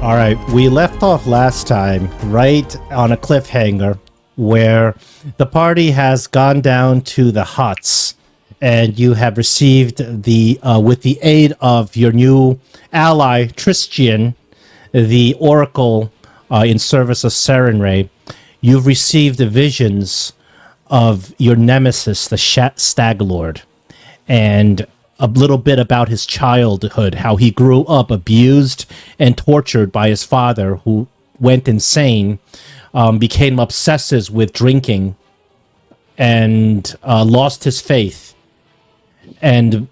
All right, we left off last time right on a cliffhanger where the party has gone down to the huts and you have received with the aid of your new ally, Tristian, the Oracle in service of Serenray, you've received the visions of your nemesis, the Stag Lord, and a little bit about his childhood, how he grew up abused and tortured by his father, who went insane, became obsessive with drinking, and lost his faith, and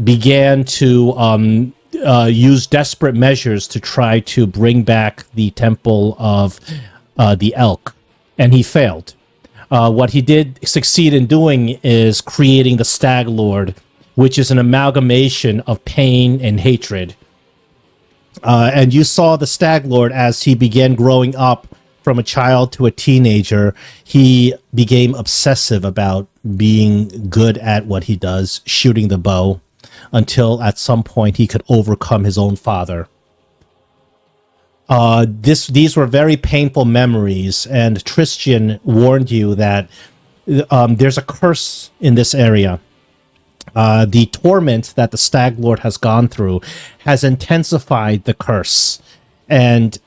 began to use desperate measures to try to bring back the temple of the Elk, and he failed. What he did succeed in doing is creating the Stag Lord, which is an amalgamation of pain and hatred. And you saw the Stag Lord as he began growing up from a child to a teenager. He became obsessive about being good at what he does, shooting the bow, until at some point he could overcome his own father. These were very painful memories, and Tristian warned you that there's a curse in this area. The torment that the Stag Lord has gone through has intensified the curse. And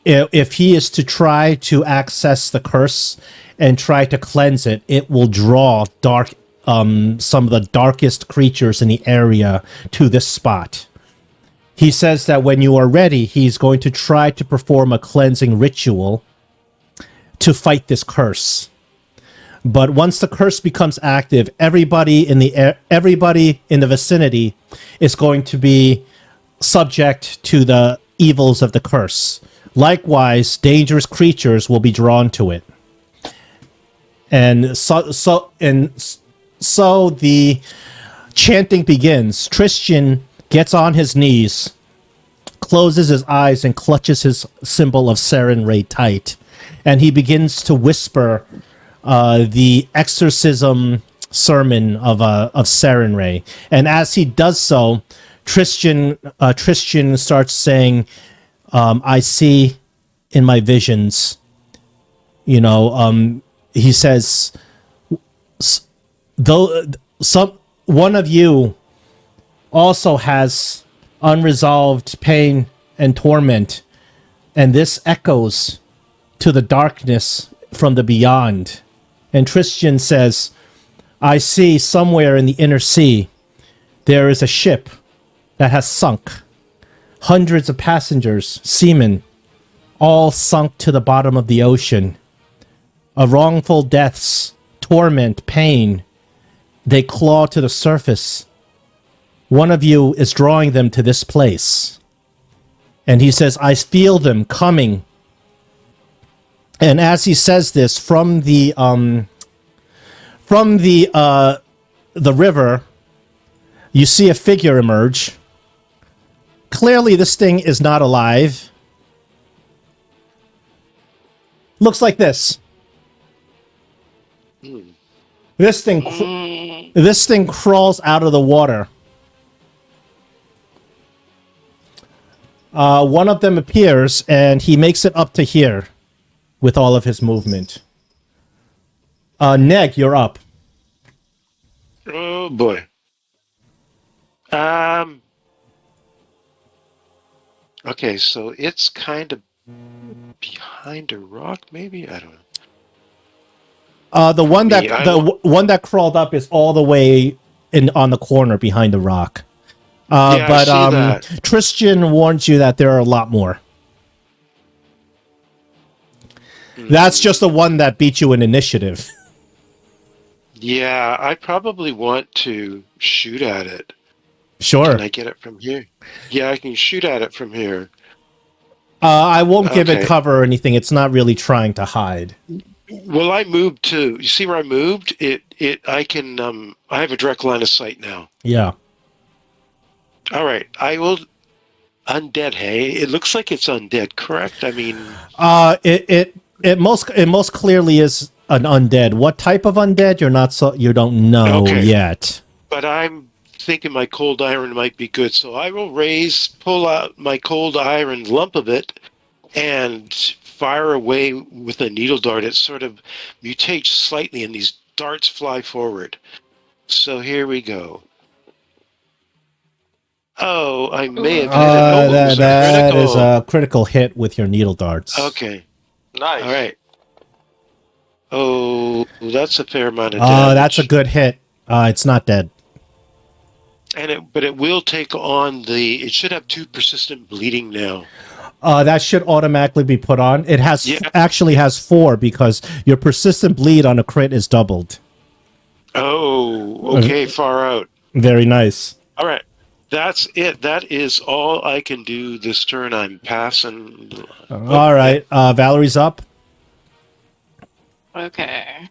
if he is to try to access the curse and try to cleanse it, it will draw some of the darkest creatures in the area to this spot. He says that when you are ready, he's going to try to perform a cleansing ritual to fight this curse. But once the curse becomes active, everybody in the vicinity is going to be subject to the evils of the curse. Likewise, dangerous creatures will be drawn to it. And so the chanting begins. Tristian gets on his knees, closes his eyes, and clutches his symbol of Serenray tight. And he begins to whisper the exorcism sermon of Serenray. And as he does so, Tristian starts saying, I see in my visions, he says, though one of you also has unresolved pain and torment, and this echoes to the darkness from the beyond. And Tristian says, I see somewhere in the inner sea there is a ship that has sunk. Hundreds of passengers, seamen, all sunk to the bottom of the ocean. Of wrongful deaths, torment, pain, they claw to the surface. One of you is drawing them to this place. And he says, I feel them coming. And as he says this, from the river, you see a figure emerge. Clearly, this thing is not alive. Looks like this. This thing crawls out of the water. One of them appears, and he makes it up to here with all of his movement. Neg, you're up. Oh boy. Okay, so it's kind of behind a rock, maybe? I don't know. The one that crawled up is all the way on the corner behind the rock. Yeah, but I see that. Tristian warns you that there are a lot more. That's just the one that beat you in initiative. Yeah, I probably want to shoot at it. Sure. Can I get it from here? Yeah, I can shoot at it from here. I won't give it cover or anything. It's not really trying to hide. Well, I moved too. You see where I moved? I have a direct line of sight now. Yeah. All right. I will. Undead, hey? It looks like it's undead, correct? I mean... It most clearly is an undead. What type of undead? You don't know yet. But I'm thinking my cold iron might be good. So I will pull out my cold iron lump of it, and fire away with a needle dart. It sort of mutates slightly, and these darts fly forward. So here we go. Oh, I may have hit it. Oh, it was a That is critical. a critical hit with your needle darts. Okay. Nice. All right. Oh, that's a fair amount of damage. That's a good hit. It's not dead. But it will take on the. It should have 2 persistent bleeding now. That should automatically be put on. It has actually has 4 because your persistent bleed on a crit is doubled. Oh, okay, far out. Very nice. All right. That's it. That is all I can do this turn. I'm passing. All right. Valerie's up. Okay.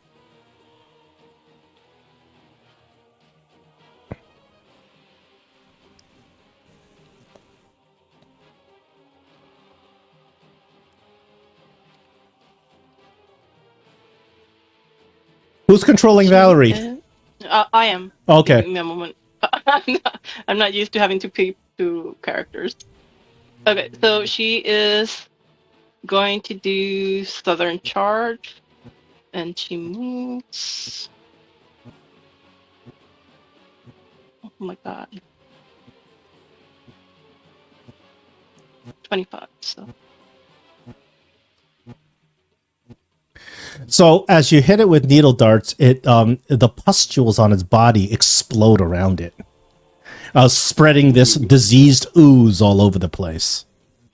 Who's controlling Valerie? I am. Okay. Give me a moment. I'm not used to having to pick 2 characters. Okay, so she is going to do Southern Charge, and she moves. Oh my god. 25, so. So as you hit it with needle darts, the pustules on its body explode around it, spreading this diseased ooze all over the place.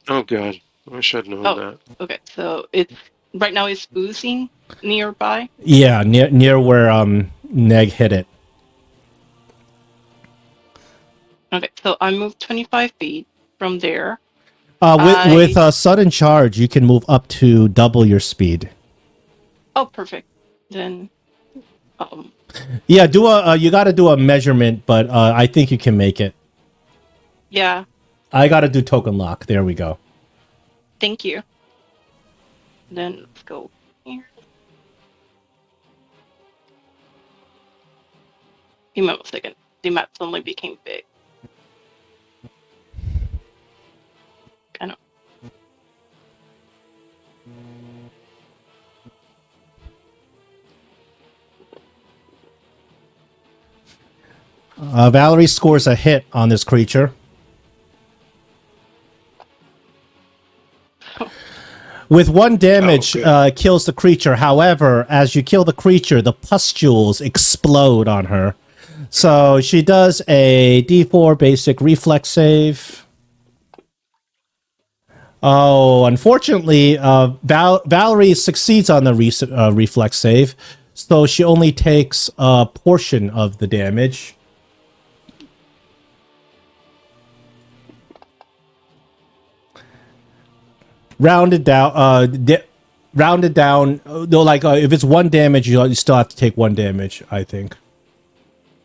Oh god, I should have known that. Okay, so it's right now it's oozing nearby. Yeah, near where Neg hit it. Okay, so I moved 25 feet from there. With sudden charge, you can move up to double your speed. Oh, perfect. Then, yeah, you got to do a measurement, but I think you can make it. Yeah. I got to do token lock. There we go. Thank you. Then let's go here. Give me a second. The map suddenly became big. Kind of. Valerie scores a hit on this creature. With 1 damage, kills the creature. However, as you kill the creature, the pustules explode on her. So she does a D4 basic reflex save. Oh, unfortunately, Valerie succeeds on the reflex save. So she only takes a portion of the damage. Rounded down, though, like, if it's 1 damage, you still have to take 1 damage, I think.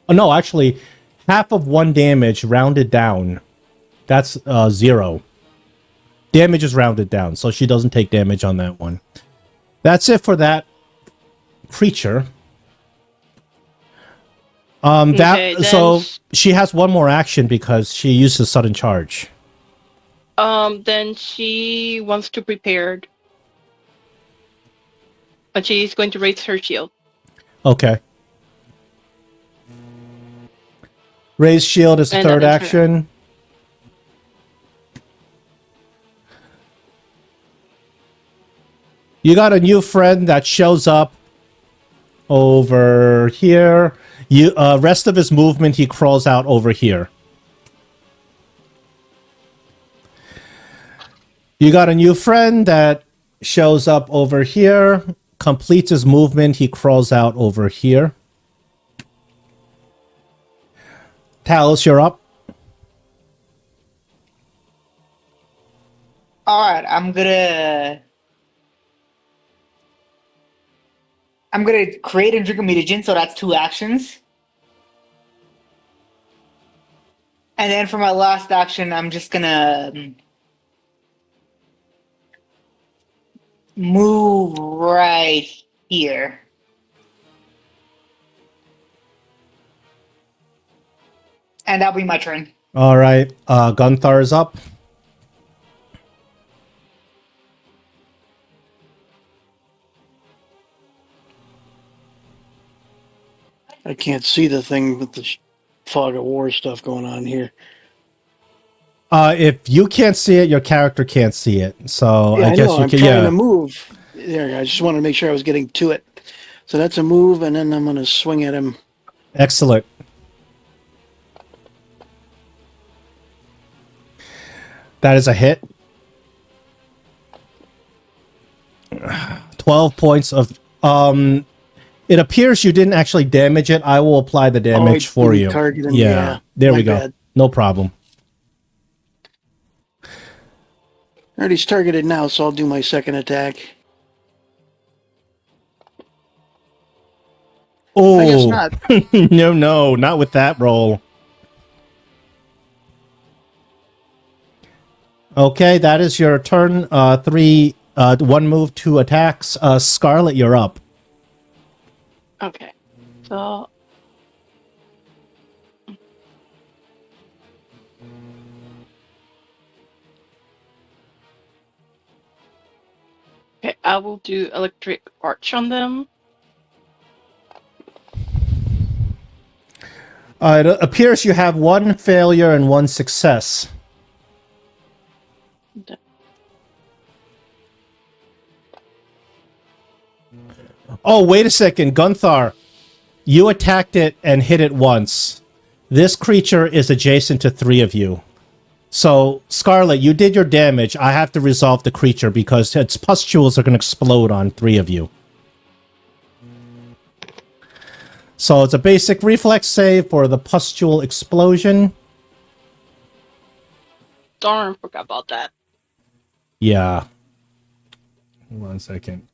Oh, no, actually, half of 1 damage rounded down. That's 0. Damage is rounded down, so she doesn't take damage on that one. That's it for that creature. So she has 1 more action because she uses sudden charge. Then she wants to prepare. But she's going to raise her shield. Okay. Raise shield is the 3rd action. You got a new friend that shows up over here. Rest of his movement, he crawls out over here. You got a new friend that shows up over here, completes his movement, he crawls out over here. Talos, you're up. Alright, I'm gonna create and drink a mutagen, so that's 2 actions. And then for my last action, I'm just gonna move right here. And that'll be my turn. All right. Gunthar is up. I can't see the thing with the fog of war stuff going on here. If you can't see it, your character can't see it. So Yeah, I I guess know. you I'm can. trying Yeah. to move. There, I just wanted to make sure I was getting to it. So that's a move, and then I'm going to swing at him. Excellent. That is a hit. 12 points of it appears you didn't actually damage it. I will apply the damage I for didn't you. target him. Yeah. There my we go. bad. No problem. Already he's targeted now, so I'll do my second attack. I guess Oh. not. No, not with that roll. Okay, that is your turn. One move, 2 attacks. Scarlet, you're up. Okay. So okay, I will do electric arch on them. It appears you have 1 failure and 1 success. Oh, wait a second, Gunthar. You attacked it and hit it once. This creature is adjacent to 3 of you. So, Scarlet, you did your damage. I have to resolve the creature because its pustules are going to explode on 3 of you. So it's a basic reflex save for the pustule explosion. Darn, forgot about that. Yeah. Hold on a second.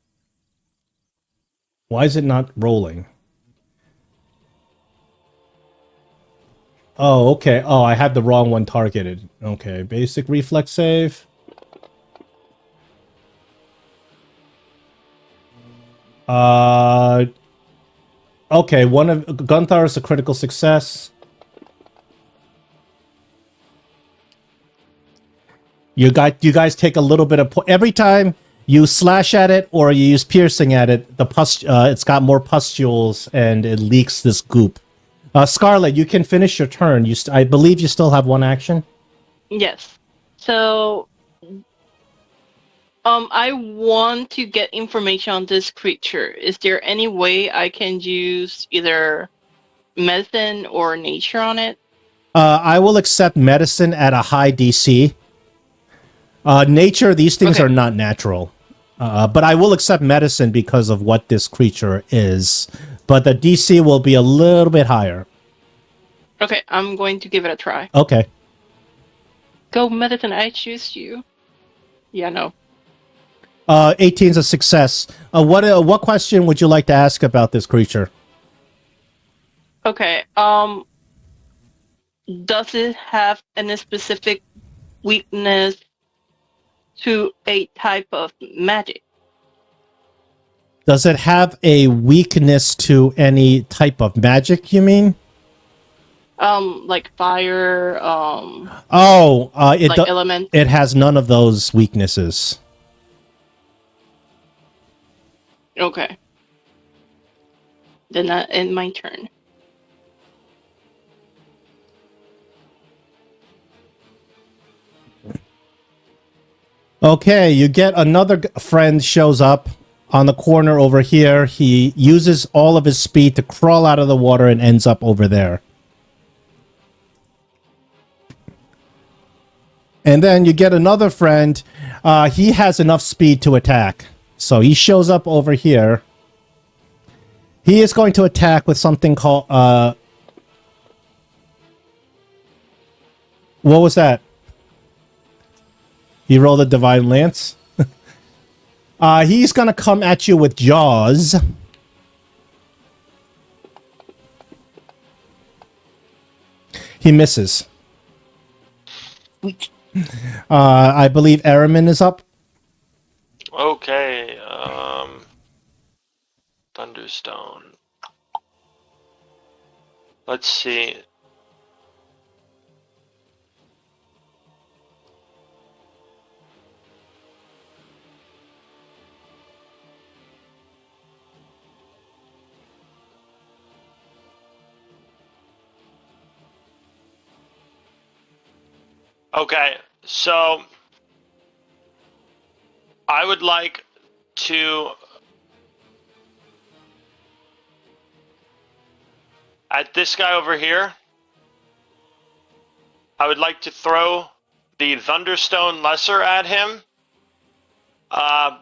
Why is it not rolling? Oh, okay. Oh, I had the wrong one targeted. Okay, basic reflex save. Okay, one of Gunthar is a critical success. You guys take a little bit of every time you slash at it or you use piercing at it. It's got more pustules and it leaks this goop. Scarlet, you can finish your turn. I believe you still have 1 action. Yes. So I want to get information on this creature. Is there any way I can use either medicine or nature on it? I will accept medicine at a high DC. Nature, these things are not natural. But I will accept medicine because of what this creature is. But the DC will be a little bit higher. Okay, I'm going to give it a try. Okay. Go medicine, I choose you. Yeah, no. 18 is a success. What question would you like to ask about this creature? Okay, does it have any specific weakness to a type of magic? Does it have a weakness to any type of magic, you mean? Like fire, element. It has none of those weaknesses. Okay. Then that end my turn. Okay, you get another friend shows up on the corner over here. He uses all of his speed to crawl out of the water and ends up over there. And then you get another friend. He has enough speed to attack. So he shows up over here. He is going to attack with something called... what was that? He rolled a Divine Lance. He's going to come at you with Jaws. He misses. I believe Aramin is up. Okay, Thunderstone. Let's see. Okay, so I would like to at this guy over here. I would like to throw the Thunderstone Lesser at him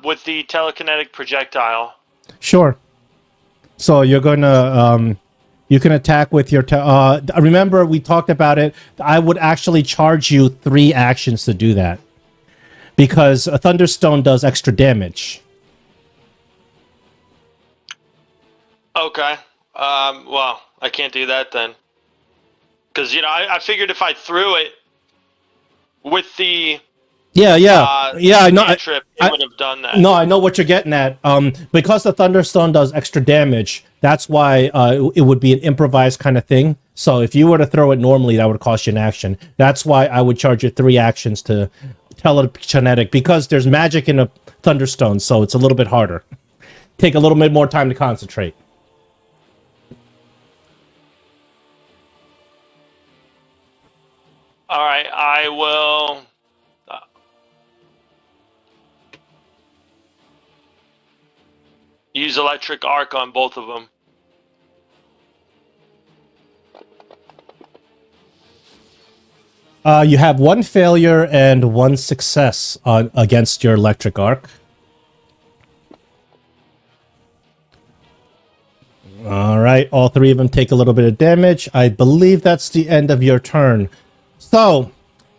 with the telekinetic projectile. Sure. So you're gonna you can attack with your. Remember, we talked about it. I would actually charge you 3 actions to do that because a Thunderstone does extra damage. Okay. Well, I can't do that then. Because, I figured if I threw it with the Yeah. I know. cantrip, it would have done that. No, I know what you're getting at. Because the Thunderstone does extra damage, that's why it would be an improvised kind of thing. So if you were to throw it normally, that would cost you an action. That's why I would charge you 3 actions to telekinetic, because there's magic in a Thunderstone, so it's a little bit harder. Take a little bit more time to concentrate. All right, I will. Use electric arc on both of them. You have 1 failure and 1 success against your electric arc. All right, all 3 of them take a little bit of damage. I believe that's the end of your turn. So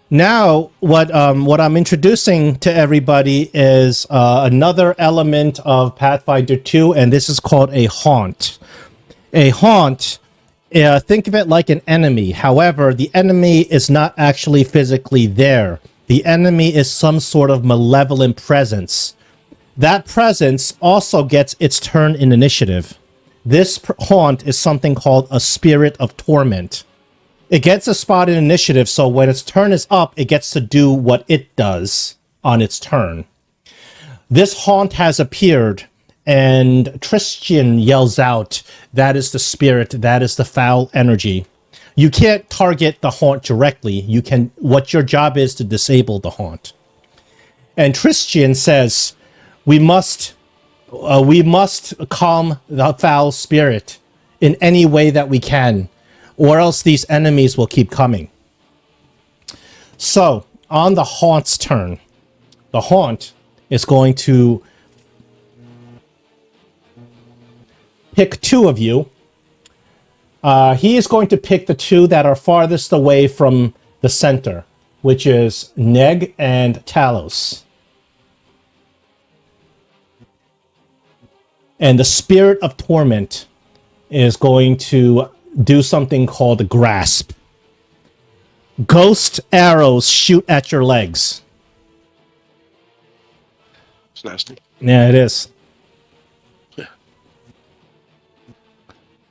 now what I'm introducing to everybody is another element of Pathfinder 2, and this is called a haunt. A haunt, think of it like an enemy. However, the enemy is not actually physically there. The enemy is some sort of malevolent presence. That presence also gets its turn in initiative. This haunt is something called a spirit of torment. It gets a spot in initiative, so when its turn is up, it gets to do what it does on its turn. This haunt has appeared, and Tristan yells out, "That is the spirit, that is the foul energy." You can't target the haunt directly. What your job is to disable the haunt. And Tristan says, we must calm the foul spirit in any way that we can, or else these enemies will keep coming. So, on the haunt's turn, the haunt is going to pick 2 of you. He is going to pick the 2 that are farthest away from the center, which is Neg and Talos. And the spirit of torment is going to do something called grasp. Ghost arrows shoot at your legs. It's nasty. Yeah, it is.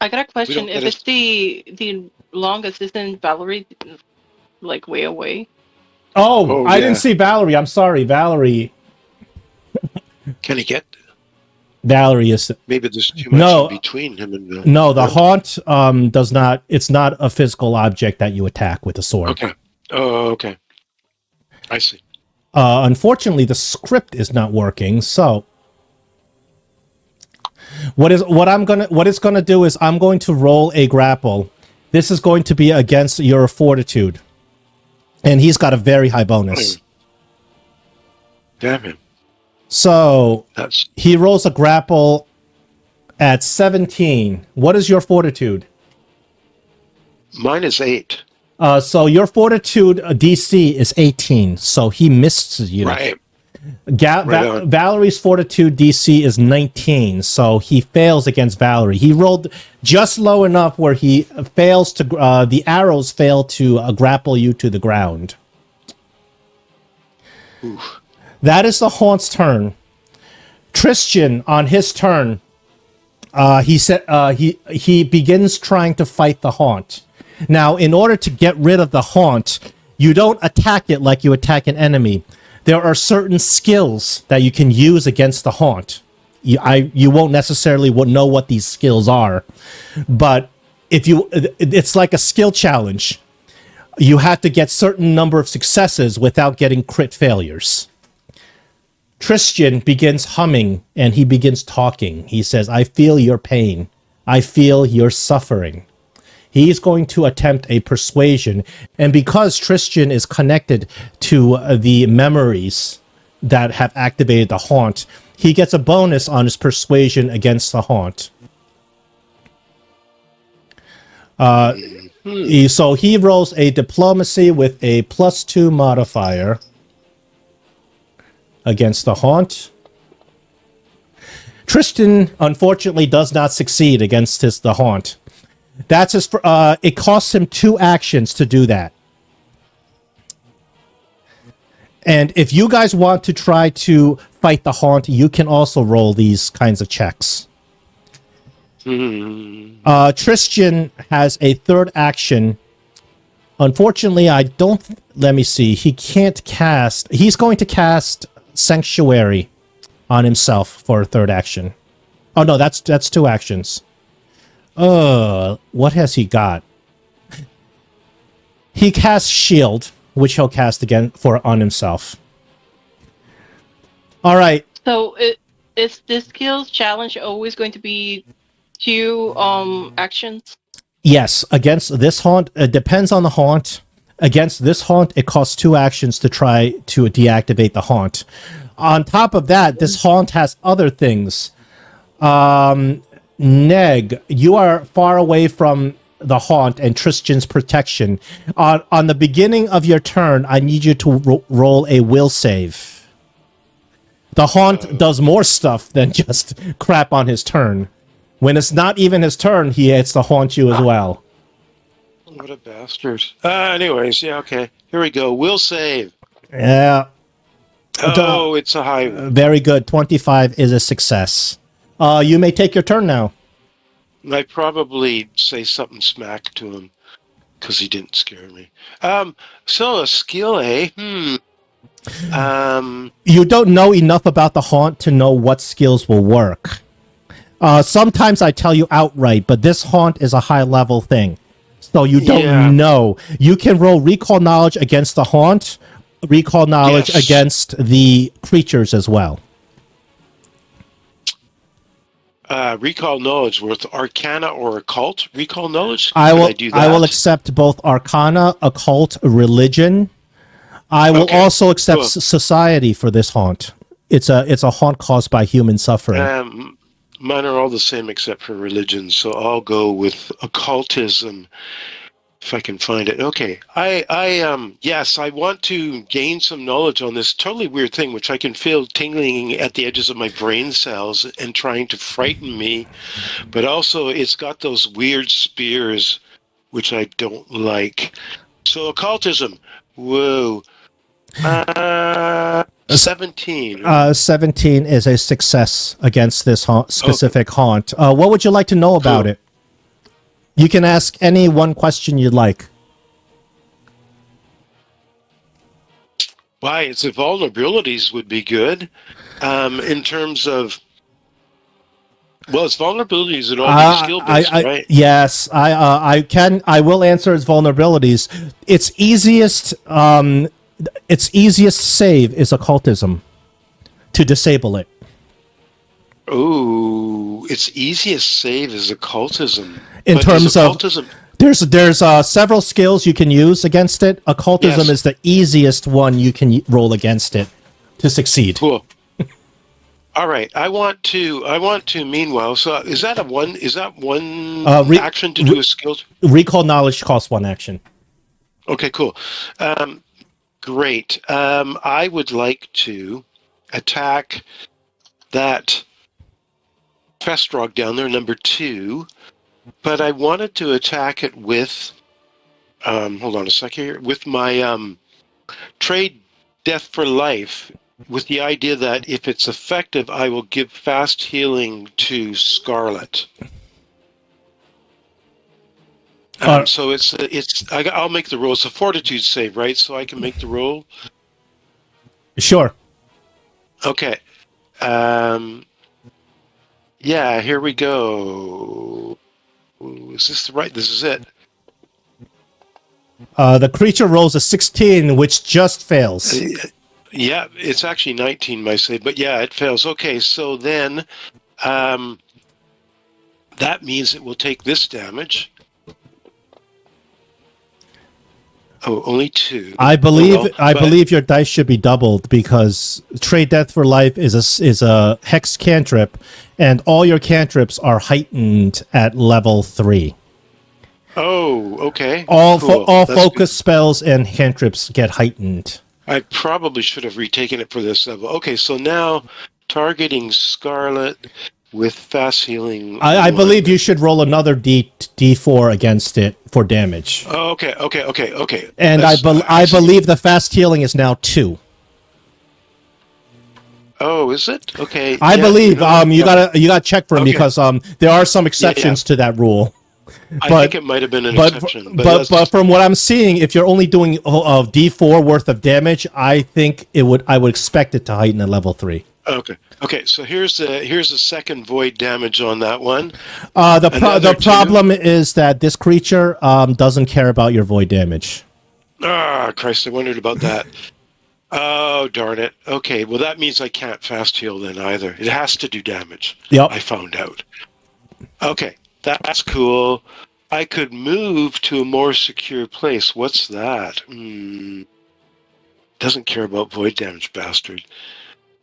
I got a question. don't If get it's the longest, isn't Valerie like way away? Oh, I didn't yeah. see Valerie. I'm sorry, Valerie. Can he get? Valerie is Maybe there's too much No. in between him and. no. The haunt does not. It's not a physical object that you attack with a sword. Okay. Oh, okay. I see. Unfortunately, the script is not working. So, what it's gonna do is I'm going to roll a grapple. This is going to be against your fortitude, and he's got a very high bonus. Damn him. So That's he rolls a grapple at 17. What is your fortitude? mine is 8. So your fortitude DC is 18. So he misses you. Right. On. Valerie's fortitude DC is 19. So he fails against Valerie. He rolled just low enough where he fails to. The arrows fail to grapple you to the ground. Oof. That is the haunt's turn. Tristan, on his turn, he begins trying to fight the haunt. Now, in order to get rid of the haunt, you don't attack it like you attack an enemy. There are certain skills that you can use against the haunt. You won't necessarily know what these skills are, but it's like a skill challenge. You have to get certain number of successes without getting crit failures. Tristan begins humming and he begins talking. He says, I feel your pain. I feel your suffering. He's going to attempt a persuasion. And because Tristan is connected to the memories that have activated the haunt, he gets a bonus on his persuasion against the haunt. So he rolls a diplomacy with a +2 modifier against the haunt. Tristan, unfortunately, does not succeed against the haunt. That's his. It costs him 2 actions to do that. And if you guys want to try to fight the haunt, you can also roll these kinds of checks. Tristan has a 3rd action. Unfortunately, I don't. Let me see. He can't cast. He's going to cast Sanctuary on himself for a 3rd action. Oh no, that's 2 actions. What has he got? He casts Shield, which he'll cast again on himself. All right. So is this skills challenge always going to be 2 actions? Yes, against this haunt, it depends on the haunt. Against this haunt, it costs 2 actions to try to deactivate the haunt. On top of that, this haunt has other things. Neg, you are far away from the haunt and Tristan's protection. On the beginning of your turn, I need you to roll a will save. The haunt does more stuff than just crap on his turn. When it's not even his turn, he hits to haunt you as well. What a bastard. Anyways, yeah, okay. Here we go. Will save. Yeah. Oh, it's a high one. Very good. 25 is a success. You may take your turn now. I'd probably say something smack to him because he didn't scare me. So a skill, eh? You don't know enough about the haunt to know what skills will work. Sometimes I tell you outright, but this haunt is a high-level thing. So you don't know. You can roll recall knowledge against the haunt, recall knowledge against the creatures as well. Recall knowledge with Arcana or Occult. Recall knowledge. I will. Do that? I will accept both Arcana, Occult, Religion. I will also accept Society for this haunt. It's a haunt caused by human suffering. Mine are all the same except for religion, so I'll go with occultism if I can find it. Okay, yes, I want to gain some knowledge on this totally weird thing, which I can feel tingling at the edges of my brain cells and trying to frighten me. But also, it's got those weird spears, which I don't like. So occultism, whoa. 17. 17 is a success against this specific haunt. What would you like to know about it? You can ask any one question you'd like. Why, its vulnerabilities would be good. In terms of... Well, its vulnerabilities would all be skill-based, right? Yes, I will answer its vulnerabilities. Its easiest save is occultism to disable it. Oh, its easiest save is occultism. In terms of there's several skills you can use against it. Occultism is the easiest one you can roll against it to succeed. Cool. All right, I want to. Meanwhile, so is that one action to do a skill? Recall knowledge costs 1 action. Okay, cool. Great. I would like to attack that Festrog down there, number 2, but I wanted to attack it with, hold on a second here, with my trade Death for Life, with the idea that if it's effective, I will give fast healing to Scarlet. So I'll make the roll. It's a fortitude save, right? So I can make the roll? Sure. Okay. Yeah, here we go. Is this right? This is it. The creature rolls a 16, which just fails. Yeah, it's actually 19, my save, but yeah, it fails. Okay, so then that means it will take this damage. Oh, only 2. I believe Oh, well, I but- believe your dice should be doubled because Trade Death for Life is a hex cantrip, and all your cantrips are heightened at level 3. Oh, okay. All Cool. all That's focus spells and cantrips get heightened. I probably should have retaken it for this level. Okay, so now targeting Scarlet with fast healing. I believe 1. you should roll another D4 against it for damage. Oh, okay. And I see. believe the fast healing is now 2. Oh, is it? Okay. I yeah, believe you know, you got to check for him Okay. because there are some exceptions to that rule. I but- think it might have been an But exception. but from what I'm seeing, if you're only doing a D4 worth of damage, I think I would expect it to heighten at level 3. Okay. So here's the second void damage on that one. The Another 2. problem is that this creature doesn't care about your void damage. Ah, Christ! I wondered about that. Oh, darn it. Okay, well that means I can't fast heal then either. It has to do damage. Yep. I found out. Okay, that's cool. I could move to a more secure place. What's that? Doesn't care about void damage, bastard.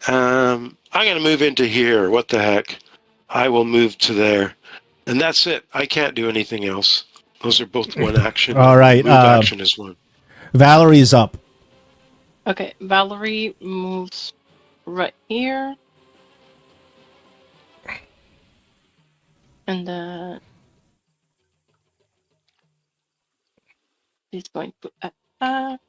I'm gonna move into here. What the heck? I will move to there. And that's it. I can't do anything else. Those are both one action. All right, Move action is one. Valerie's up. Okay, Valerie moves right here. And then she's going to attack.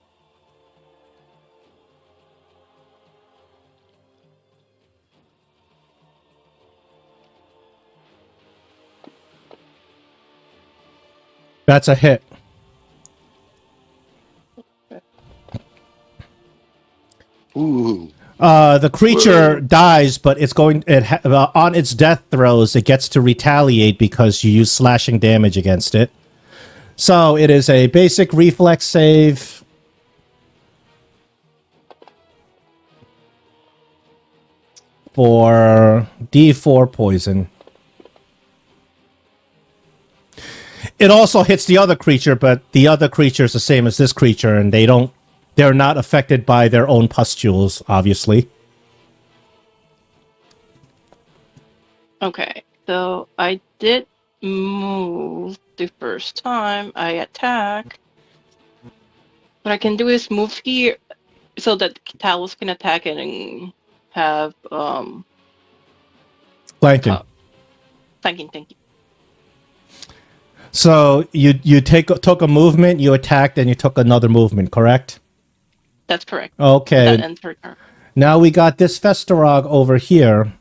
That's a hit. Ooh. The creature dies, but it's on its death throes. It gets to retaliate because you use slashing damage against it. So it is a basic reflex save. For D4 poison. It also hits the other creature, but the other creature is the same as this creature, and they're not affected by their own pustules, obviously. Okay, so I did move the first time I attack. What I can do is move here so that Talos can attack it and have Flanking. thank you. So you took a movement, you attacked, and you took another movement, correct? That's correct. Okay. That ends her turn. Now we got this Festerog over here.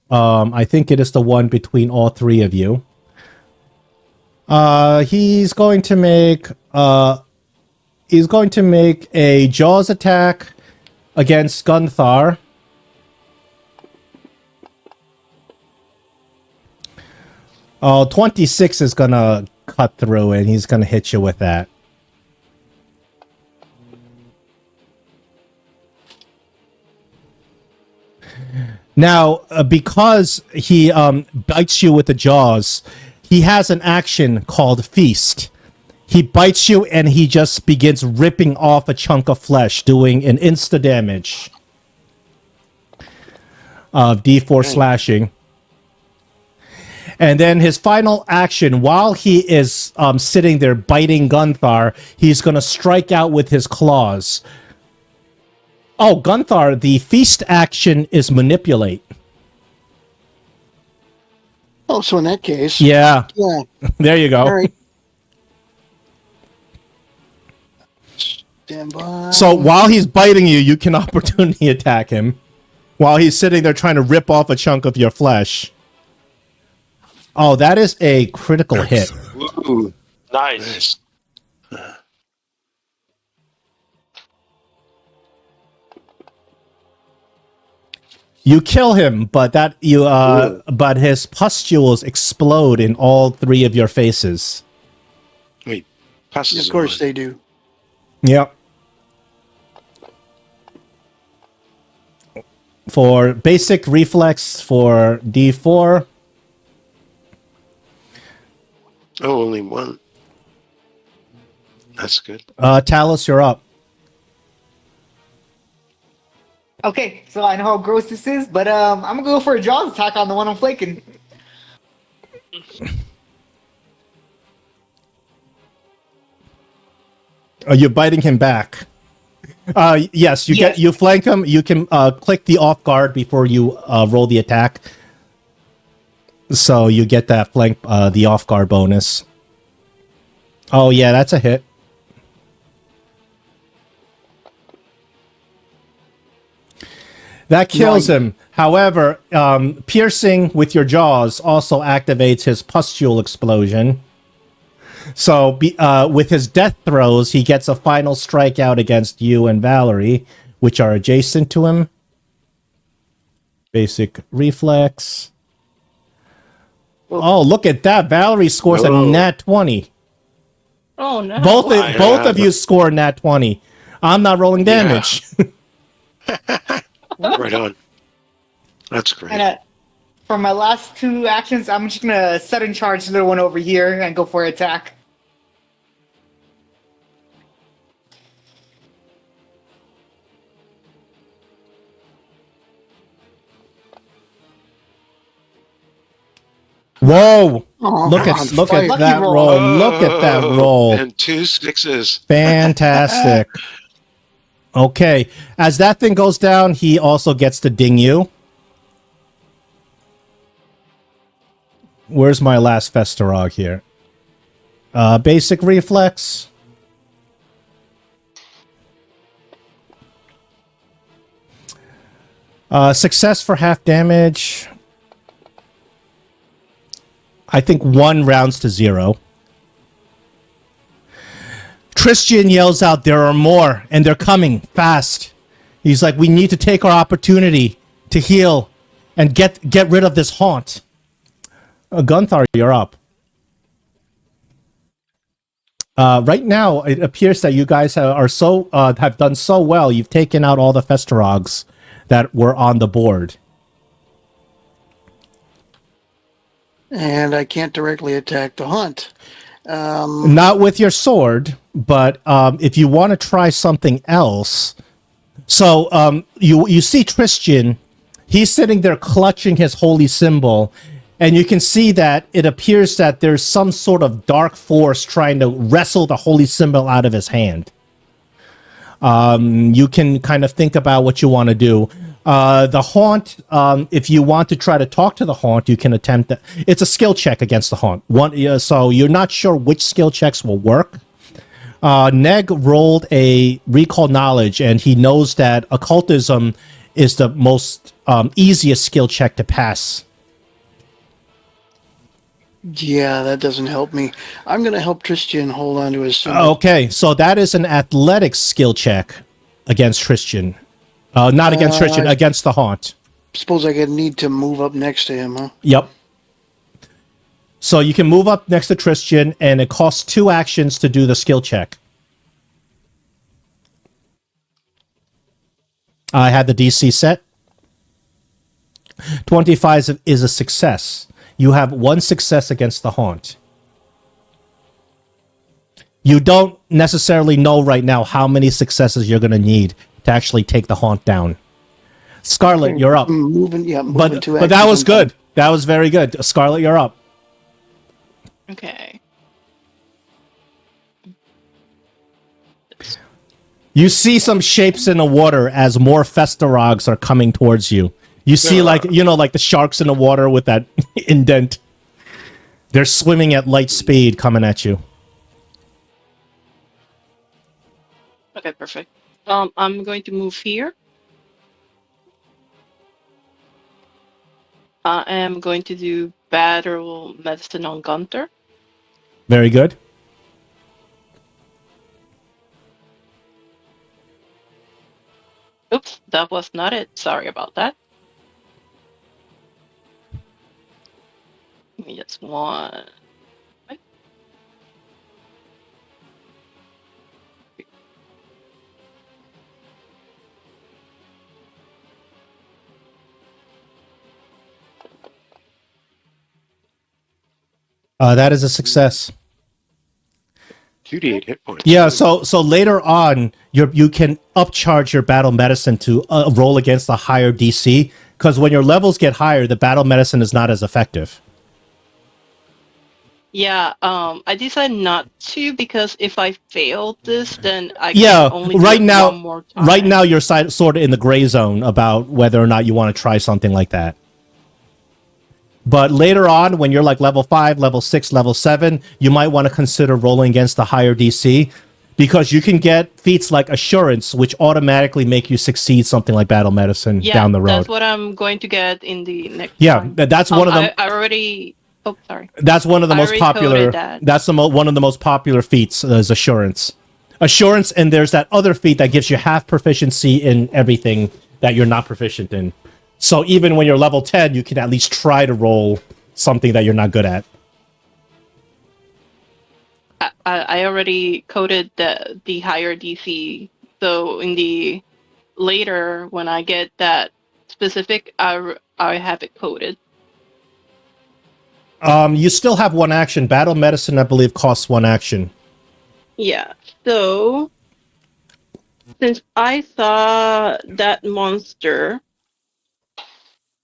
I think it is the one between all three of you. He's going to make a Jaws attack against Gunthar. Oh, 26 is gonna cut through, and he's gonna hit you with that. Now, because he bites you with the jaws, he has an action called Feast. He bites you, and he just begins ripping off a chunk of flesh, doing an insta damage of D4 slashing. And then his final action, while he is sitting there biting Gunthar, he's going to strike out with his claws. Oh, Gunthar, the feast action is manipulate. Oh, so in that case, Yeah, yeah. there you go. All right. Stand by. So while he's biting you, you can opportunity attack him. While he's sitting there trying to rip off a chunk of your flesh. Oh, that is a critical hit. Ooh, Nice. nice. You kill him, but but his pustules explode in all three of your faces. Wait, Passes Of course on. they do. Yep. For basic reflex for D4. Oh, only one. That's good. Talus, you're up. Okay, so I know how gross this is, but I'm gonna go for a Jaws attack on the one I'm flanking. You're biting him back. Yes, Yes. you flank him. You can click the off guard before you roll the attack. So you get that flank, the off guard bonus. Oh yeah, that's a hit. That kills him. However, piercing with your jaws also activates his pustule explosion. So, with his death throws, he gets a final strikeout against you and Valerie, which are adjacent to him. Basic reflex. Oh, look at that! Valerie scores a Oh. nat 20. Oh no. Both of you score nat 20. I'm not rolling damage. Right on. That's great. And for my last two actions, I'm just gonna sudden charge the little one over here and go for an attack. Whoa! Oh, Look on at fire. Lucky that roll. roll! Look at that roll! And 2 6s. Fantastic. Okay, as that thing goes down, he also gets to ding you. Where's my last Festerog here? Basic reflex. Success for half damage. I think 1 rounds to 0. Tristan yells out, "There are more, and they're coming fast." He's like, "We need to take our opportunity to heal and get rid of this haunt." Gunthar, you're up. Right now, it appears that you guys have done so well. You've taken out all the Festerogs that were on the board. And I can't directly attack the hunt. Not with your sword, but if you want to try something else. So you see Tristan, he's sitting there clutching his holy symbol, and you can see that it appears that there's some sort of dark force trying to wrestle the holy symbol out of his hand. You can kind of think about what you want to do. The haunt, if you want to try to talk to the haunt, you can attempt that. It's a skill check against the haunt. So you're not sure which skill checks will work. Neg rolled a recall knowledge, and he knows that occultism is the most easiest skill check to pass. Yeah, that doesn't help me. I'm going to help Tristan hold on to his symbol. Okay, so that is an athletics skill check against Tristan. Not against Tristan, against the haunt. Suppose I could need to move up next to him, huh? Yep. So you can move up next to Tristan, and it costs 2 actions to do the skill check. I had the DC set. 25 is a success. You have 1 success against the haunt. You don't necessarily know right now how many successes you're going to need to actually take the haunt down. Scarlet, you're up. Moving 2 But that was good. That was very good. Scarlet, you're up. Okay. You see some shapes in the water as more Festerogs are coming towards you. You see, like the sharks in the water with that indent. They're swimming at light speed coming at you. Okay, perfect. I'm going to move here. I am going to do battle medicine on Gunther. Very good. Oops, that was not it. Sorry about that. Give me just one. That is a success. 2d8 hit points. Yeah, so later on, you can upcharge your battle medicine to roll against a higher DC, because when your levels get higher, the battle medicine is not as effective. Yeah, I decided not to because if I fail this, then I Yeah, can only do right it now, one more time. right now you're sort of in the gray zone about whether or not you want to try something like that. But later on, when you're like level 5, level 6, level 7, you might want to consider rolling against the higher DC, because you can get feats like Assurance, which automatically make you succeed something like Battle Medicine down the road. That's what I'm going to get in the next Yeah, one. that's one of them. I already... Oh, sorry. That's one of the I most already popular. coded that. That's one of the most popular feats is Assurance. Assurance, and there's that other feat that gives you half proficiency in everything that you're not proficient in. So even when you're level 10, you can at least try to roll something that you're not good at. I already coded the higher DC, so in the later when I get that specific, I have it coded. You still have one action. Battle Medicine, I believe, costs one action. Yeah. So since I saw that monster,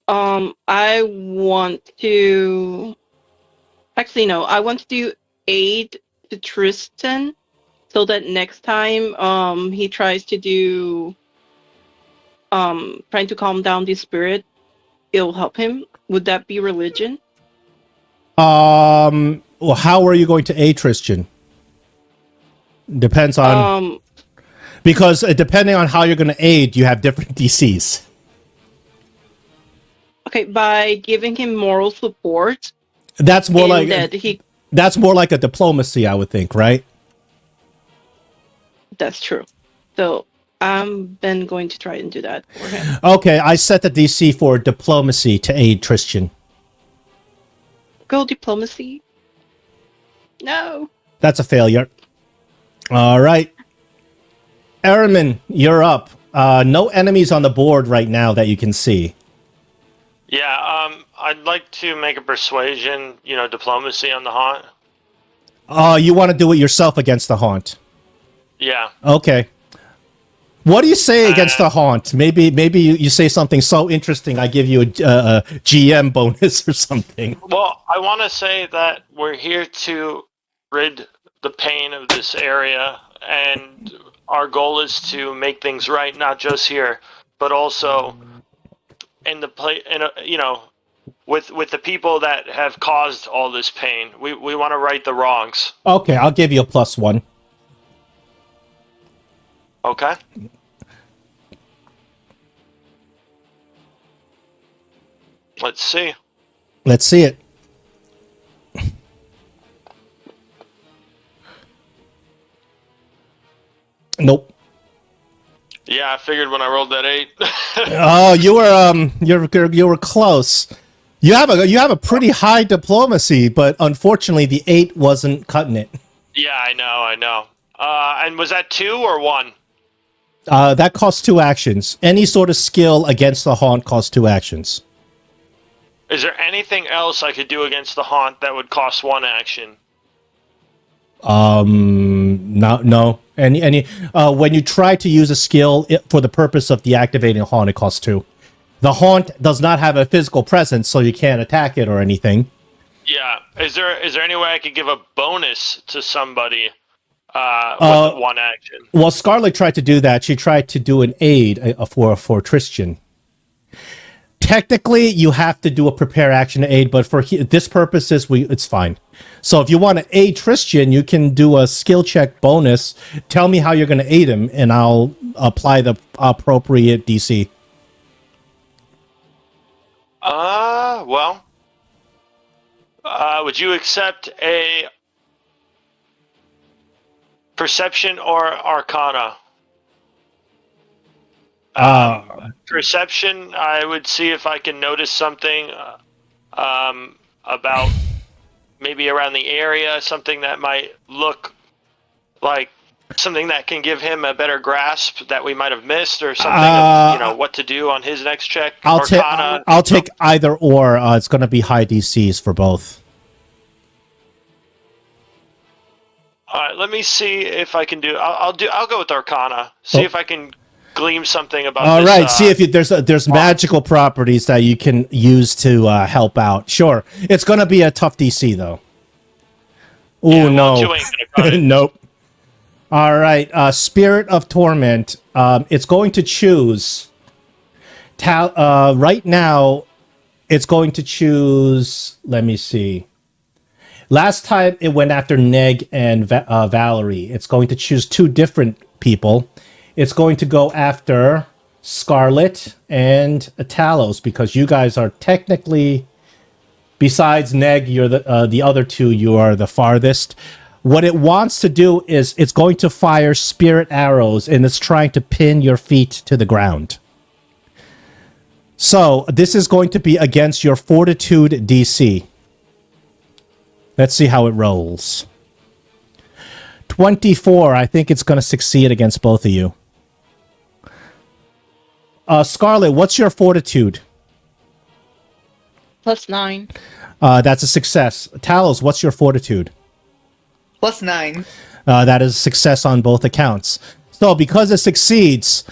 I want to. Actually, no. I want to do aid to Tristan, so that next time, he tries to do, trying to calm down the spirit, it'll help him. Would that be religion? Well, how are you going to aid Tristan? Depends on because depending on how you're going to aid, you have different DCs. Okay, by giving him moral support. That's more like that he. That's more like a diplomacy, I would think, right? That's true. So I'm then going to try and do that for him. Okay, I set the DC for diplomacy to aid Tristan. Go diplomacy. No. That's a failure. All right. Aramin, you're up. No enemies on the board right now that you can see. Yeah, I'd like to make a persuasion, diplomacy on the haunt. You want to do it yourself against the haunt? Yeah. Okay. What do you say against the haunt? Maybe you say something so interesting I give you a GM bonus or something. Well, I want to say that we're here to rid the pain of this area, and our goal is to make things right, not just here, but also in the with the people that have caused all this pain. We want to right the wrongs. Okay, I'll give you a +1. Okay. Let's see. Let's see it. Nope. Yeah, I figured when I rolled that 8. Oh, you were close. You have a pretty high diplomacy, but unfortunately the 8 wasn't cutting it. Yeah, I know. And was that 2 or 1? That costs 2 actions. Any sort of skill against the haunt costs 2 actions. Is there anything else I could do against the haunt that would cost 1 action? No. Any when you try to use a skill for the purpose of deactivating a haunt, it costs 2. The haunt does not have a physical presence, so you can't attack it or anything. Yeah. Is there any way I could give a bonus to somebody with 1 action? Well, Scarlet tried to do that. She tried to do an aid for Tristan. Technically, you have to do a prepare action to aid, but for this purposes, it's fine. So if you want to aid Tristan, you can do a skill check bonus. Tell me how you're going to aid him, and I'll apply the appropriate DC. Well, would you accept a perception or arcana? Perception, I would see if I can notice something about maybe around the area, something that might look like something that can give him a better grasp that we might have missed, or something of, what to do on his next check. I'll take either or. It's going to be high DCs for both. All right, let me see if I can do. I'll go with Arcana. See if I can glean something about. All this, right. See if there's magical properties that you can use to help out. Sure. It's gonna be a tough DC though. Oh Yeah, well, no. 2 ain't gonna cut it. Nope. All right. Spirit of Torment. It's going to choose. Right now, it's going to choose. Let me see. Last time it went after Neg and Valerie. It's going to choose 2 different people. It's going to go after Scarlet and Talos because you guys are technically, besides Neg, you're the other 2. You are the farthest. What it wants to do is it's going to fire spirit arrows and it's trying to pin your feet to the ground. So this is going to be against your Fortitude DC. Let's see how it rolls. 24. I think it's going to succeed against both of you. Scarlet, what's your Fortitude? +9. That's a success. Talos, what's your Fortitude? +9. That is a success on both accounts. So because it succeeds,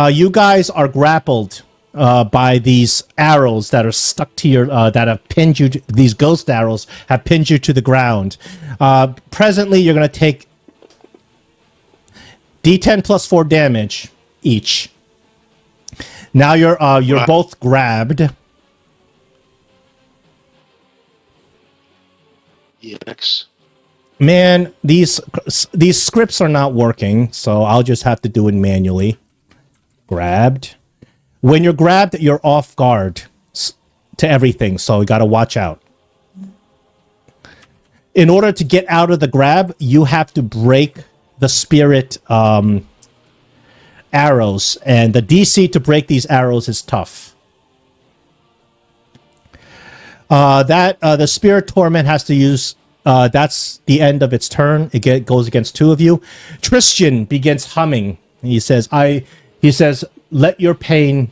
you guys are grappled by these arrows that are stuck to your that have pinned you. These ghost arrows have pinned you to the ground. Presently, you're going to take D10 plus 4 damage each. Now you're both grabbed. Yes. Man, these scripts are not working, so I'll just have to do it manually. Grabbed. When you're grabbed, you're off guard to everything, so you got to watch out. In order to get out of the grab, you have to break the spirit arrows, and the DC to break these arrows is tough. The spirit torment has to use. That's the end of its turn. It goes against 2 of you. Tristan begins humming. He says, let your pain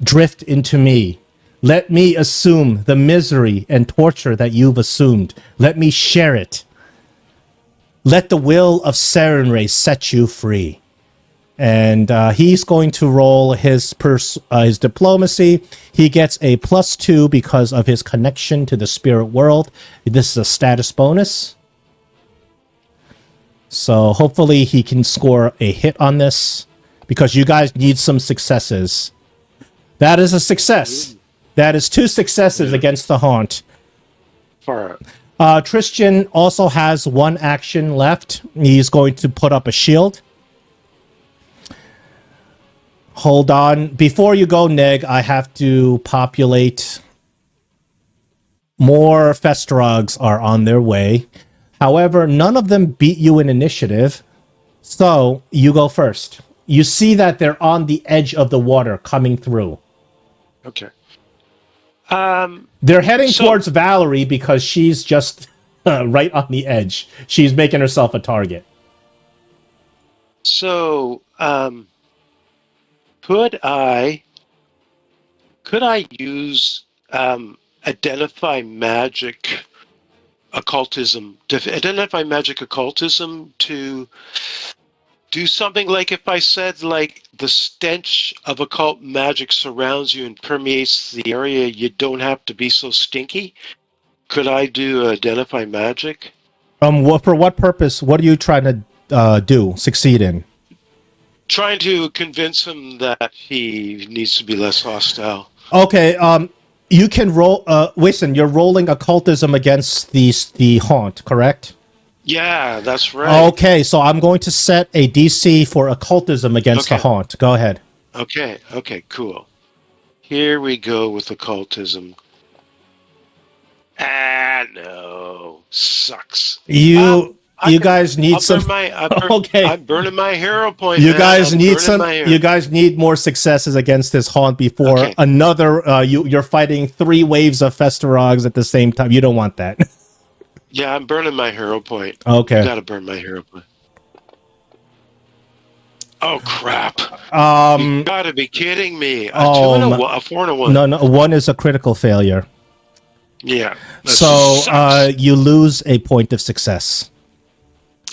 drift into me. Let me assume the misery and torture that you've assumed. Let me share it. Let the will of Serenray set you free. And he's going to roll his diplomacy. He gets a +2 because of his connection to the spirit world. This is a status bonus. So hopefully he can score a hit on this because you guys need some successes. That is a success. That is 2 successes against the haunt. Far out. Tristan also has 1 action left. He's going to put up a shield. Hold on. Before you go, Neg, I have to populate. More Festrogs are on their way. However, none of them beat you in initiative. So, you go first. You see that they're on the edge of the water coming through. Okay. They're heading towards Valerie because she's just right on the edge. She's making herself a target. So, could I use identify magic occultism to do something like if I said like the stench of occult magic surrounds you and permeates the area, you don't have to be so stinky? Could I do identify magic? For what purpose? What are you trying to succeed in? Trying to convince him that he needs to be less hostile. Okay, you can roll. Listen, you're rolling occultism against the haunt, correct? Yeah, that's right. Okay, so I'm going to set a DC for occultism against the haunt. Go ahead. Okay, cool. Here we go with occultism. No. Sucks. You guys need some. Okay. I'm burning my hero point. You guys need some. You guys need more successes against this haunt before another. You're fighting 3 waves of Festerogs at the same time. You don't want that. Yeah, I'm burning my hero point. Okay. I gotta burn my hero point. Oh crap! You gotta be kidding me! A 2 and a 4 and a 1. No, 1 is a critical failure. Yeah. So you lose a point of success.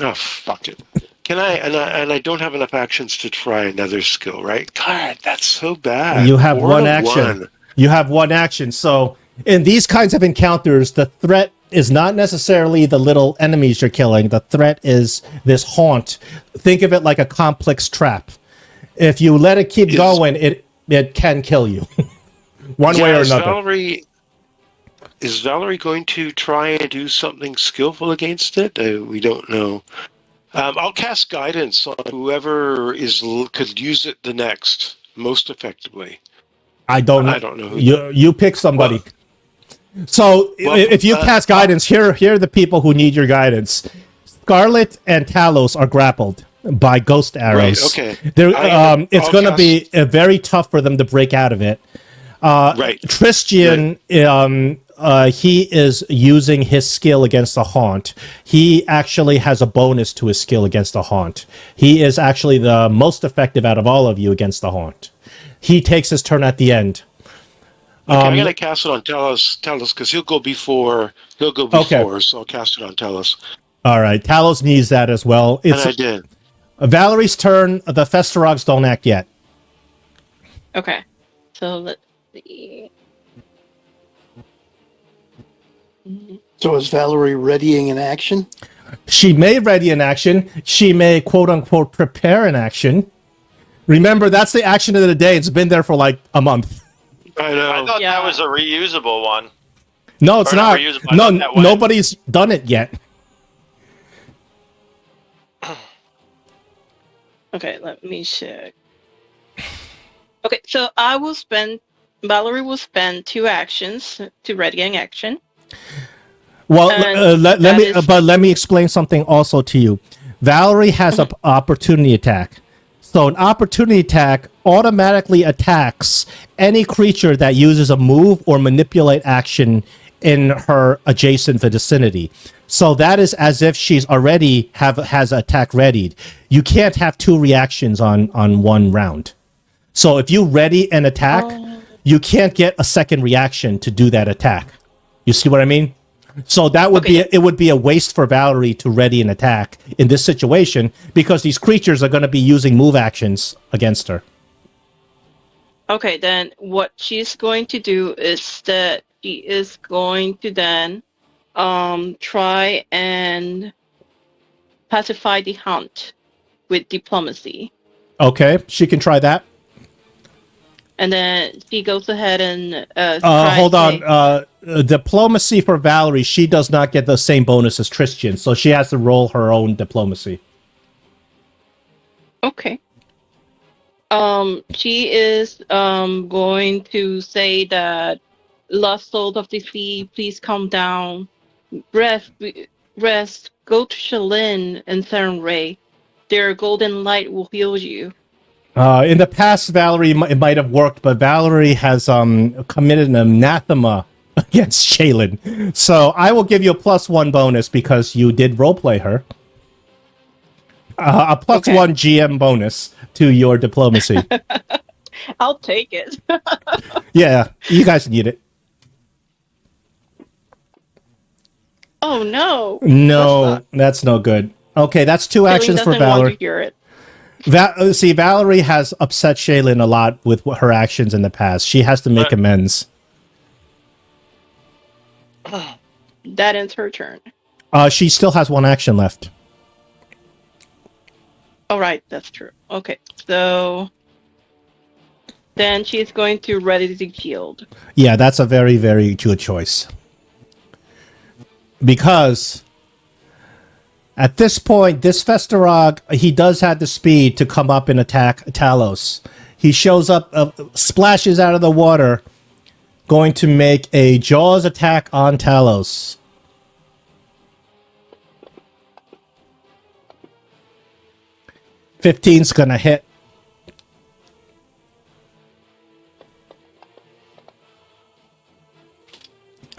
Oh, fuck it. Can I? And I don't have enough actions to try another skill, right? God, that's so bad. You have 4 one to action. 1. You have one action. So in these kinds of encounters, the threat is not necessarily the little enemies you're killing. The threat is this haunt. Think of it like a complex trap. If you let it keep going, it can kill you, one way or another. Is Valerie going to try and do something skillful against it? We don't know. I'll cast guidance on whoever could use it the next most effectively. I don't know. I don't know who. You pick somebody. If you cast guidance, here are the people who need your guidance. Scarlet and Talos are grappled by ghost arrows. Right, okay. It's going to be very tough for them to break out of it. Right. Tristian, he is using his skill against the haunt. He actually has a bonus to his skill against the haunt. He is actually the most effective out of all of you against the haunt. He takes his turn at the end. Okay, I'm going to cast it on Talos because he'll go before. Okay. So I'll cast it on Talos. All right, Talos needs that as well. And I did. Valerie's turn. The Festerogs don't act yet. Okay, so let's see. So is Valerie readying an action? She may ready an action. She may, quote unquote, prepare an action. Remember, that's the action of the day. It's been there for like a month. I know. I thought that was a reusable one. No, it's not. No, nobody's done it yet. Okay, let me check. Okay, so Valerie will spend 2 actions to ready an action. Well, let me explain something also to you. Valerie has an opportunity attack. So an opportunity attack automatically attacks any creature that uses a move or manipulate action in her adjacent vicinity. So that is as if she's already has attack readied. You can't have 2 reactions on one round. So if you ready an attack, you can't get a second reaction to do that attack. You see what I mean? So that would it would be a waste for Valerie to ready an attack in this situation because these creatures are going to be using move actions against her. Okay, then what she's going to do is that she is going to then try and pacify the haunt with diplomacy. Okay, she can try that. And then she goes ahead and hold on. Diplomacy for Valerie, she does not get the same bonus as Tristian, so she has to roll her own diplomacy. Okay. She is going to say that, lost souls of the sea, please calm down. Rest. Go to Shalyn and Saren Ray. Their golden light will heal you. In the past, Valerie, it might have worked, but Valerie has committed an anathema against Shaylin. So I will give you a +1 bonus because you did roleplay her. A +1 GM bonus to your diplomacy. I'll take it. Yeah, you guys need it. Oh no! No, that's no good. Okay, that's 2 actions for Valerie. Want to hear it. See, Valerie has upset Shaylin a lot with her actions in the past. She has to make amends. That ends her turn. She still has 1 action left. All right, that's true. Okay, so then she's going to ready the shield. Yeah, that's a very, very good choice. Because at this point, this Festerog, he does have the speed to come up and attack Talos. He shows up, splashes out of the water, going to make a Jaws attack on Talos. .15's gonna hit.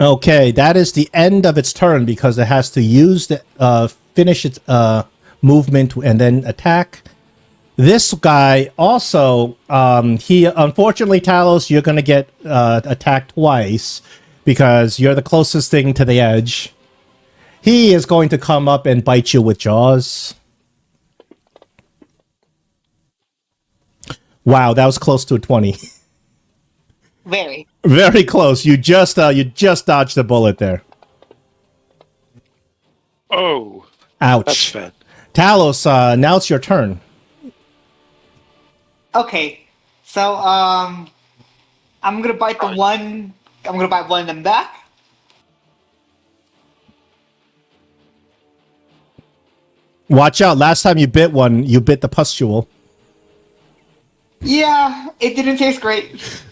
Okay, that is the end of its turn because it has to use the finish its movement and then attack. This guy also, he unfortunately, Talos, you're going to get attacked twice because you're the closest thing to the edge. He is going to come up and bite you with jaws. Wow, that was close to a 20. Very. Very close. You just dodged the bullet there. Oh, Ouch. that's bad. Talos, now it's your turn. Okay. So, I'm gonna bite the one. I'm gonna bite one of them back. Watch out. Last time you bit one, you bit the pustule. Yeah, it didn't taste great.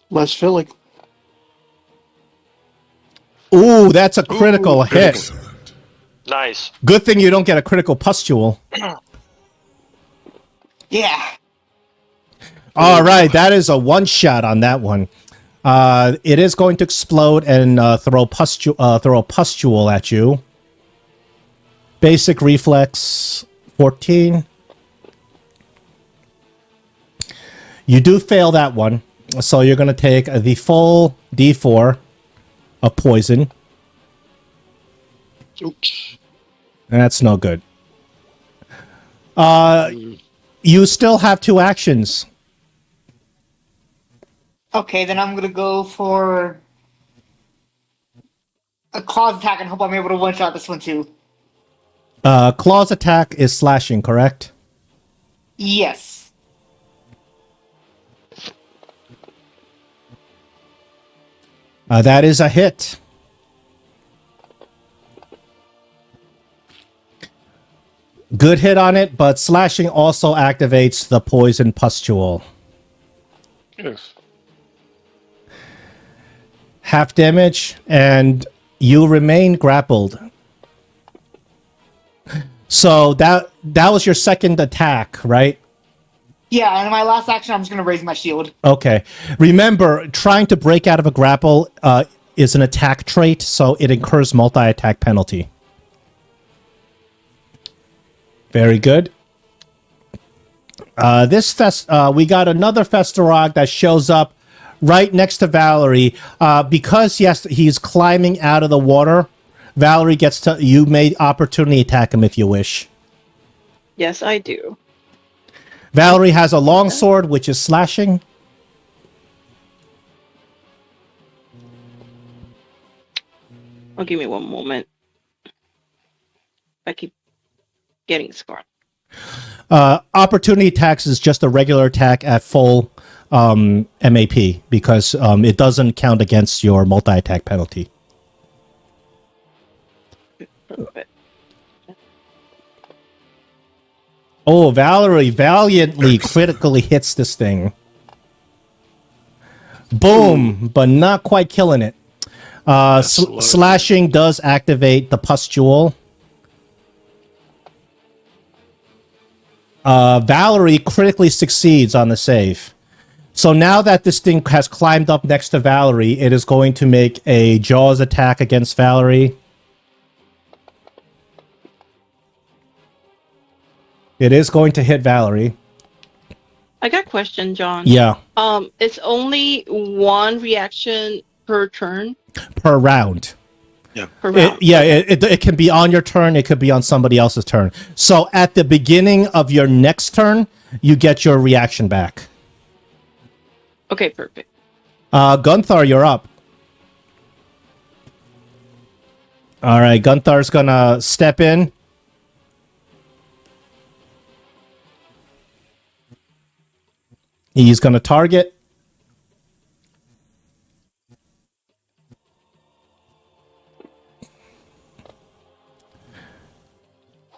Less filling. Ooh, that's a critical hit. Nice. Good thing you don't get a critical pustule. Yeah. All right, that is a one shot on that one. It is going to explode and throw a pustule at you. Basic reflex 14. You do fail that one, so you're going to take the full D4 of poison. Oops. That's no good. You still have 2 actions. Okay, then I'm gonna go for a claws attack and hope I'm able to one-shot this one too. Claws attack is slashing, correct? Yes. That is a hit. Good hit on it, but slashing also activates the poison pustule. Yes. Half damage, and you remain grappled. So that was your second attack, right? Yeah, and in my last action, I'm just gonna raise my shield. Okay. Remember, trying to break out of a grapple is an attack trait, so it incurs multi-attack penalty. Very good. We got another Festerog that shows up right next to Valerie. Because, yes, he's climbing out of the water, Valerie gets to... You may opportunity attack him if you wish. Yes, I do. Valerie has a long sword, which is slashing. Oh, give me one moment. I keep getting scarred. Opportunity attacks is just a regular attack at full MAP because it doesn't count against your multi-attack penalty. Perfect. Oh, Valerie valiantly critically hits this thing. Boom, but not quite killing it. Slashing does activate the pustule. Valerie critically succeeds on the save. So now that this thing has climbed up next to Valerie, it is going to make a Jaws attack against Valerie. It is going to hit Valerie. I got a question, John. Yeah. It's only one reaction per turn. Per round. Per round. It can be on your turn. It could be on somebody else's turn. So at the beginning of your next turn, you get your reaction back. Okay, perfect. Gunthar, you're up. All right, Gunthar's gonna step in. He's gonna target.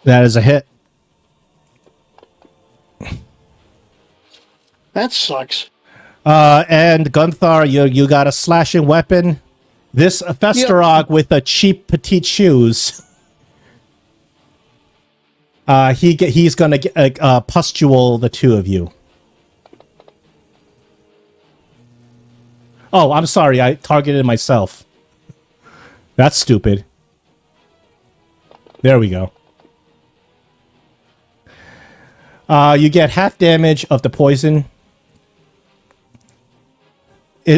That is a hit. That sucks. And Gunthar, you got a slashing weapon. This Festerog with a cheap petite shoes. He's gonna pustule the two of you. Oh, I'm sorry. I targeted myself. That's stupid. There we go. You get half damage of the poison.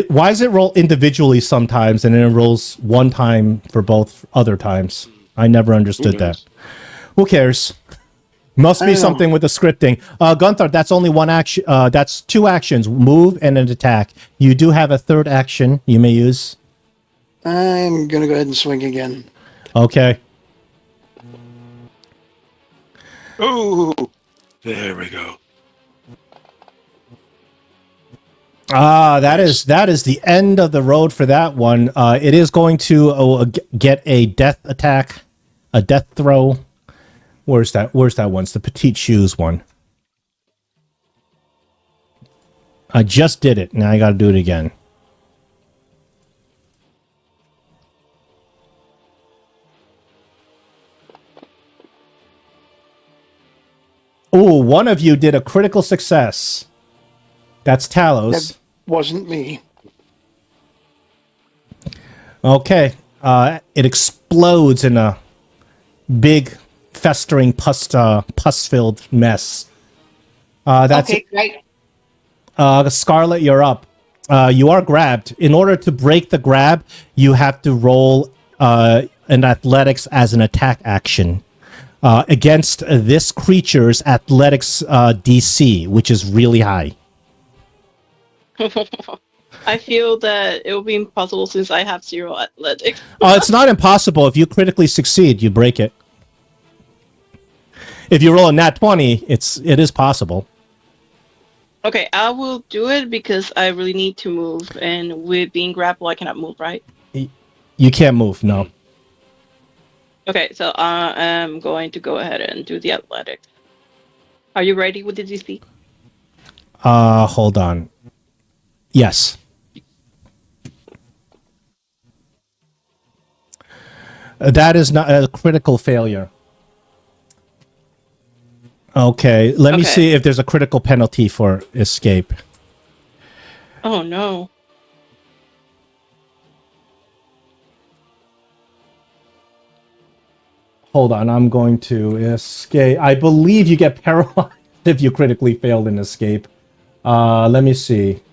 why does it roll individually sometimes and then it rolls one time for both other times? I never understood that. Who cares? Must I be don't something know. with the scripting. Gunther, that's only one action. That's two actions: move and an attack. You do have a third action you may use. I'm gonna go ahead and swing again. Okay. Oh, there we go. That is the end of the road for that one. It is going to get a death attack, a death throw. Where's that one? It's the petite shoes one. I just did it. Now I got to do it again. Ooh, one of you did a critical success. That's Talos. That wasn't me. Okay. It explodes in a big, festering, pus-filled mess. That's Okay, great. Scarlet, you're up. You are grabbed. In order to break the grab, you have to roll an athletics as an attack action against this creature's athletics DC, which is really high. I feel that it will be impossible since I have 0 athletics. It's not impossible. If you critically succeed, you break it. If you roll a nat 20, it is possible. Okay, I will do it because I really need to move, and with being grappled, I cannot move, right? You can't move, no. Okay, so I am going to go ahead and do the athletics. Are you ready with the DC? Hold on. Yes. That is not a critical failure. Okay, let me see if there's a critical penalty for escape. Oh no. Hold on, I'm going to escape. I believe you get paralyzed if you critically failed an escape. Let me see.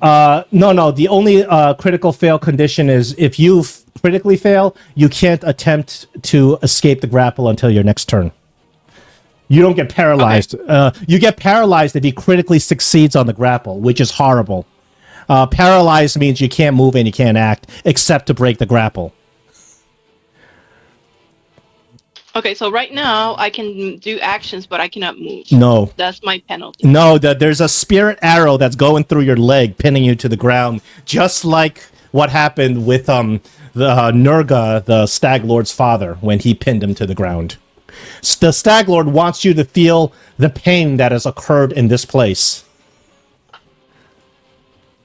No. The only critical fail condition is if you critically fail, you can't attempt to escape the grapple until your next turn. You don't get paralyzed. Okay. You get paralyzed if he critically succeeds on the grapple, which is horrible. Paralyzed means you can't move and you can't act except to break the grapple. Okay, so right now I can do actions, but I cannot move. No. That's my penalty. No, there's a spirit arrow that's going through your leg, pinning you to the ground, just like what happened with the Nurga, the Stag Lord's father, when he pinned him to the ground. The Stag Lord wants you to feel the pain that has occurred in this place.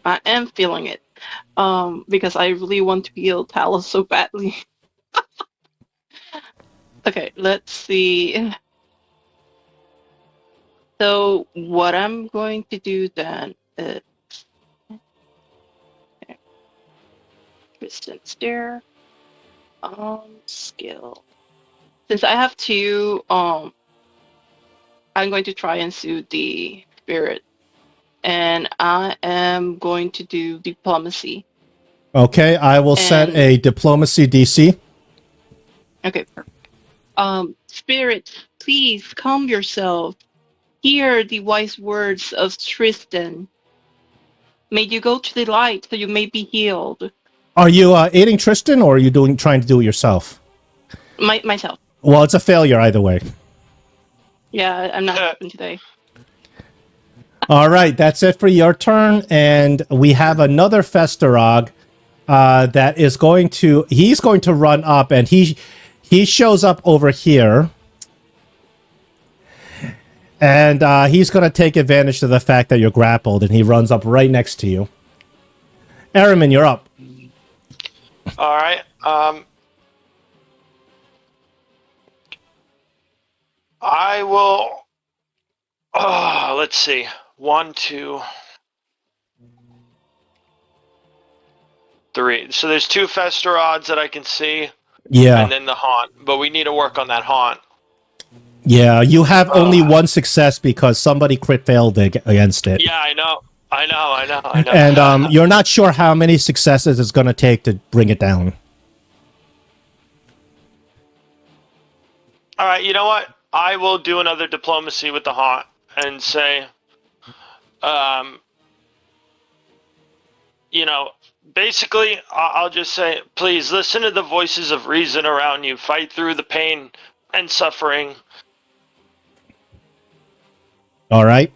I am feeling it, because I really want to heal Talos so badly. Okay, let's see. So what I'm going to do then is resistance there, skill. Since I have 2, I'm going to try and soothe the spirit, and I am going to do diplomacy. Okay, I will set a diplomacy DC. Okay, perfect. Spirit, please calm yourself. Hear the wise words of Tristan. May you go to the light so you may be healed. Are you aiding Tristan, or are you trying to do it yourself? Myself. Well, it's a failure either way. Yeah, I'm not helping today. All right, that's it for your turn, and we have another Festerog that is going to... He's going to run up, and he shows up over here. And he's going to take advantage of the fact that you're grappled, and he runs up right next to you. Aramin, you're up. All right. I will... let's see. 1, 2, 3. So there's 2 Fester odds that I can see. Yeah. And then the haunt. But we need to work on that haunt. Yeah, you have only one success because somebody crit failed against it. Yeah, I know. And you're not sure how many successes it's going to take to bring it down. All right, you know what? I will do another diplomacy with the haunt and say, you know, basically, I'll just say, please listen to the voices of reason around you. Fight through the pain and suffering. All right.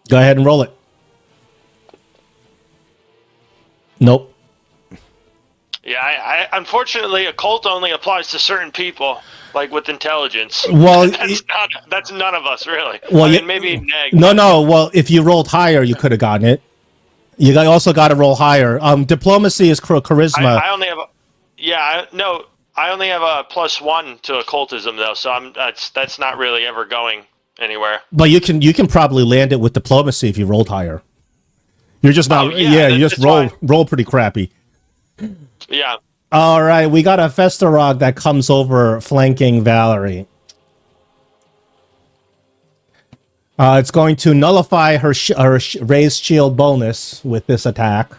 Go ahead and roll it. Nope. Yeah, I unfortunately, occult only applies to certain people, like with intelligence. Well, that's none of us, really. Well, I mean, maybe Neg. No. Well, if you rolled higher, you could have gotten it. You also got to roll higher. Diplomacy is charisma. I only have I only have a +1 to occultism though, so that's not really ever going anywhere. But you can probably land it with diplomacy if you rolled higher. You're just not. You just roll pretty crappy. Yeah. All right, we got a Festerog that comes over flanking Valerie. It's going to nullify her raised shield bonus with this attack.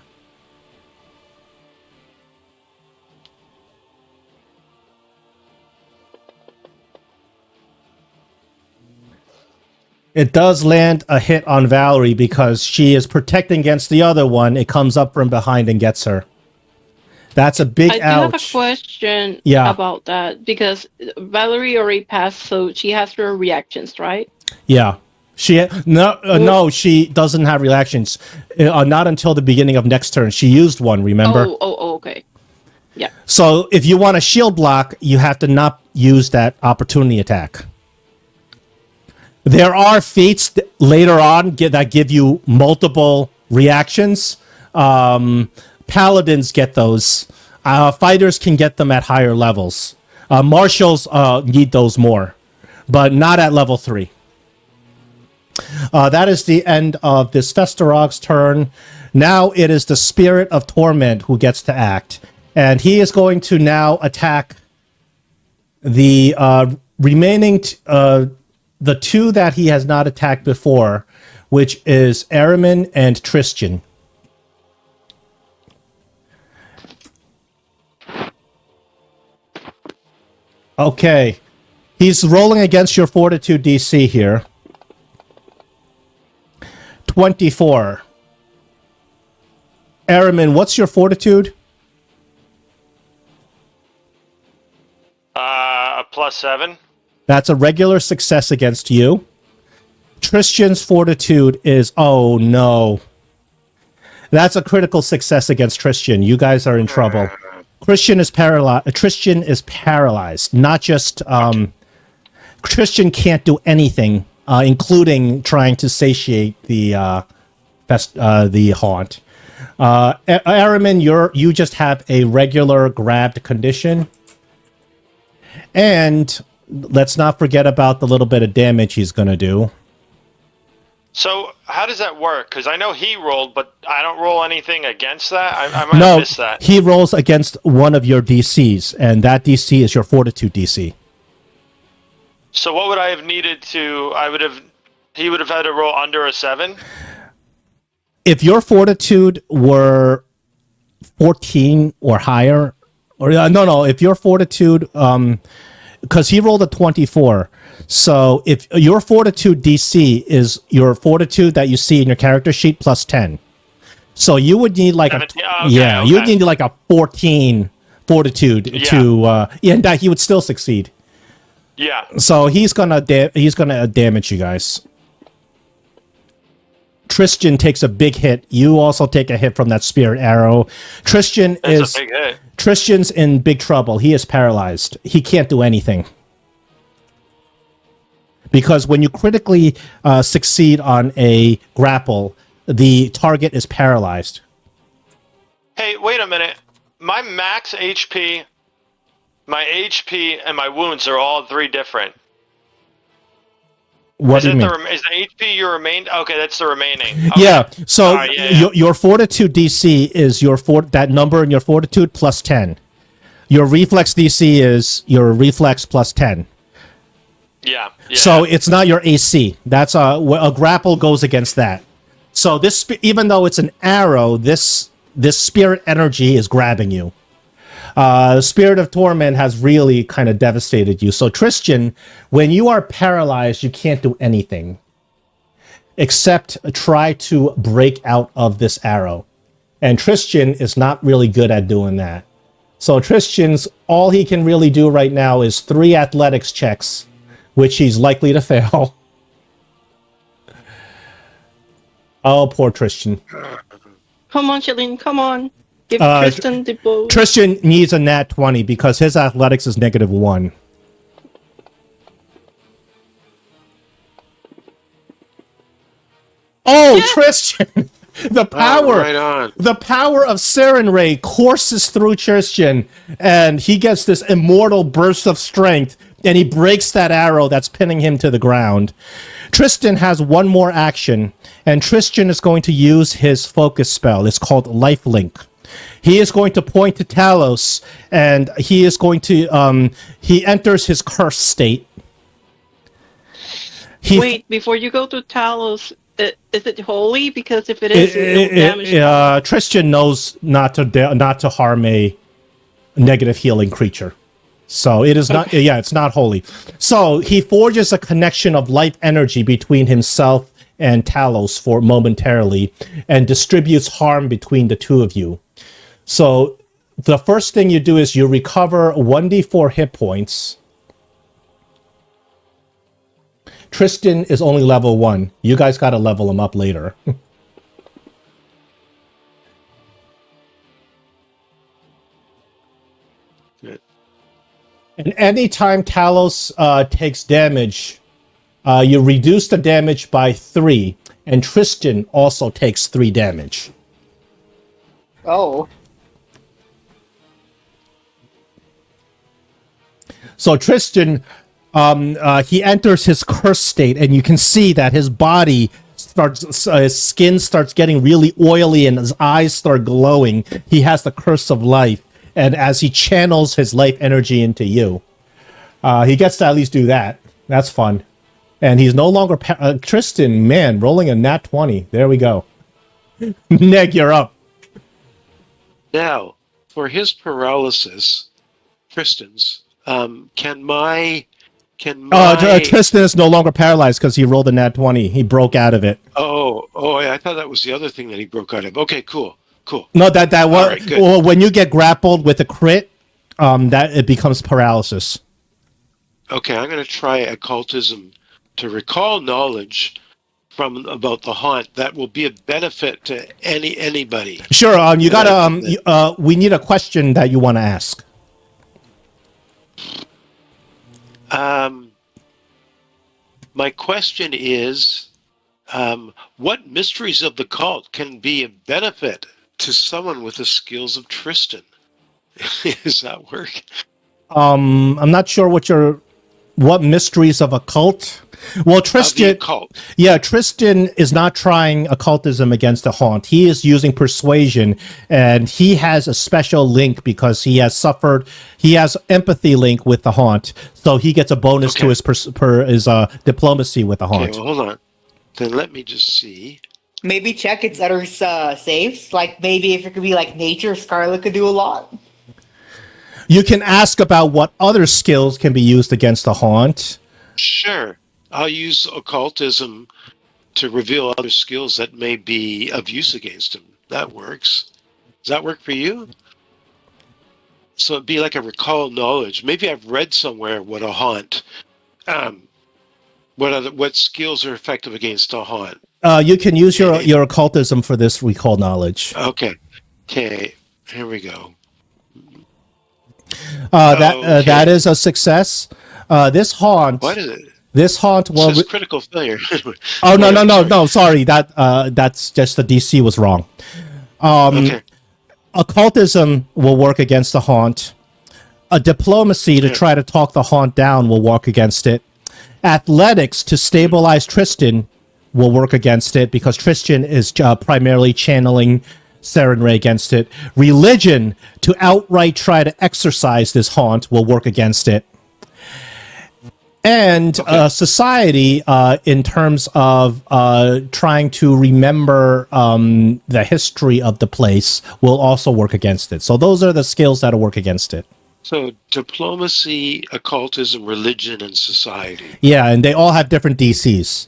It does land a hit on Valerie because she is protecting against the other one. It comes up from behind and gets her. That's a big ouch. I do have a question about that because Valerie already passed, so she has her reactions, right? Yeah. No, she doesn't have reactions. Not until the beginning of next turn. She used one, remember? Oh, okay. Yeah. So if you want a shield block, you have to not use that opportunity attack. There are feats later on that give you multiple reactions. Paladins get those. Fighters can get them at higher levels. Marshals need those more, but not at level 3. That is the end of this Festerog's turn. Now it is the Spirit of Torment who gets to act. And he is going to now attack the remaining... the two that he has not attacked before, which is Aramin and Tristan. Okay. He's rolling against your Fortitude DC here. 24. Aramin, what's your Fortitude? A +7. That's a regular success against you. Tristan's Fortitude is... Oh, no. That's a critical success against Tristan. You guys are in trouble. Tristan is paralyzed. Not just... Tristan can't do anything, including trying to satiate the haunt. Aramin, you just have a regular grabbed condition. And... let's not forget about the little bit of damage he's going to do. So, how does that work? Because I know he rolled, but I don't roll anything against that? I might have missed that. He rolls against one of your DCs, and that DC is your Fortitude DC. So what would I have needed to... He would have had to roll under a 7? If your Fortitude were 14 or higher... if your Fortitude... because he rolled a 24. So if your Fortitude DC is your Fortitude that you see in your character sheet plus 10. So you would need like you would need like a 14 Fortitude to and that he would still succeed. Yeah. So he's gonna damage you guys. Tristan takes a big hit. You also take a hit from that spirit arrow. Tristan That's a big hit. Tristan's in big trouble. He is paralyzed. He can't do anything. Because when you critically succeed on a grapple, the target is paralyzed. Hey, wait a minute. My max HP, my HP, and my wounds are all 3 different. What do you mean? Is the HP your remain? Okay, that's the remaining. Okay. Yeah. So your Fortitude DC is that number in your Fortitude plus 10. Your reflex DC is your reflex plus 10. Yeah. So it's not your AC. That's a grapple goes against that. So this, even though it's an arrow, this spirit energy is grabbing you. The Spirit of Torment has really kind of devastated you. So Tristan, when you are paralyzed, you can't do anything except try to break out of this arrow. And Tristan is not really good at doing that. So Tristan's, all he can really do right now is 3 athletics checks, which he's likely to fail. Oh, poor Tristan. Come on, Shalene, come on. Give Tristan the bow. Tristan needs a nat 20 because his athletics is -1. Oh, yeah. Tristan! The power, right on. The power of Saren Ray courses through Tristan, and he gets this immortal burst of strength, and he breaks that arrow that's pinning him to the ground. Tristan has one more action, and Tristan is going to use his focus spell. It's called Lifelink. He is going to point to Talos, and he is going to, he enters his curse state. Wait, before you go to Talos, is it holy? Because if it is, damage. Tristan knows not to harm a negative healing creature. So it is not, yeah, it's not holy. So he forges a connection of life energy between himself and Talos for momentarily and distributes harm between the two of you. So the first thing you do is you recover 1d4 hit points. Tristan is only level 1. You guys got to level him up later. And anytime Talos takes damage, you reduce the damage by 3, and Tristan also takes 3 damage. Oh. So Tristan, he enters his curse state, and you can see that his body starts, his skin starts getting really oily, and his eyes start glowing. He has the curse of life. And as he channels his life energy into you, he gets to at least do that. That's fun. And he's no longer... Tristan, man, rolling a nat 20. There we go. Neg, you're up. Now, for his paralysis, Tristan's, can my... Tristan is no longer paralyzed because he rolled a nat 20. He broke out of it. Oh, I thought that was the other thing that he broke out of. Okay, cool. No, that was right, good. Well, when you get grappled with a crit, that it becomes paralysis. Okay, I'm going to try occultism to recall knowledge from about the haunt that will be a benefit to anybody. Sure. You gotta. We need a question that you want to ask. My question is, what mysteries of the cult can be a benefit to someone with the skills of Tristan? Does that work? I'm not sure what mysteries of occult. Well, Tristan, yeah, Tristan is not trying occultism against the haunt. He is using persuasion, and he has a special link because he has empathy link with the haunt, so he gets a bonus to his diplomacy with the haunt. Okay, well, hold on. Then let me just see. Maybe check its other saves. Like maybe if it could be like nature, Scarlet could do a lot. You can ask about what other skills can be used against the haunt. Sure. I'll use occultism to reveal other skills that may be of use against him. That works. Does that work for you? So it'd be like a recall knowledge. Maybe I've read somewhere what a haunt, what skills are effective against a haunt. You can use your occultism for this recall knowledge. Okay. Here we go. That is a success. This haunt. What is it? This haunt says critical failure. Oh no! Sorry, that's just the DC was wrong. Okay. Occultism will work against the haunt. A diplomacy to try to talk the haunt down will work against it. Athletics to stabilize Tristan will work against it because Tristan is primarily channeling Seren Ray against it. Religion, to outright try to exorcise this haunt, will work against it. And society, in terms of trying to remember the history of the place, will also work against it. So those are the skills that'll work against it. So diplomacy, occultism, religion, and society. Yeah, and they all have different DCs.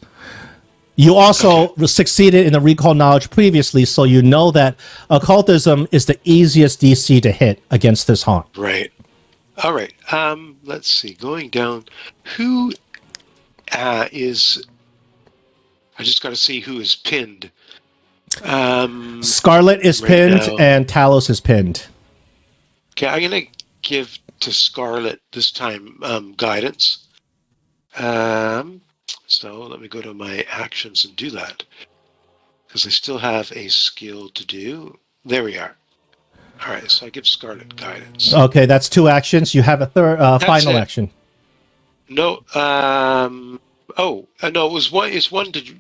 You also succeeded in the recall knowledge previously, so you know that occultism is the easiest DC to hit against this haunt. Right. All right. Let's see. Going down, who is? I just got to see who is pinned. Scarlet is right pinned, now. and Talos is pinned. Okay, I'm gonna give to Scarlet this time guidance. So let me go to my actions and do that because I still have a skill to do. There we are. All right, so I give Scarlet guidance. Okay, that's 2 actions. You have a third final it. action. No, no, it was one. It's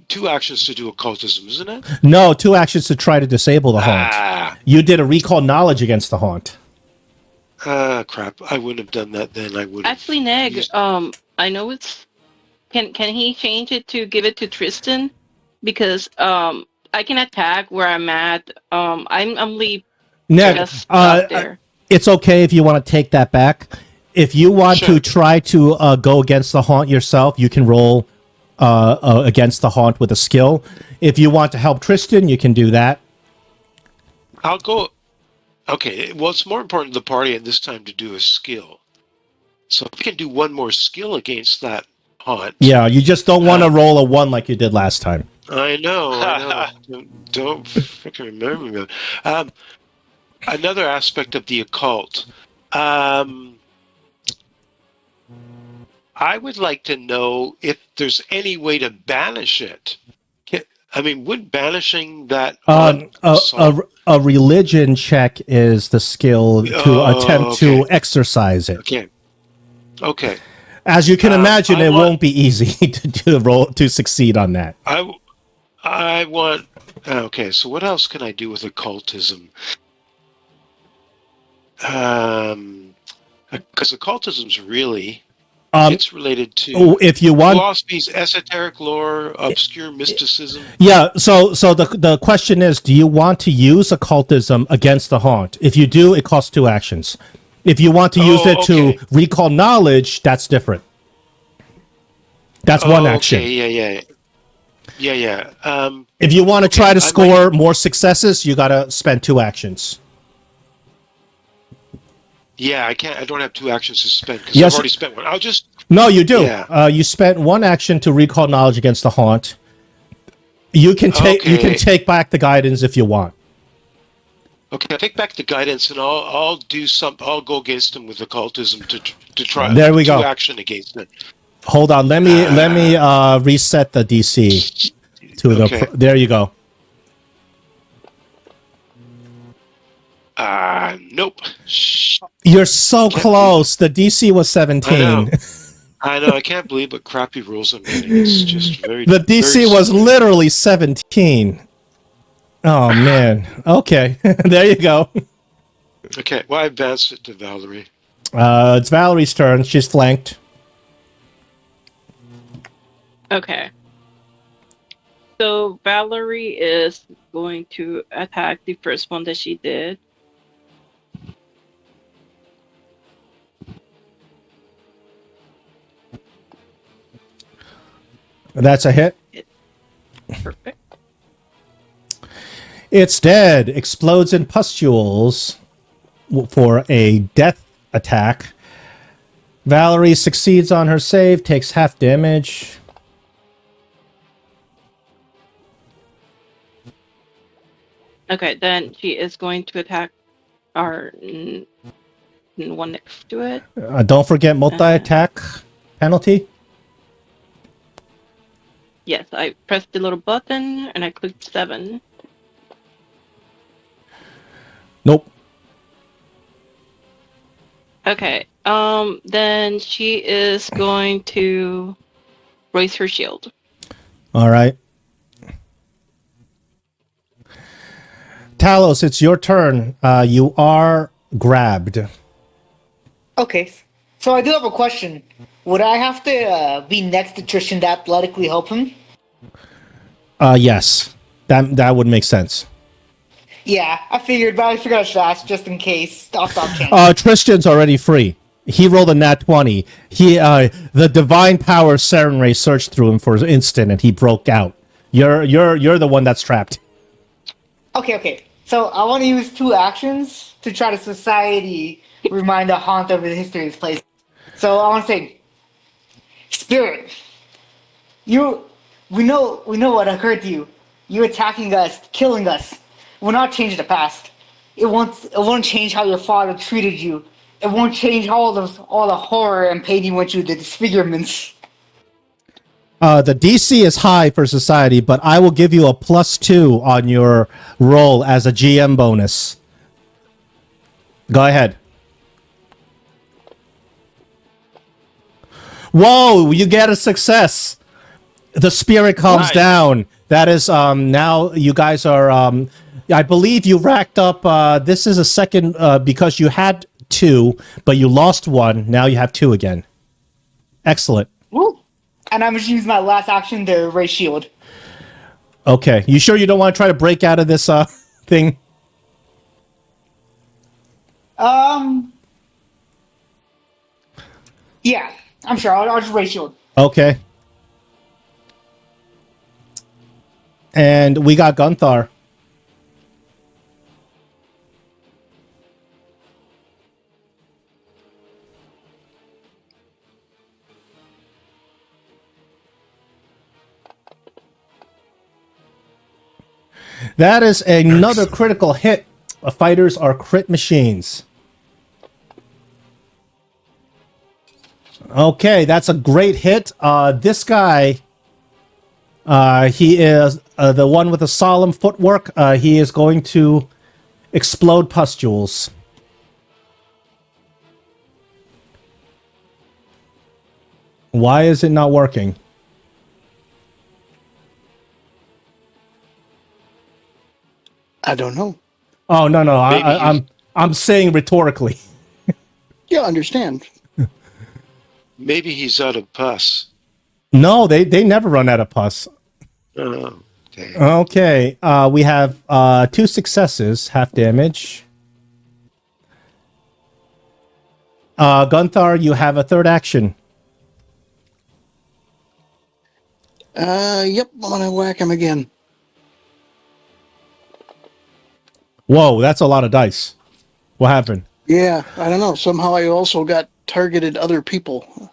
2 actions to do occultism, isn't it? No, 2 actions to try to disable the haunt. You did a recall knowledge against the haunt. Crap! I wouldn't have done that then. I would. Actually, Neg, I know it's. Can he change it to give it to Tristan? Because I can attack where I'm at. I'm leave. Neg, Just up there. it's okay if you want to take that back. If you want to try to go against the haunt yourself, you can roll against the haunt with a skill. If you want to help Tristan, you can do that. I'll go. Okay, well, it's more important to the party at this time to do a skill. So if we can do one more skill against that haunt. Yeah, you just don't want to roll a 1 like you did last time. I know. Don't freaking remember me. Another aspect of the occult. I would like to know if there's any way to banish it. Would banishing that a religion check is the skill to attempt to exercise it. Okay. As you can imagine, it won't be easy to succeed on that. I want. Okay, so what else can I do with occultism? Because occultism's really. It's related to if you want philosophy's esoteric lore, obscure mysticism. Yeah, so the question is, do you want to use occultism against the haunt? If you do, it costs 2 actions. If you want to use it to recall knowledge, that's different. That's 1 action. Yeah. If you want to try to score more successes, you got to spend 2 actions. Yeah, I can't. I don't have 2 actions to spend because I've already spent 1. I'll just. No, you do. Yeah. You spent 1 action to recall knowledge against the haunt. You can take you can take back the guidance if you want. Okay, I'll take back the guidance and I'll do some. I'll go against him with occultism to try. There we go. 2 action against it. Hold on. Let me reset the DC to the. There you go. Nope. You're so close. The DC was 17. I know. I can't believe what crappy rules I'm getting. It's just very. The DC was literally 17. Oh man. Okay. There you go. Okay. Well, I advanced it to Valerie. It's Valerie's turn. She's flanked. Okay. So Valerie is going to attack the first one that she did. That's a hit. Perfect. It's dead. Explodes in pustules for a death attack. Valerie succeeds on her save, takes half damage. Okay, then she is going to attack our one next to it. Don't forget multi-attack penalty. Yes, I pressed the little button and I clicked 7. Nope. Okay, then she is going to raise her shield. All right. Talos, it's your turn. You are grabbed. Okay. So I do have a question. Would I have to be next to Tristan to athletically help him? Yes. That would make sense. Yeah, I figured, but I figured I should ask just in case. Off chance. Tristan's already free. He rolled a nat 20. The divine power Saren Ray searched through him for an instant, and he broke out. You're the one that's trapped. Okay. So I want to use 2 actions to try to society remind the haunt of the history of this place. So I want to say, Spirit, we know what occurred to you. You attacking us, killing us. Will not change the past. It won't change how your father treated you. It won't change all the horror and pain he went through, the disfigurements. The DC is high for society, but I will give you a +2 on your roll as a GM bonus. Go ahead. Whoa, you get a success. The spirit calms down. That is, now you guys are, I believe you racked up, this is a second, because you had 2, but you lost 1. Now you have 2 again. Excellent. Woo! And I'm just using my last action to raise shield. Okay. You sure you don't want to try to break out of this, thing? Yeah, I'm sure. I'll just raise shield. Okay. And we got Gunthar. That is another critical hit. Fighters are crit machines. Okay, that's a great hit. This guy, he is the one with the solemn footwork. He is going to explode pustules. Why is it not working? I don't know. Oh no, I'm saying rhetorically. Yeah, understand. Maybe he's out of pus. No, they never run out of pus. Oh, dang. Okay, we have 2 successes, half damage. Gunthar, you have a third action. Yep, I'm gonna whack him again. Whoa, that's a lot of dice. What happened? Yeah, I don't know. Somehow I also got targeted other people.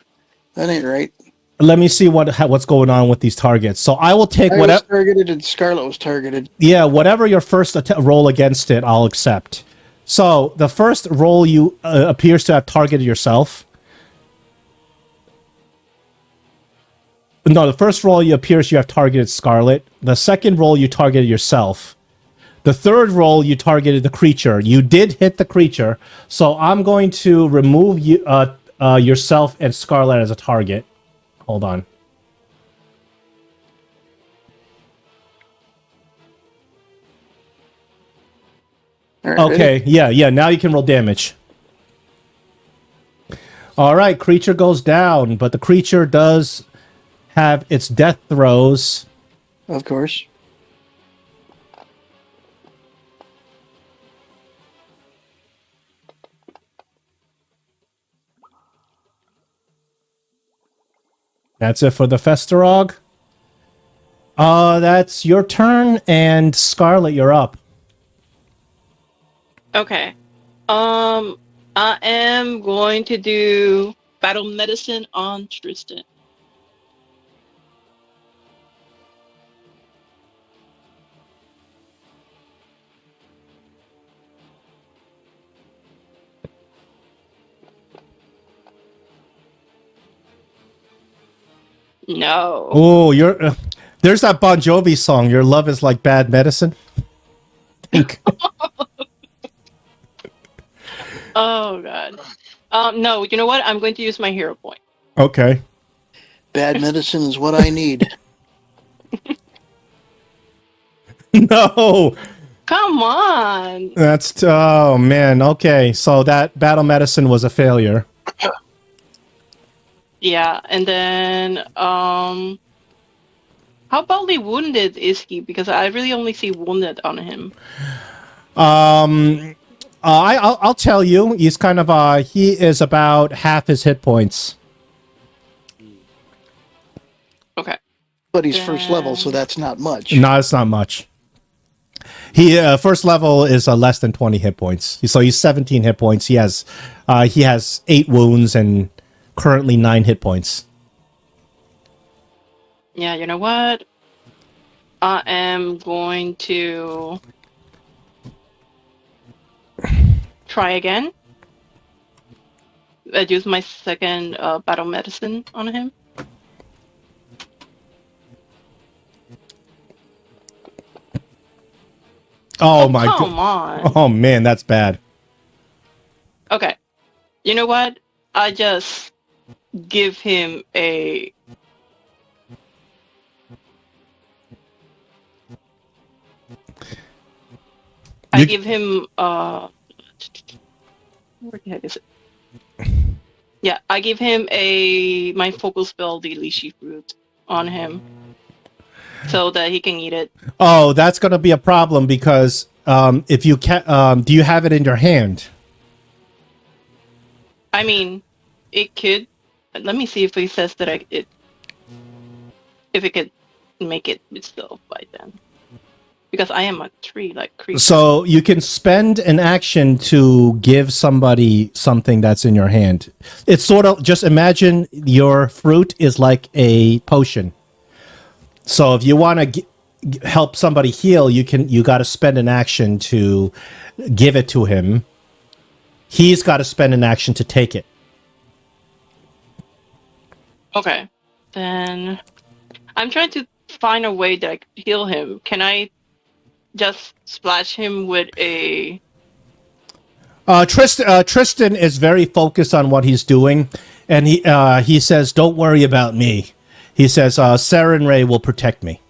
That ain't right. Let me see what's going on with these targets. So I will take I was whatever. targeted and Scarlet was targeted. Yeah, whatever your first roll against it, I'll accept. So the first roll you appears to have targeted yourself. No, the first roll you appears you have targeted Scarlet. The second roll you targeted yourself. The third roll you targeted the creature. You did hit the creature, so I'm going to remove you, yourself and Scarlet as a target. Hold on. All right, Okay, ready? yeah. Now you can roll damage. All right, creature goes down, but the creature does have its death throws. Of course. That's it for the Festerog. That's your turn, and Scarlet, you're up. Okay. I am going to do battle medicine on Tristan. No. Oh, you're. There's that Bon Jovi song. Your love is like bad medicine. Oh god. No, you know what? I'm going to use my hero point. Okay. Bad medicine is what I need. No. Come on. That's oh man. Okay, so that battle medicine was a failure. Yeah, and then how about the wounded is he? Because I really only see wounded on him. I'll tell you. He's kind of he is about half his hit points. Okay. But he's first level, so that's not much. No, it's not much. He first level is less than 20 hit points. So he's 17 hit points. He has 8 wounds and currently 9 hit points. Yeah, you know what? I am going to try again. I use my second battle medicine on him. Oh my god. Come on. Oh man, that's bad. Okay. You know what? I just give him a I give him where the heck is it? Yeah, I give him my focus spell, the lychee fruit, on him, so that he can eat it. Oh, that's going to be a problem because if you can, do you have it in your hand? I mean, it could. Let me see if he says that if it could make it itself by then, because I am a tree like creature. So you can spend an action to give somebody something that's in your hand. It's sort of just imagine your fruit is like a potion. So if you want to help somebody heal, you got to spend an action to give it to him. He's got to spend an action to take it. Okay, then I'm trying to find a way that I can heal him. Can I just splash him with a... Tristan is very focused on what he's doing, and he says, "Don't worry about me." He says, "Saren Ray will protect me."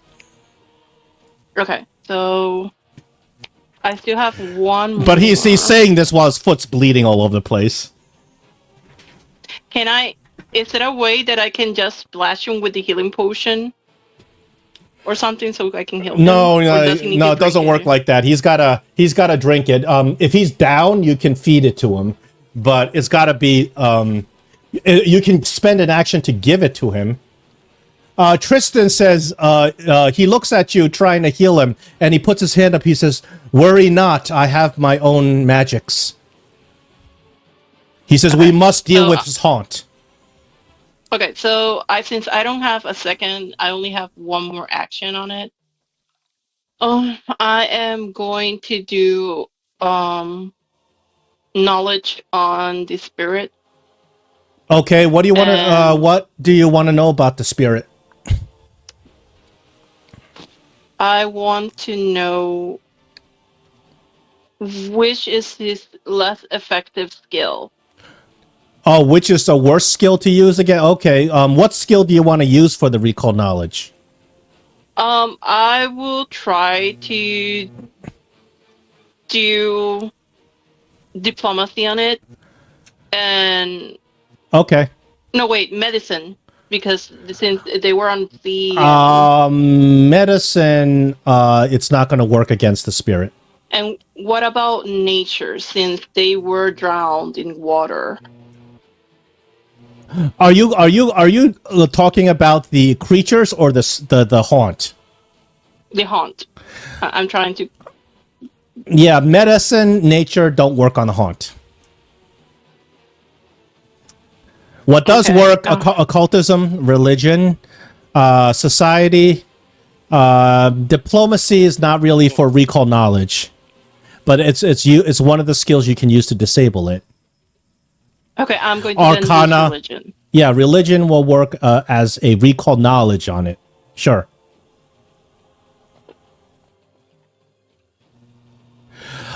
Okay, so I still have one But more. he's saying this while his foot's bleeding all over the place. Can I... Is there a way that I can just splash him with the healing potion? Or something so I can heal him? No, Or does he need no, to it doesn't drink work like that. He's gotta drink it. If he's down, you can feed it to him, but it's gotta be. You can spend an action to give it to him. Tristan says he looks at you trying to heal him, and he puts his hand up. He says, "Worry not, I have my own magics." He says, "We must deal with his haunt." Okay, so since I don't have a second, I only have one more action on it. I am going to do knowledge on the spirit. Okay, what do you want to? What do you want to know about the spirit? I want to know which is his less effective skill. Oh, which is the worst skill to use again? Okay, what skill do you want to use for the recall knowledge? I will try to do diplomacy on it, and Okay. no, wait, medicine, because since they were on the medicine, it's not going to work against the spirit. And what about nature, since they were drowned in water? Are you talking about the creatures or the haunt? The haunt. I'm trying to... Yeah, medicine, nature don't work on the haunt. What does work, occultism, religion, society, diplomacy is not really for recall knowledge, but it's one of the skills you can use to disable it. Okay, I'm going to Arcana. then use religion. Yeah, religion will work as a recall knowledge on it. Sure.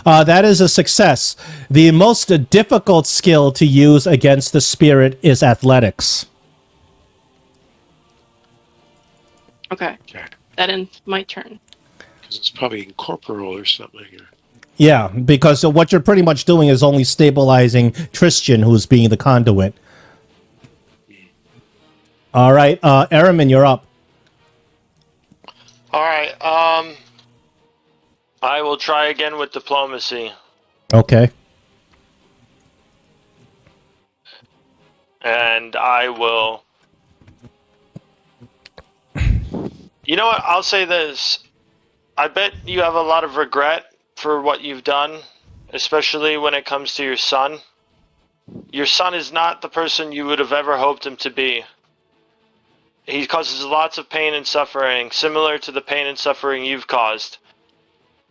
That is a success. The most difficult skill to use against the spirit is athletics. Okay, that ends my turn. because it's probably incorporeal or something. Yeah, because what you're pretty much doing is only stabilizing Tristan, who's being the conduit. All right, Aramin, you're up. All right. I will try again with diplomacy, Okay. and I will. You know what? I'll say this. I bet you have a lot of regret for what you've done, especially when it comes to your son. Your son is not the person you would have ever hoped him to be. He causes lots of pain and suffering, similar to the pain and suffering you've caused.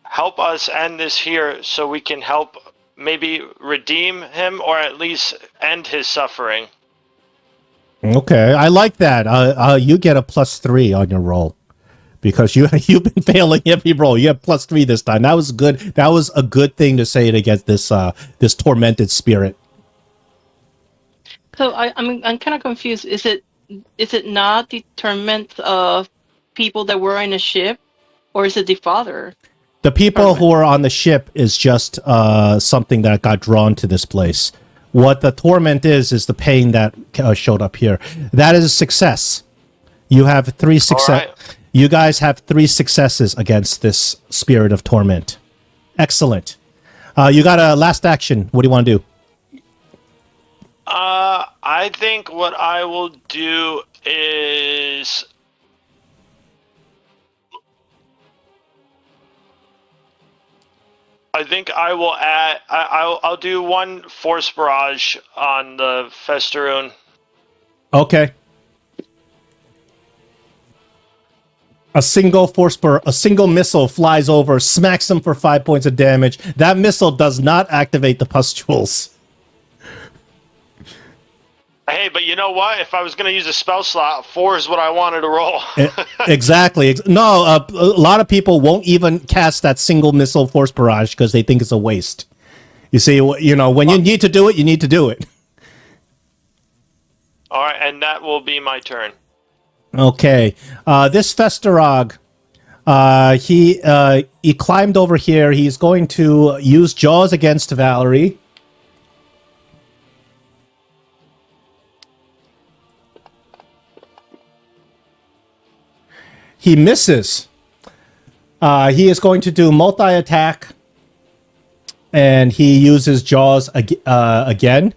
Help us end this here so we can help maybe redeem him or at least end his suffering. Okay, I like that. You get a +3 on your roll because you've been failing every roll. You have +3 this time. That was good. That was a good thing to say it against this tormented spirit. So I'm kind of confused. Is it not the torment of people that were in a ship, or is it the father? The people who are on the ship is just something that got drawn to this place. What the torment is the pain that showed up here. That is a success. You have 3 success. Right. You guys have 3 successes against this spirit of torment. Excellent. You got a last action. What do you want to do? I think what I will do is I think I will add. I'll do 1 force barrage on the Festeroon. Okay. A single missile flies over, smacks him for 5 points of damage. That missile does not activate the pustules. Hey, but you know what? If I was going to use a spell slot, 4 is what I wanted to roll. Exactly. No, a lot of people won't even cast that single missile force barrage because they think it's a waste. You see, when you need to do it, you need to do it. All right, and that will be my turn. Okay. This Festerog, he climbed over here. He's going to use Jaws against Valerie. He misses. He is going to do multi-attack. And he uses Jaws again.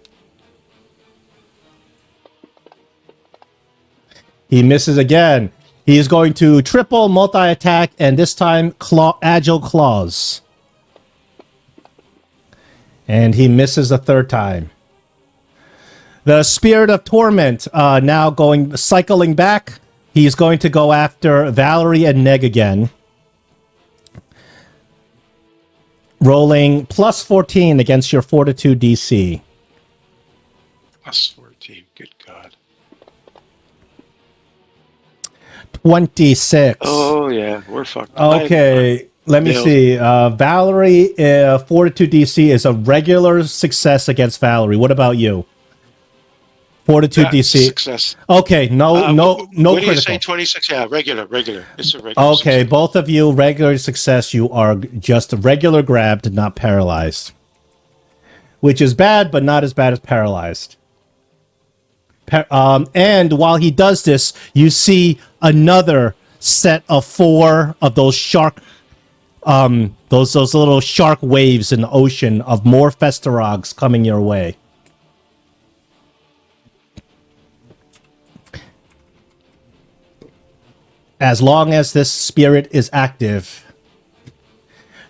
He misses again. He is going to triple multi-attack, and this time agile claws. And he misses a 3rd time. The Spirit of Torment now cycling back. He's going to go after Valerie and Neg again. Rolling +14 against your Fortitude DC. +14, good God. 26. Oh, yeah, we're fucked. Okay, let me see. Valerie, Fortitude DC is a regular success against Valerie. What about you? Fortitude DC. Success. Okay, no What do critical. you say, 26? Yeah, regular. It's a regular Okay, success. both of you, regular success. You are just regular grabbed, not paralyzed. Which is bad, but not as bad as paralyzed. And while he does this, you see another set of 4 of those shark, those little shark waves in the ocean of more Festerogs coming your way. As long as this spirit is active.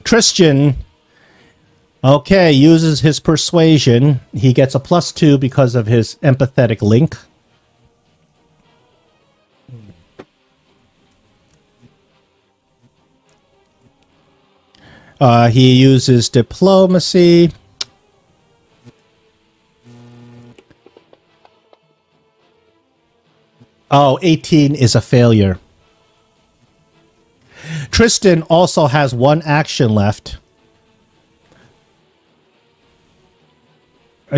Tristan, okay, uses his persuasion. He gets a +2 because of his empathetic link. He uses diplomacy. Oh, 18 is a failure. Tristan also has 1 action left.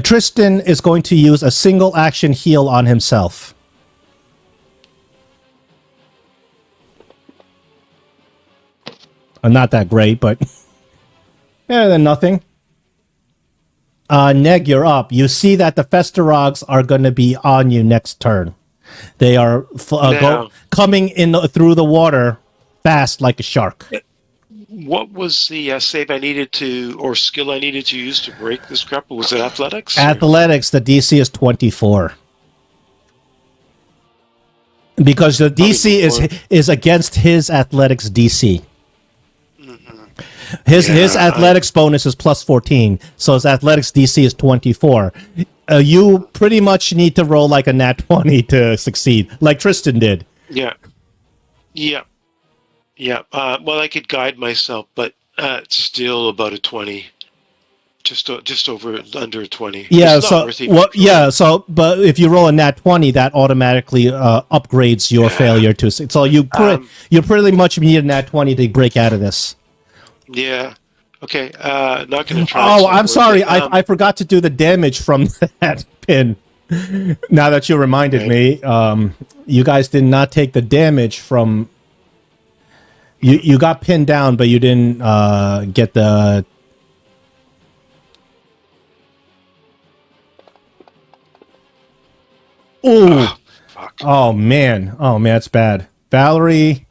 Tristan is going to use a single action heal on himself. Not that great, but better than nothing. Neg, you're up. You see that the Festerogs are going to be on you next turn. They are coming in through the water fast like a shark. What was the save I needed to, or skill I needed to use to break this grapple? Was it athletics? Athletics, the DC is 24. Because the DC is against his athletics DC. His athletics bonus is plus 14, so his athletics DC is 24. You pretty much need to roll like a nat 20 to succeed, like Tristan did. Yeah. Well, I could guide myself, but it's still about a 20. Just under a 20. Yeah, but if you roll a nat 20, that automatically upgrades your failure to. So you pretty much need a nat 20 to break out of this. Yeah. Okay. Not going to try. Oh, I'm sorry. I forgot to do the damage from that pin. Now that you reminded me, you guys did not take the damage from. You got pinned down, but you didn't get the. Ooh. Oh man, that's bad. Valerie.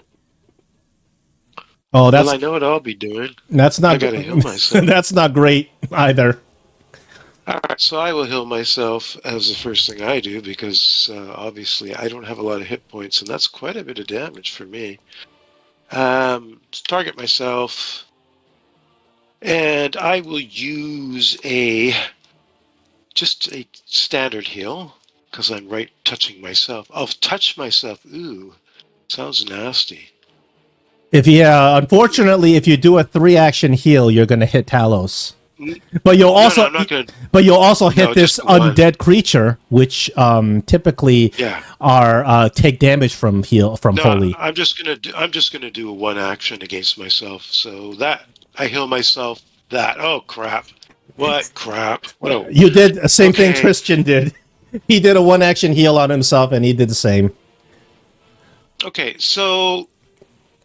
Oh, that's. Well, I know what I'll be doing. That's not. I gotta heal myself. That's not great either. All right, so I will heal myself as the first thing I do because obviously I don't have a lot of hit points, and that's quite a bit of damage for me. Target myself, and I will use just a standard heal because I'm right touching myself. I'll touch myself. Ooh, sounds nasty. Unfortunately, if you do a 3-action heal, you're going to hit Talos. But you'll also, hit this undead creature, which typically take damage from holy. I'm just gonna do a 1-action against myself. So that I heal myself. Oh crap! What crap? Whoa. You did the same thing Tristan did. He did a 1-action heal on himself, and he did the same. Okay, so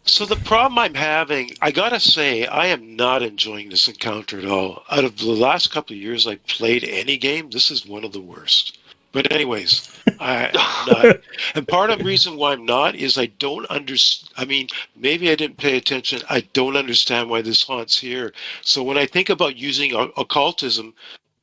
the problem I'm having, I gotta say, I am not enjoying this encounter at all. Out of the last couple of years I've played any game, this is one of the worst. But anyways, I'm not. And part of the reason why I'm not is I don't understand. I mean, maybe I didn't pay attention. I don't understand why this haunt's here. So when I think about using occultism,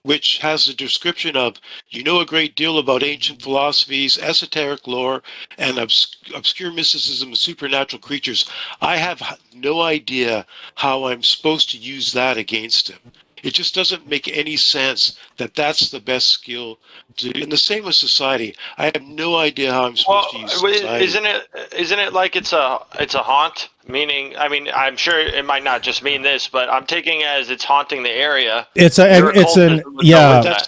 which has a description of, you know a great deal about ancient philosophies, esoteric lore, and obscure mysticism of supernatural creatures. I have no idea how I'm supposed to use that against him. It just doesn't make any sense that that's the best skill to do. And the same with society. I have no idea how I'm supposed to use society. Isn't it like it's a haunt? Meaning, I mean, I'm sure it might not just mean this, but I'm taking it as it's haunting the area. That's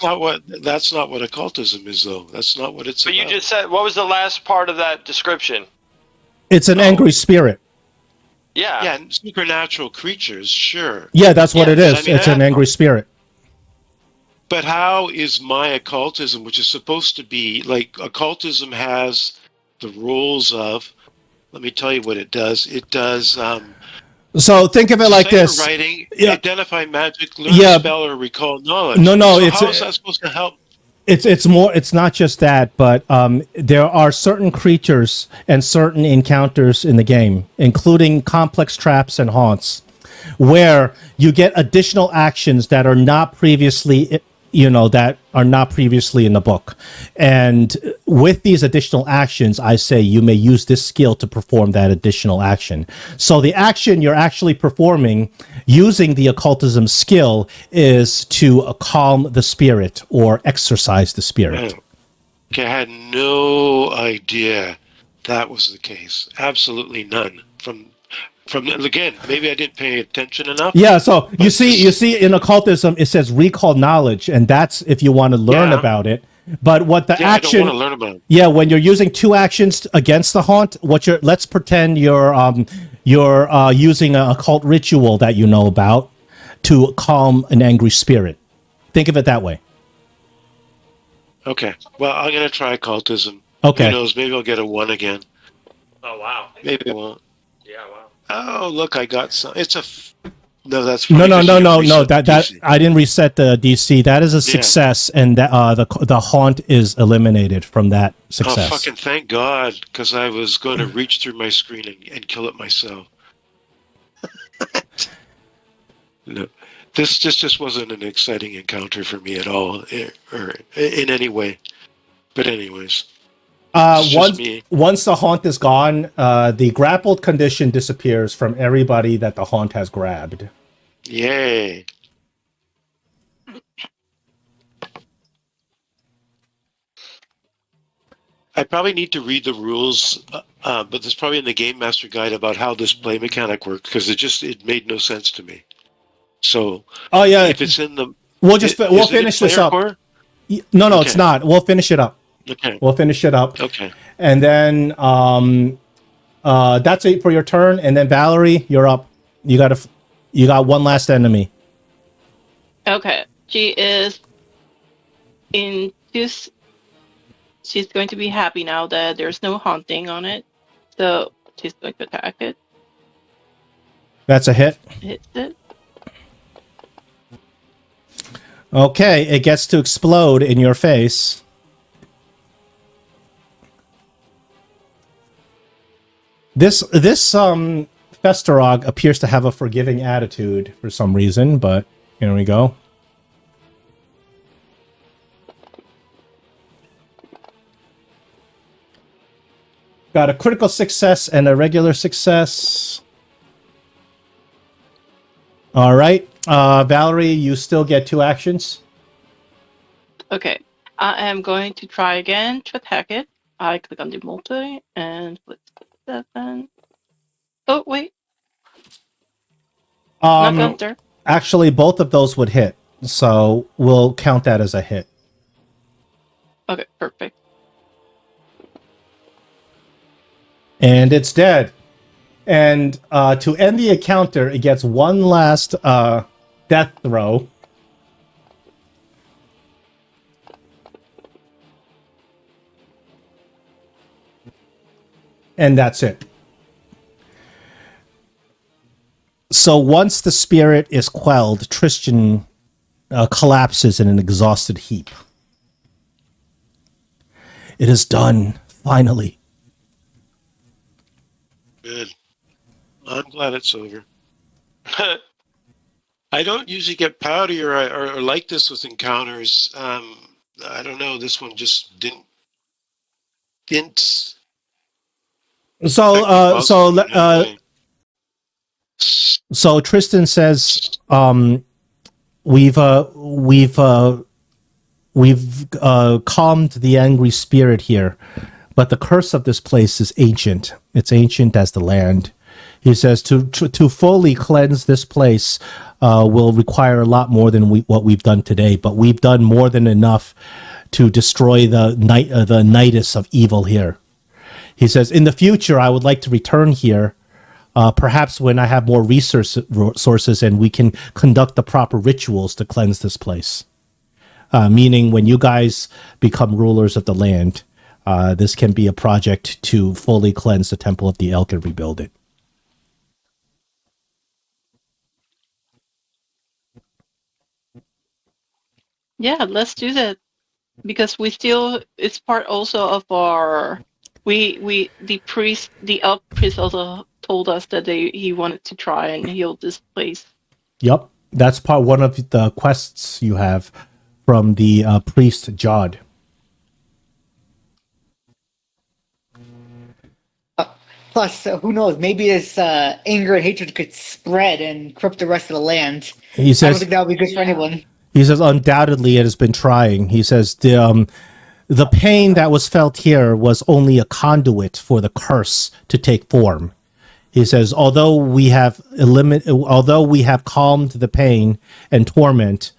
not what occultism is, though. That's not what it's about. But you just said, what was the last part of that description? It's an angry spirit. Yeah, supernatural creatures, sure. Yeah, that's what it is. I mean, it's an angry spirit. But how is my occultism, which is supposed to be, like, occultism has the rules of, let me tell you what it does. It does... so think of it like this. Writing, identify magic, learn a spell, or recall knowledge. No, so how is that supposed to help? It's more. It's not just that, but there are certain creatures and certain encounters in the game, including complex traps and haunts, where you get additional actions that are not previously in the book. And with these additional actions, I say you may use this skill to perform that additional action. So the action you're actually performing using the occultism skill is to calm the spirit or exorcise the spirit. Okay, I had no idea that was the case. Absolutely none. From again, maybe I didn't pay attention enough. Yeah, so you see in occultism it says recall knowledge, and that's if you want to learn about it. But what the action? I don't want to learn about it. Yeah, when you're using 2 actions against the haunt, let's pretend you're using an occult ritual that you know about to calm an angry spirit. Think of it that way. Okay. Well, I'm gonna try occultism. Okay. Who knows? Maybe I'll get a 1 again. Oh wow. Maybe I won't. Yeah, wow. Oh, look, I got some. No, that's No, funny no, because you no, didn't no, no. reset the That DC. I didn't reset the DC. That is a Yeah. success, and the haunt is eliminated from that Oh, success. fucking thank God, because I was going to reach through my screen and kill it myself. No, this just wasn't an exciting encounter for me at all, or in any way. But anyways, it's just Once me. once the haunt is gone, the grappled condition disappears from everybody that the haunt has grabbed. Yay. I probably need to read the rules, but there's probably in the Game Master Guide about how this play mechanic works because it made no sense to me. So Oh yeah, if it's in the, we'll is it in finish this Player up. Core? No, no, it's Okay, not. We'll finish it up. okay, We'll finish it up, okay. and then that's it for your turn. And then Valerie, you're up. You got one last enemy. Okay. She is in this. She's going to be happy now that there's no haunting on it. So she's going to attack it. That's a hit. Hits it. Okay, it gets to explode in your face. This Festerog appears to have a forgiving attitude for some reason, but here we go. Got a critical success and a regular success. All right. Valerie, you still get 2 actions. Okay. I am going to try again to attack it. I click on the multi and put 7. Oh, wait. Not Gunther. Actually, both of those would hit, so we'll count that as a hit. Okay, perfect. And it's dead. And to end the encounter, it gets one last death throw. And that's it. So once the spirit is quelled, Tristan collapses in an exhausted heap. It is done, finally. Good. I'm glad it's over. I don't usually get pouty or like this with encounters. I don't know. This one just didn't. So, so Tristan says, we've calmed the angry spirit here, but the curse of this place is ancient. It's ancient as the land. He says to fully cleanse this place will require a lot more than what we've done today, but we've done more than enough to destroy the nidus of evil here. He says, in the future, I would like to return here, perhaps when I have more resources and we can conduct the proper rituals to cleanse this place. Meaning when you guys become rulers of the land, this can be a project to fully cleanse the Temple of the Elk and rebuild it. Yeah, let's do that. Because it's part also of our, the elk priest also told us that he wanted to try and heal this place. Yep, that's one of the quests you have from the priest Jod. Plus, who knows? Maybe this anger and hatred could spread and corrupt the rest of the land. He says, I don't think that would be good for anyone. He says, undoubtedly, it has been trying. He says the pain that was felt here was only a conduit for the curse to take form. He says, although we have calmed the pain and torment,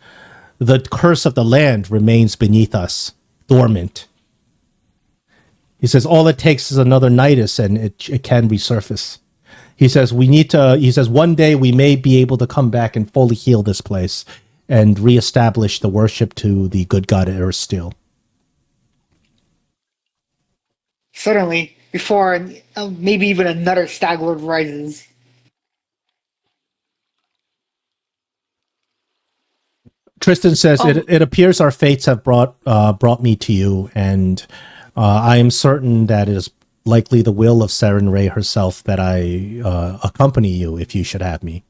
the curse of the land remains beneath us, dormant. He says, all it takes is another nidus and it can resurface. He says, one day we may be able to come back and fully heal this place and reestablish the worship to the good god Aristiel. Certainly, before maybe even another stag lord rises. Tristan says, it appears our fates have brought me to you, and I am certain that it is likely the will of Seren Ray herself that I accompany you if you should have me.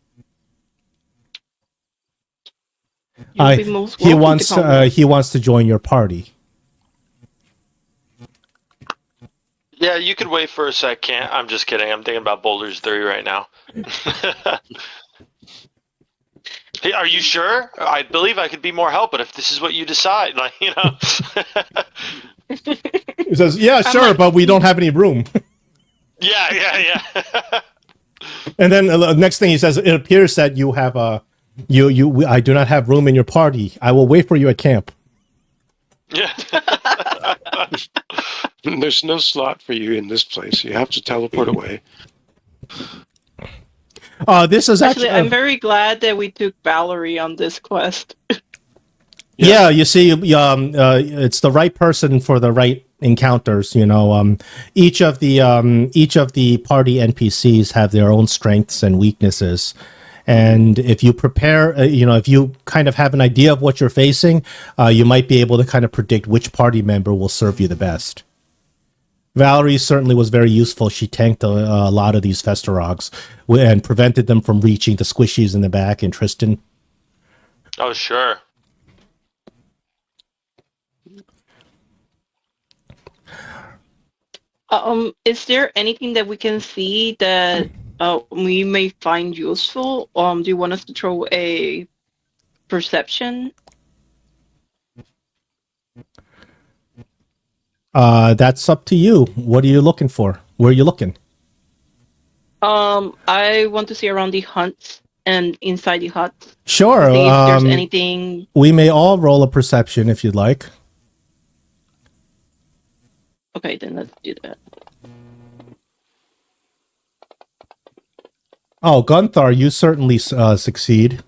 You'll be most welcome to come. He wants to join your party. Yeah, you could wait for a second. I'm just kidding. I'm thinking about Boulder's 3 right now. Hey, are you sure? I believe I could be more help, but if this is what you decide, like, you know. He says, yeah, sure, but we don't have any room. Yeah. And then the next thing he says, it appears that you have I do not have room in your party. I will wait for you at camp. Yeah. There's no slot for you in this place. You have to teleport away. This is actually I'm very glad that we took Valerie on this quest. Yeah, you see, it's the right person for the right encounters. You know, each of the party NPCs have their own strengths and weaknesses, and if you prepare, if you kind of have an idea of what you're facing, you might be able to kind of predict which party member will serve you the best. Valerie certainly was very useful. She tanked a lot of these Festerogs and prevented them from reaching the squishies in the back. And Tristan. Oh, sure. Is there anything that we can see that we may find useful? Do you want us to throw a perception? That's up to you. What are you looking for? Where are you looking? I want to see around the huts and inside the huts. Sure. See if there's anything. We may all roll a perception if you'd like. Okay, then let's do that. Oh, Gunthar, you certainly succeed.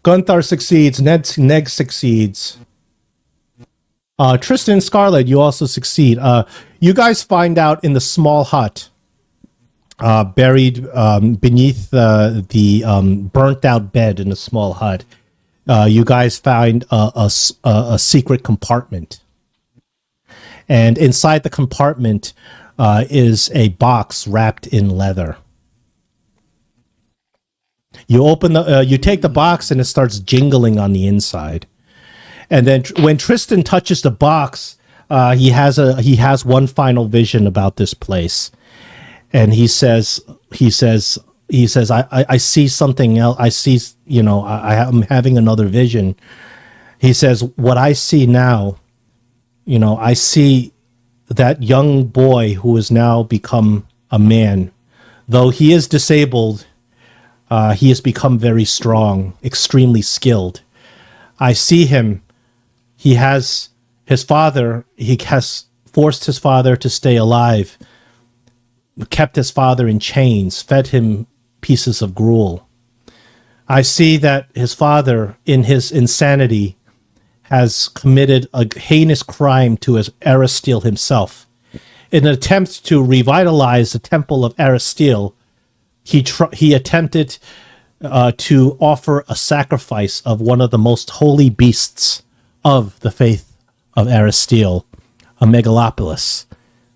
Gunthar succeeds. Neg succeeds. Tristan, Scarlet, you also succeed. You guys find out in the small hut, buried beneath the burnt-out bed in the small hut, you guys find a secret compartment. And inside the compartment is a box wrapped in leather. You you take the box and it starts jingling on the inside. And then when Tristan touches the box, he has one final vision about this place, and he says, I see something else. I see, I'm having another vision. He says, what I see now, I see that young boy who has now become a man. Though he is disabled, he has become very strong, extremely skilled. I see him. He has forced his father to stay alive, kept his father in chains, fed him pieces of gruel. I see that his father, in his insanity, has committed a heinous crime to Aristeel himself. In an attempt to revitalize the Temple of Aristeel, he attempted to offer a sacrifice of one of the most holy beasts of the faith of Aristeel, a megalopolis.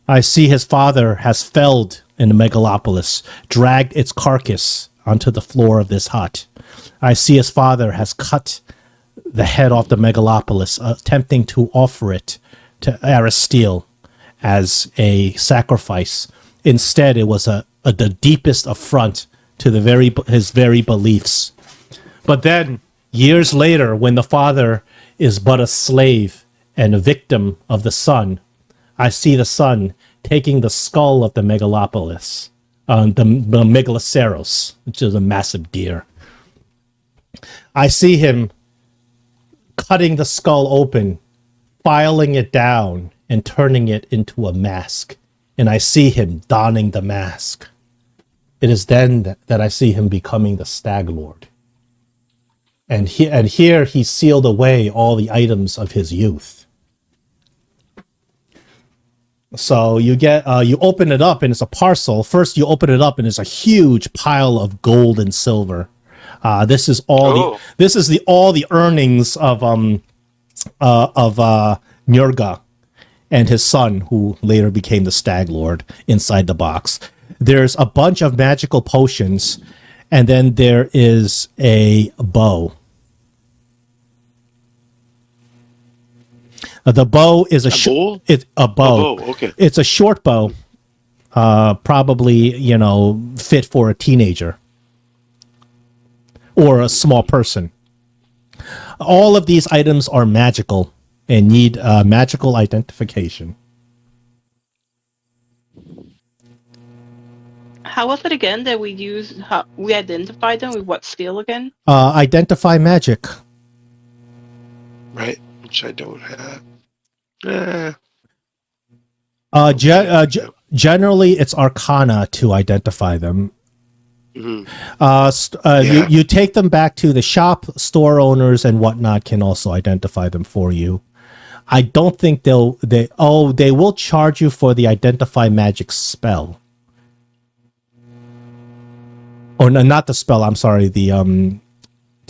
I see his father has felled in the megalopolis, dragged its carcass onto the floor of this hut. I see his father has cut the head off the megalopolis, attempting to offer it to Aristeel as a sacrifice. Instead, it was the deepest affront to his very beliefs. But then, years later, when the father is but a slave and a victim of the son, I see the son taking the skull of the megalopolis, the megaloceros, which is a massive deer. I see him cutting the skull open, filing it down, and turning it into a mask. And I see him donning the mask. It is then that I see him becoming the Stag Lord. And here he sealed away all the items of his youth. So you open it up and it's a parcel. First you open it up and it's a huge pile of gold and silver. This is all Oh. all the earnings of Nurga and his son, who later became the Stag Lord, inside the box. There's a bunch of magical potions, and then there is a bow. The bow is a bowl? it's a bow. A bow, okay. It's a short bow, probably fit for a teenager or a small person. All of these items are magical and need magical identification. How was it again that we identified them with what skill again? Identify magic. Right, which I don't have. Eh, Generally, it's Arcana to identify them. mhm. You take them back to the shop. Store owners and whatnot can also identify them for you. I don't think they will charge you for the identify magic spell. Or no, not the spell. I'm sorry. To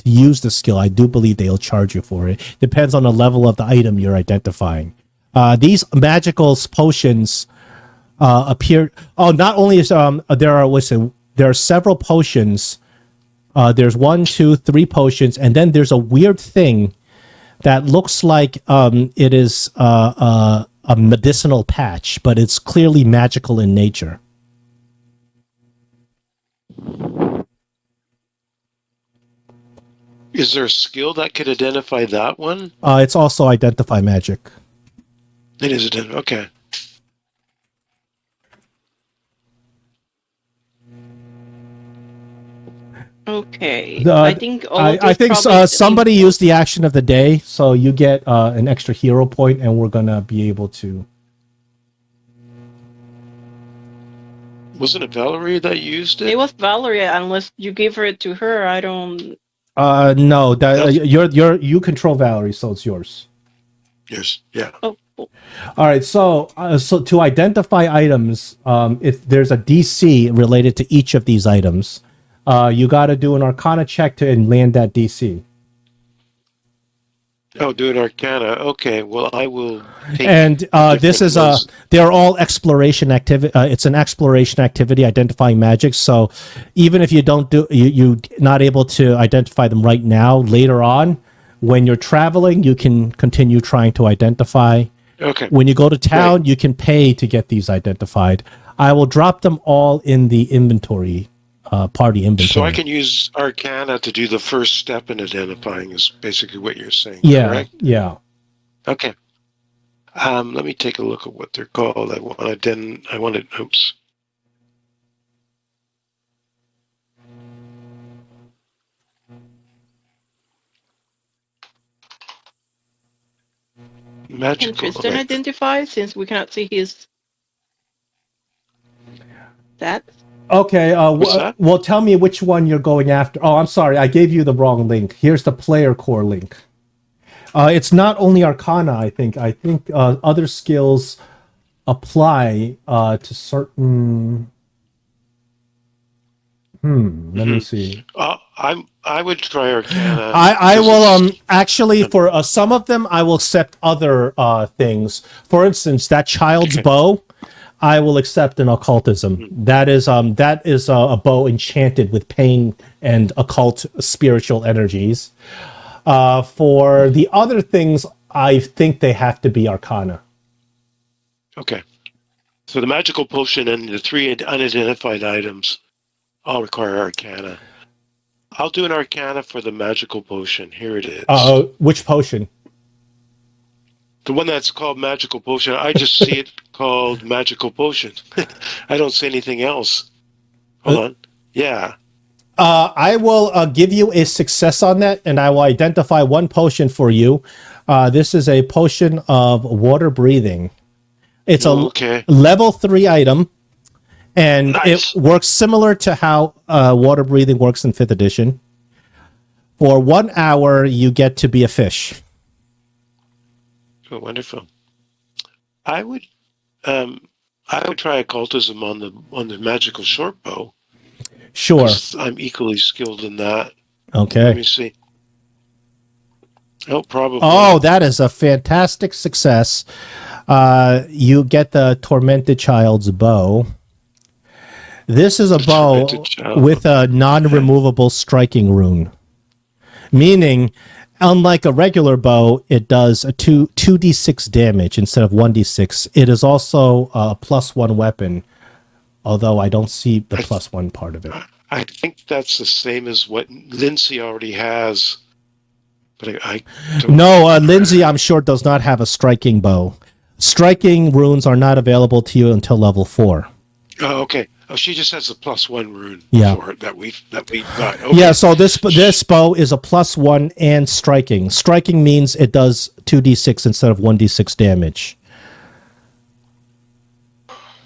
use the skill, I do believe they'll charge you for it. Depends on the level of the item you're identifying. These magical potions appear. Oh, not only is there are several potions. There's 1, 2, 3 potions, and then there's a weird thing that looks like it is a medicinal patch, but it's clearly magical in nature. Is there a skill that could identify that one? It's also identify magic. It is identify. Okay. Okay, I think somebody used the action of the day, so you get an extra hero point, and we're gonna be able to. Wasn't it Valerie that used it? It was Valerie, unless you gave it to her. I don't. No, you control Valerie, so it's yours. Yes. Yeah. Oh, cool. All right, so to identify items, if there's a DC related to each of these items, you got to do an Arcana check to land that DC. Oh, do an Arcana. Okay. Well, I will. Take And this is they're all exploration activity. It's an exploration activity, identifying magic. So even if you don't do you're not able to identify them right now, later on, when you're traveling, you can continue trying to identify. Okay. When you go to town, you can pay to get these identified. I will drop them all in the inventory, party inventory. So I can use Arcana to do the first step in identifying. Is basically what you're saying. Yeah. Correct? Yeah. Okay. Let me take a look at what they're called. I wanted. Oops. Can Magical. Tristan identify, since we cannot see his stats? Okay, What's that? well, tell me which one you're going after. Oh, I'm sorry, I gave you the wrong link. Here's the player core link. It's not only Arcana, I think. I think other skills apply to certain... let me see. I would try Arcana. I will actually for some of them I will accept other things. For instance, that child's bow, I will accept an occultism. That is a bow enchanted with pain and occult spiritual energies. For the other things, I think they have to be Arcana. Okay. So the magical potion and the 3 unidentified items all require Arcana. I'll do an Arcana for the magical potion. Here it is. Which potion? The one that's called magical potion. I just see it called magical potion. I don't see anything else. Hold on. Yeah. I will give you a success on that, and I will identify one potion for you. This is a potion of water breathing. It's a level 3 item, and it works similar to how water breathing works in 5th edition. For 1 hour, you get to be a fish. Oh, wonderful. I would try occultism on the magical short bow. Sure. I'm equally skilled in that. Let Okay. me see. Oh, probably. Oh, that is a fantastic success. You get the Tormented Child's bow. This is a The Tormented bow Child. with a non-removable striking rune. Meaning, unlike a regular bow, it does a 2d6 damage instead of 1d6. It is also a +1 weapon, although I don't see the +1 part of it. I think that's the same as what Lindsay already has. But I don't. No, Lindsay, I'm sure, does not have a striking bow. Striking runes are not available to you until level 4. Oh, okay. Oh, she just has a +1 rune Yeah. for it that we got. Okay. Yeah, so this bow is a +1 and striking. Striking means it does 2d6 instead of 1d6 damage.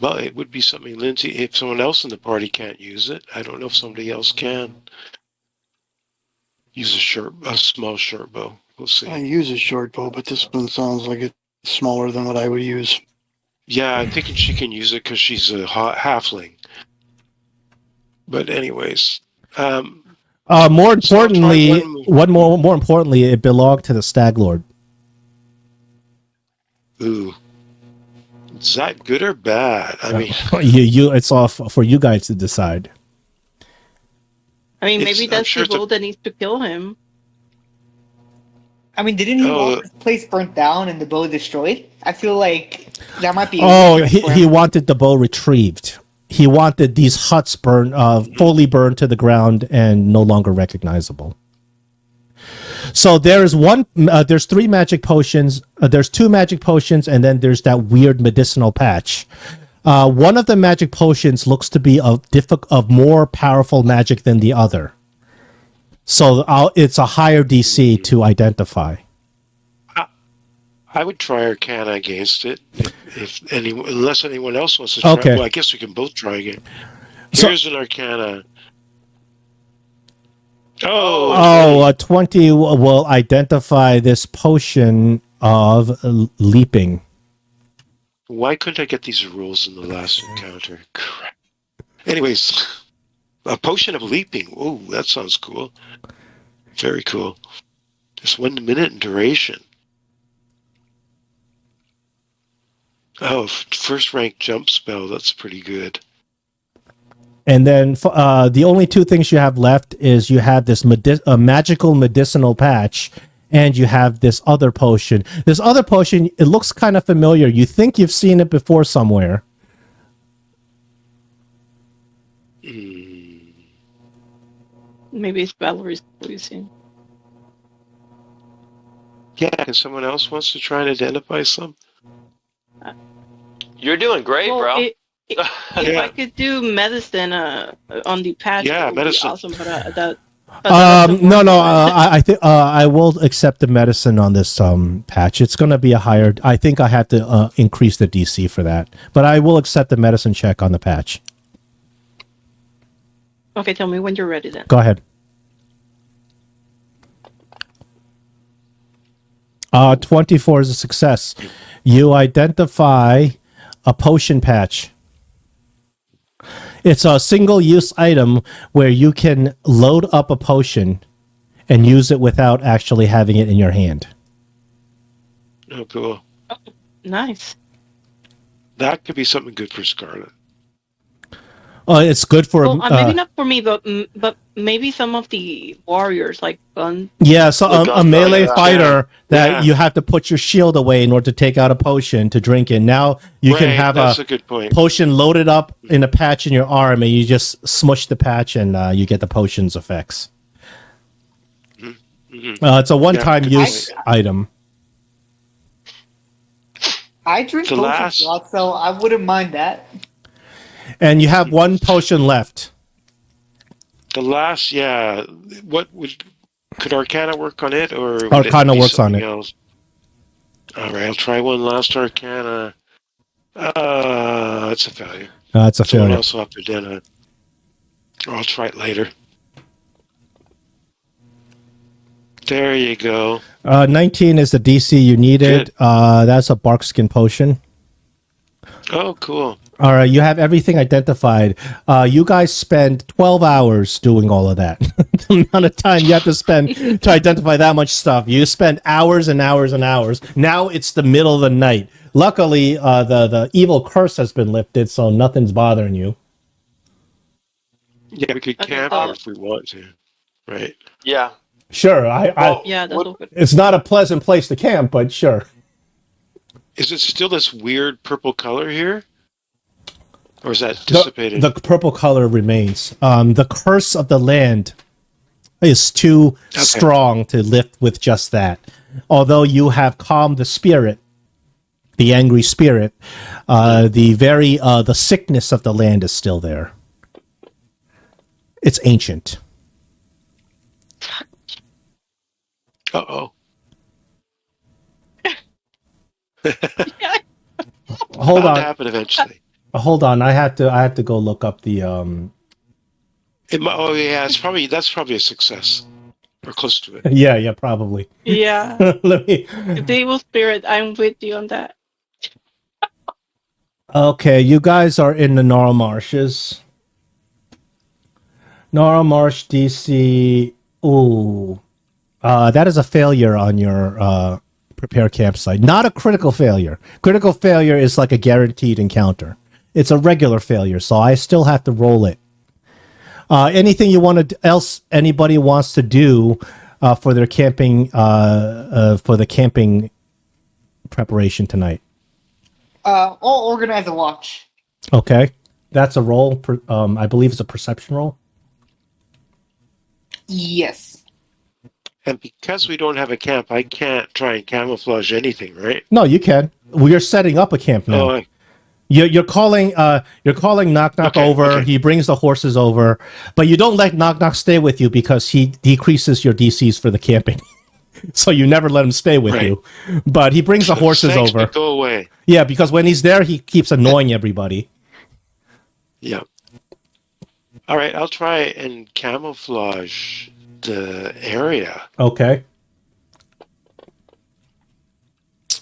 Well, it would be something, Lindsay. If someone else in the party can't use it, I don't know if somebody else can use a small short bow. We'll see. I use a short bow, but this one sounds like it's smaller than what I would use. Yeah, I'm thinking she can use it because she's a halfling. But anyways, More importantly, one more importantly, it belonged to the Stag Lord. ooh, is that good or bad? I mean, It's off for you guys to decide. I mean, It's- maybe I'm that's sure the it's a- role that needs to kill him. I mean, didn't he Oh. want his place burnt down and the bow destroyed? I feel like that might be. Oh, weakness for he him. wanted the bow retrieved. He wanted these huts fully burned to the ground and no longer recognizable. So there's 3 magic potions. There's 2 magic potions, and then there's that weird medicinal patch. One of the magic potions looks to be of more powerful magic than the other. So it's a higher DC to identify. I would try Arcana against it unless anyone else wants to try. Okay. Well, I guess we can both try again. So- Here's an Arcana. Oh, Oh, 20 will identify this potion of leaping. why couldn't I get these rules in the last encounter? Crap. Anyways, a potion of leaping. Oh, that sounds cool. Very cool. Just 1 minute in duration. Oh, first rank jump spell. That's pretty good. And then the only 2 things you have left is you have this magical medicinal patch, and you have this other potion. This other potion, it looks kind of familiar. You think you've seen it before somewhere. Maybe it's Valerie's poison. Yeah, can someone else wants to try and identify some? You're doing great, bro. If Yeah. I could do medicine on the patch, Yeah, that would medicine. be awesome. But that doesn't No, work, no. right? I think I will accept the medicine on this patch. It's going to be a higher. I think I have to increase the DC for that, but I will accept the medicine check on the patch. Okay, tell me when you're ready then. Go ahead. 24 is a success. You identify a potion patch. It's a single-use item where you can load up a potion and use it without actually having it in your hand. Oh, cool. Nice. That could be something good for Scarlet. It's good for Well, maybe not for me, but maybe some of the warriors, like gun. yeah. So Look a up, melee yeah. fighter that Yeah. you have to put your shield away in order to take out a potion to drink in. Now you can Right, have that's a a good point. potion loaded up in a patch in your arm, and you just smush the patch, and you get the potion's effects. Mhm. It's a one-time Yeah, use item. I drink The potions last- a lot, so I wouldn't mind that. And you have 1 potion left. The last, yeah. Could Arcana work on it, or would Arcana be works on something it. else? All right, I'll try one last Arcana. It's a failure. It's a Someone failure. else will have to identify. Or I'll try it later. There you go. 19 is the DC you needed. That's a barkskin potion. Oh, cool. All right, you have everything identified. You guys spend 12 hours doing all of that. The amount of time you have to spend to identify that much stuff. You spend hours and hours and hours. Now it's the middle of the night. Luckily, the evil curse has been lifted, so nothing's bothering you. Yeah, we could Okay, camp so- here if we want to. Right. Yeah. Sure, Yeah, that's all good. it's not a pleasant place to camp, but sure. Is it still this weird purple color here? Or is that dissipated? The purple color remains. The curse of the land is too strong to lift with just that. Although you have calmed the spirit, the angry spirit, the sickness of the land is still there. It's ancient. Uh-oh. Hold Bound on. to happen eventually. Hold on. I have to go look up the Oh yeah, that's probably a success. Or close to it. yeah, probably. Yeah. Let me The evil spirit, I'm with you on that. Okay, you guys are in the Gnarl Marshes. Gnarl Marsh DC. Ooh. That is a failure on your prepare campsite. Not a critical failure. Critical failure is like a guaranteed encounter. It's a regular failure, so I still have to roll it. Anything you want to else anybody wants to do for their camping for the camping preparation tonight? I'll organize a watch. Okay, that's a roll. I believe it's a perception roll. Yes. And because we don't have a camp, I can't try and camouflage anything, right? No, you can. We are setting up a camp now. Oh, You're calling Knock Knock Okay, over. okay. He brings the horses over, but you don't let Knock Knock stay with you because he decreases your DCs for the camping. So you never let him stay with Right. you. But he brings the horses thanks, over. but go away. Yeah, because when he's there, he keeps annoying everybody. Yeah. All right, I'll try and camouflage the area. Okay.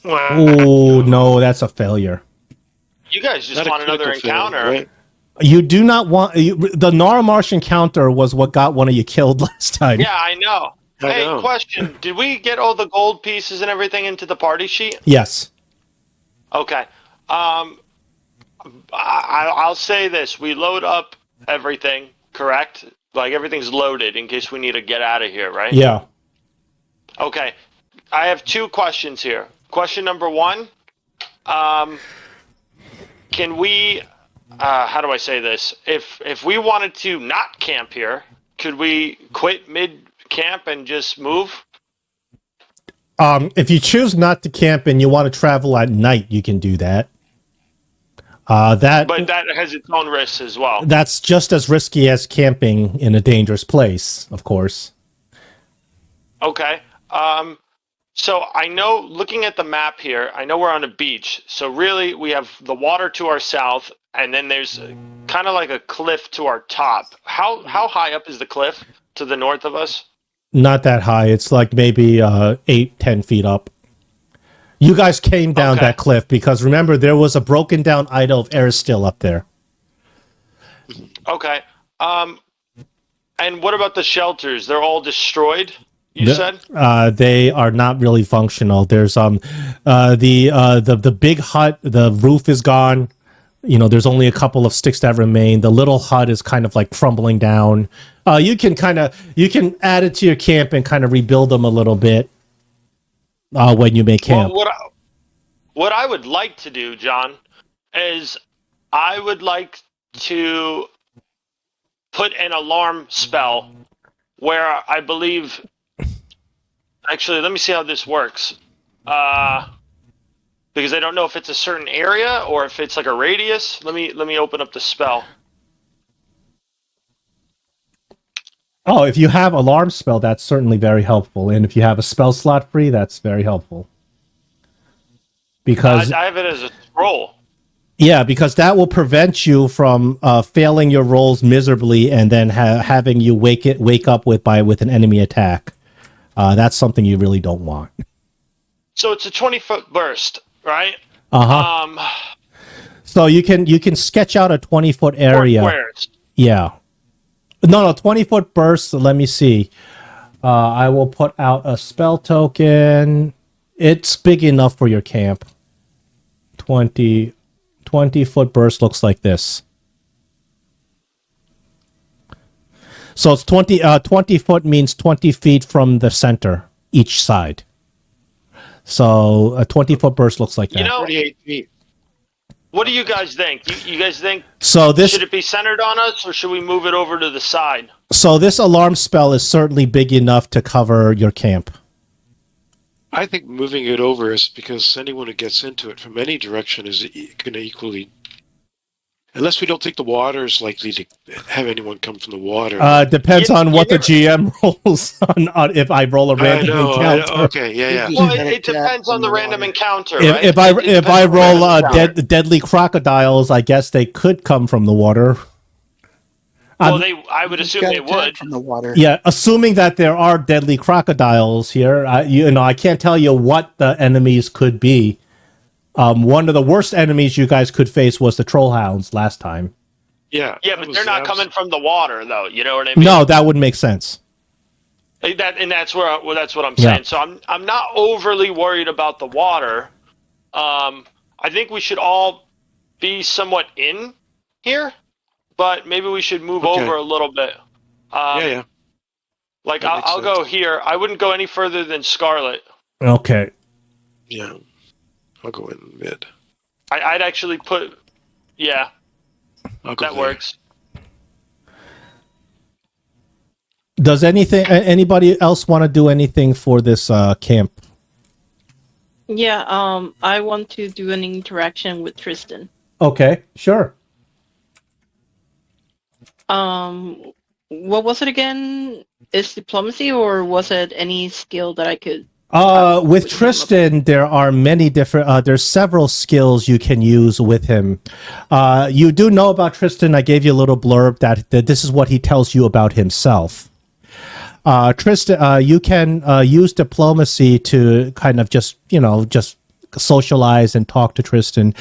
Wow. Oh no, that's a failure. You guys just Not a want another critical failure, encounter. right? You do not want the Gnarl Marsh encounter was what got one of you killed last time. Yeah, I know. I Hey, know. question. Did we get all the gold pieces and everything into the party sheet? Yes. Okay. I'll say this. We load up everything, correct? Like, everything's loaded in case we need to get out of here, right? Yeah. Okay. I have two questions here. Question number one. Can we... how do I say this? If we wanted to not camp here, could we quit mid-camp and just move? If you choose not to camp and you want to travel at night, you can do that. But that has its own risks as well. That's just as risky as camping in a dangerous place, of course. Okay. So I know, looking at the map here, I know we're on a beach. So really, we have the water to our south, and then there's kind of like a cliff to our top. How high up is the cliff to the north of us? Not that high. It's like maybe 8-10 feet up. You guys came down Okay. that cliff because remember there was a broken down idol of Aristil up there. Okay. And what about the shelters? They're all destroyed, you said? They are not really functional. There's the big hut, the roof is gone. You know, there's only a couple of sticks that remain. The little hut is kind of like crumbling down. You can add it to your camp and kind of rebuild them a little bit when you make camp. Well, what I would like to do, John, is I would like to put an alarm spell where I believe... Actually, let me see how this works. Because I don't know if it's a certain area or if it's like a radius. Let me open up the spell. Oh, if you have alarm spell, that's certainly very helpful. And if you have a spell slot free, that's very helpful. Because I have it as a scroll. yeah, because that will prevent you from failing your rolls miserably and then having you wake up with an enemy attack. That's something you really don't want. So it's a 20-foot burst, right? Uh-huh. So you can sketch out a 20-foot 4 area. squares. Yeah. No, 20-foot burst. Let me see. I will put out a spell token. It's big enough for your camp. 20-foot burst looks like this. So it's 20 foot means 20 feet from the center, each side. So a 20-foot burst looks like that. You know, 48 feet. what do you guys think? You guys think So this should it be centered on us, or should we move it over to the side? so this alarm spell is certainly big enough to cover your camp. I think moving it over is because anyone who gets into it from any direction is going to equally. Unless we don't think the water is likely to have anyone come from the water. Depends You- on you what the never- GM rolls on if I roll a I random know. encounter. Okay, yeah. Well, Gotta it tap depends from on the the random water. encounter, right? If I It depends on the roll random encounter. deadly crocodiles, I guess they could come from the water. Well, I would Just assume they gotta tap would. from the water. Yeah, assuming that there are deadly crocodiles here, I can't tell you what the enemies could be. One of the worst enemies you guys could face was the troll hounds last time. Yeah. Yeah, that but was- they're not that was- coming from the water, though. You know what I mean? No, that would make sense. That's what I'm Yeah. saying. So I'm not overly worried about the water. I think we should all be somewhat in here, but maybe we should move Okay. over a little bit. Yeah. Like That makes I'll go here. I wouldn't go any further than Scarlet. Okay. Yeah. I'll go in mid. I'd actually put. Yeah, I'll go that there. works. Does anybody else want to do anything for this camp? Yeah, I want to do an interaction with Tristan. Okay, sure. What was it again? Is diplomacy or was it any skill that I could? With Tristan, there are many different. There's several skills you can use with him. You do know about Tristan. I gave you a little blurb that this is what he tells you about himself. Tristan, you can use diplomacy to kind of just socialize and talk to Tristan.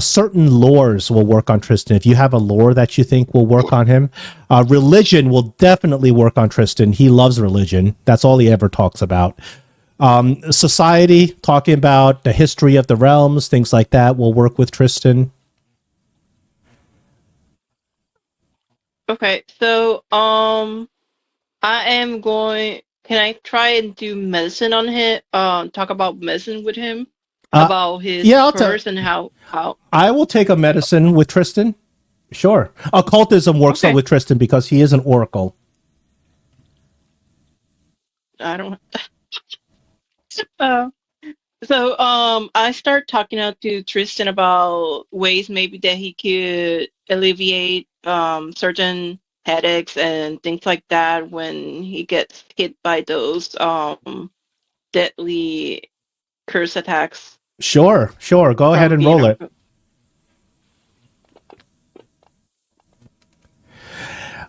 Certain lores will work on Tristan. If you have a lore that you think will work on him, religion will definitely work on Tristan. He loves religion. That's all he ever talks about. Society, talking about the history of the realms, things like that will work with Tristan. Okay, so I am going. Can I try and do medicine on him? Talk about medicine with him about his yeah, I'll tell- curse and how. I will take a medicine with Tristan. Sure. Occultism works Okay. with Tristan because he is an oracle. I don't. So I start talking out to Tristan about ways maybe that he could alleviate certain headaches and things like that when he gets hit by those deadly curse attacks. Sure. Go ahead and roll it.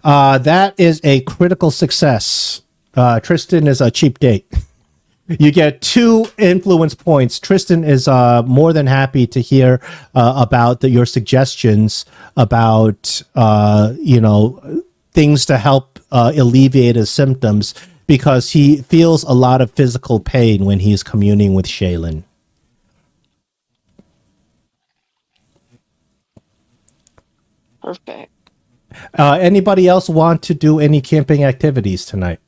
That is a critical success. Tristan is a cheap date. You get 2 influence points. Tristan is more than happy to hear about your suggestions about things to help alleviate his symptoms because he feels a lot of physical pain when he's communing with Shaylin. Perfect. Anybody else want to do any camping activities tonight?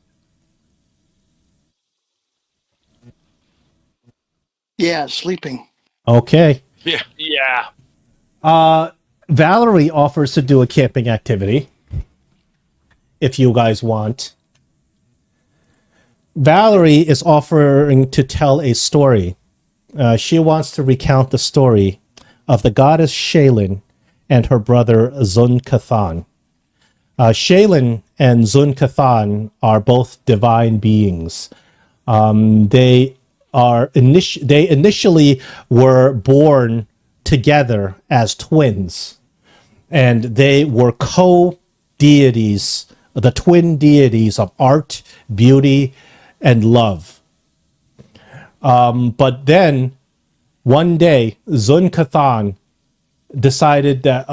Yeah, sleeping. Okay. Yeah. Valerie offers to do a camping activity if you guys want. Valerie is offering to tell a story. She wants to recount the story of the goddess Shaylin and her brother Zun-Kathan. Shaylin and Zun-Kathan are both divine beings. They initially were born together as twins, and they were co-deities, the twin deities of art, beauty, and love. But then one day, Zun-Kathan decided that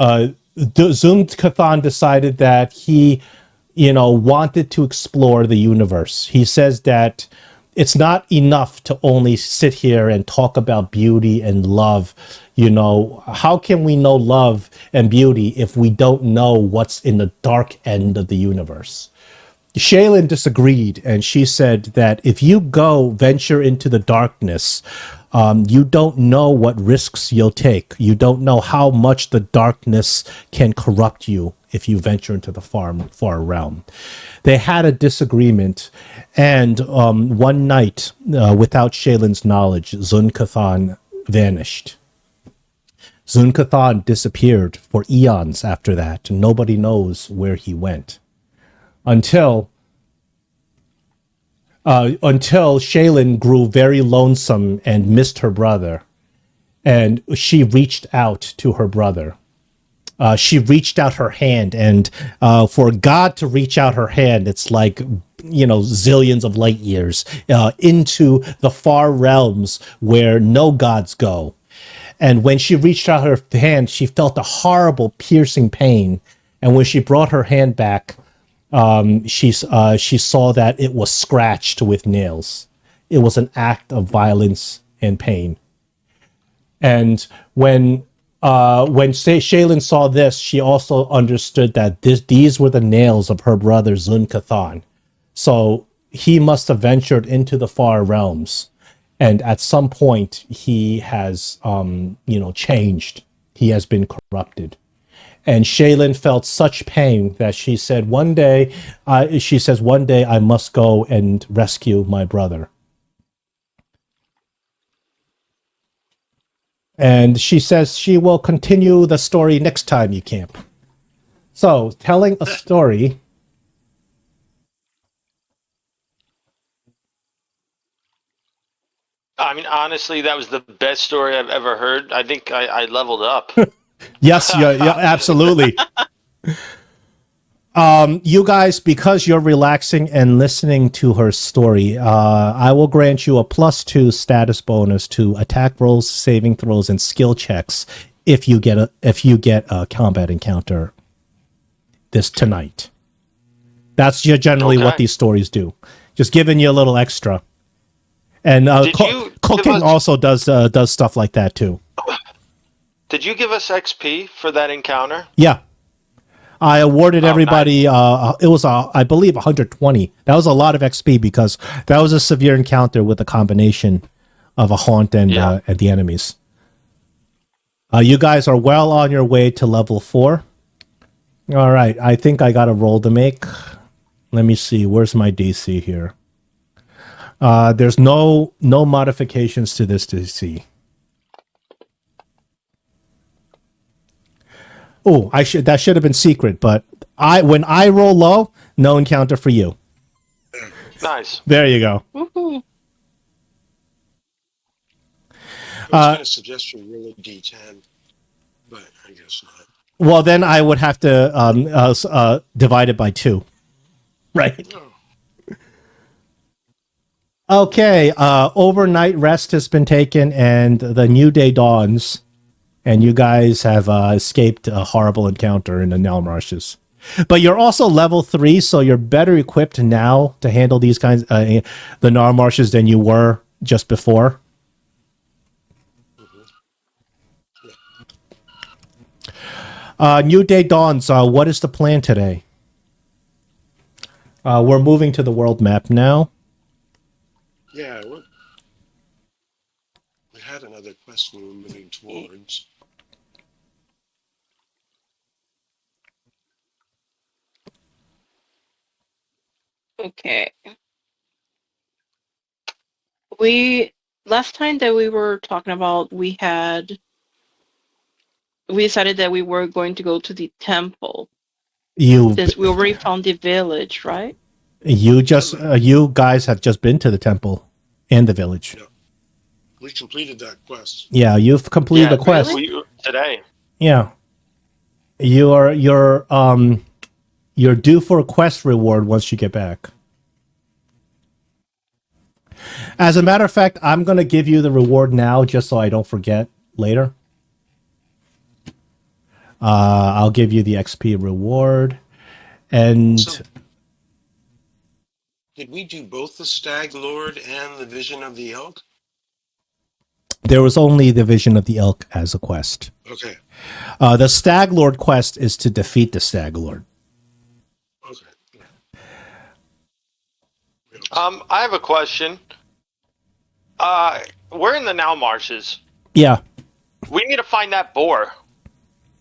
Kathan decided that he, wanted to explore the universe. He says that it's not enough to only sit here and talk about beauty and love. How can we know love and beauty if we don't know what's in the dark end of the universe? Shaylin disagreed, and she said that if you go venture into the darkness, you don't know what risks you'll take. You don't know how much the darkness can corrupt you if you venture into the far realm. They had a disagreement, and one night, without Shaylin's knowledge, Zun-Kathan vanished. Zun-Kathan disappeared for eons after that. Nobody knows where he went. Until Shaylin grew very lonesome and missed her brother, and she reached out to her brother. She reached out her hand, and for God to reach out her hand, it's like zillions of light years into the far realms where no gods go. And when she reached out her hand, she felt a horrible, piercing pain. And when she brought her hand back, she saw that it was scratched with nails. It was an act of violence and pain. And when Shaylin saw this, she also understood that these were the nails of her brother Zun-Kathan. So he must have ventured into the far realms, and at some point he has changed. He has been corrupted. And Shaylin felt such pain that she said, one day I must go and rescue my brother. And she says she will continue the story next time you camp. So, telling a story. I mean, honestly, that was the best story I've ever heard. I think I leveled up. Yes, yeah, absolutely. You guys, because you're relaxing and listening to her story, I will grant you a +2 status bonus to attack rolls, saving throws, and skill checks if you get a combat encounter this tonight. That's generally what these stories do. Just giving you a little extra. And cooking also does stuff like that too. Did you give us XP for that encounter? Yeah. I awarded everybody, nice. It was, I believe, 120. That was a lot of XP because that was a severe encounter with a combination of a haunt and the enemies. You guys are well on your way to level 4. All right, I think I got a roll to make. Let me see, where's my DC here? There's no modifications to this DC. Oh, that should have been secret, but when I roll low, no encounter for you. Nice. There you go. Woohoo. I was going to suggest you roll a D10, but I guess not. Well, then I would have to divide it by 2. Right. Okay. Overnight rest has been taken, and the new day dawns. And you guys have escaped a horrible encounter in the Nell Marshes. But you're also level 3, so you're better equipped now to handle these kinds the Nell Marshes than you were just before. New day dawns. What is the plan today? We're moving to the world map now. Yeah, we had another quest we were moving towards. Okay. Last time that we were talking about, we decided that we were going to go to the temple. Since we already found the village, right? You guys have just been to the temple and the village. Yeah. We completed that quest. Yeah, you've completed the quest. Really? Today. Yeah. You're due for a quest reward once you get back. As a matter of fact, I'm going to give you the reward now just so I don't forget later. I'll give you the XP reward. And So, did we do both the Stag Lord and the Vision of the Elk? there was only the Vision of the Elk as a quest. Okay. The Stag Lord quest is to defeat the Stag Lord. Okay. I have a question. We're in the Now Marshes. Yeah. We need to find that boar.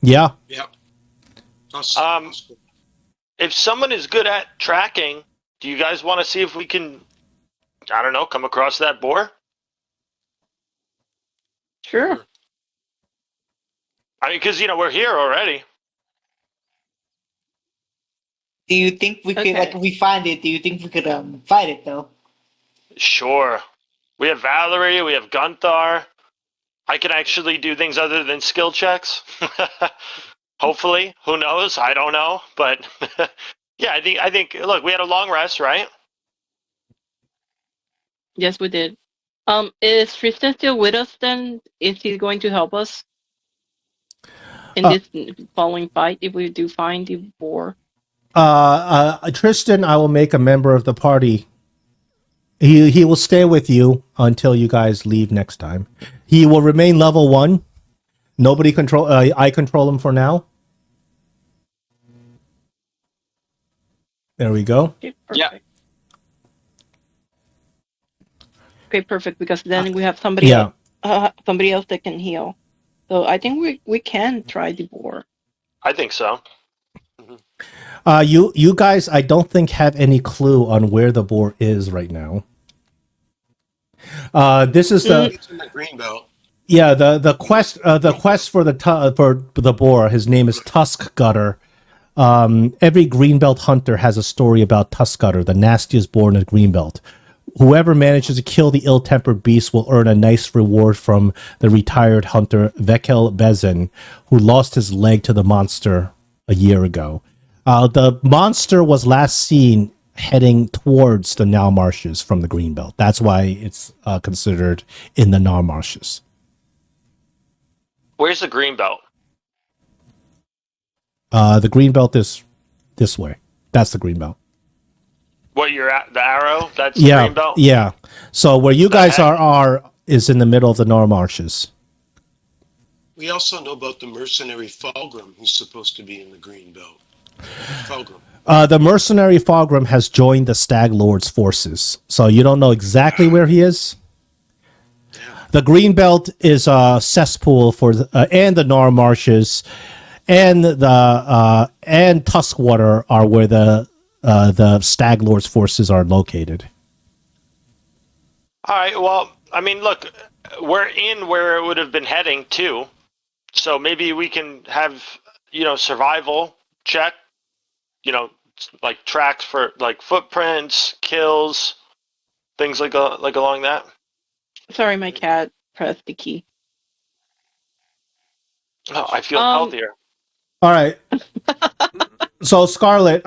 Yeah. Yep. If someone is good at tracking, do you guys want to see if we can, I don't know, come across that boar? Sure. I mean, because, we're here already. Do you think we could, Okay. like, if we find it, do you think we could fight it, though? Sure. We have Valerie, we have Gunther. I can actually do things other than skill checks. Hopefully. Who knows? I don't know. But yeah, I think look, we had a long rest, right? Yes, we did. Is Tristan still with us then? Is he going to help us in this following fight if we do find the boar? Tristan, I will make a member of the party. He will stay with you until you guys leave next time. He will remain level 1. Nobody control. I control him for now. There we go. Okay, Yeah. perfect. Okay, perfect. Because then we have somebody Yeah. somebody else that can heal. So I think we can try the boar. I think so. You guys, I don't think have any clue on where the boar is right now. This is the It's in the green belt. yeah the quest for the boar. His name is Tusk Gutter. Every Greenbelt hunter has a story about Tusk Gutter, the nastiest boar in the Greenbelt. Whoever manages to kill the ill-tempered beast will earn a nice reward from the retired hunter Vekel Bezin, who lost his leg to the monster a year ago. The monster was last seen heading towards the Now Marshes from the Greenbelt. That's why it's considered in the Now Marshes. Where's the green belt? The Greenbelt is this way. That's the Greenbelt. What you're at? The arrow? That's Yeah, the green belt? yeah. So where you guys heck? are is in the middle of the Now Marshes. We also know about the mercenary Fulgrim, who's supposed to be in the green belt. Fulgrim. The mercenary Fogrim has joined the Stag Lord's forces, so you don't know exactly where he is. The Greenbelt is a cesspool for and the Nar Marshes, and the and Tuskwater are where the Stag Lord's forces are located. All right, well, I mean, look, we're in where it would have been heading to, so maybe we can have, survival check, like tracks for like footprints, kills, things like along that. Sorry, my cat pressed the key. Oh, I feel Um, healthier. All right. So Scarlet,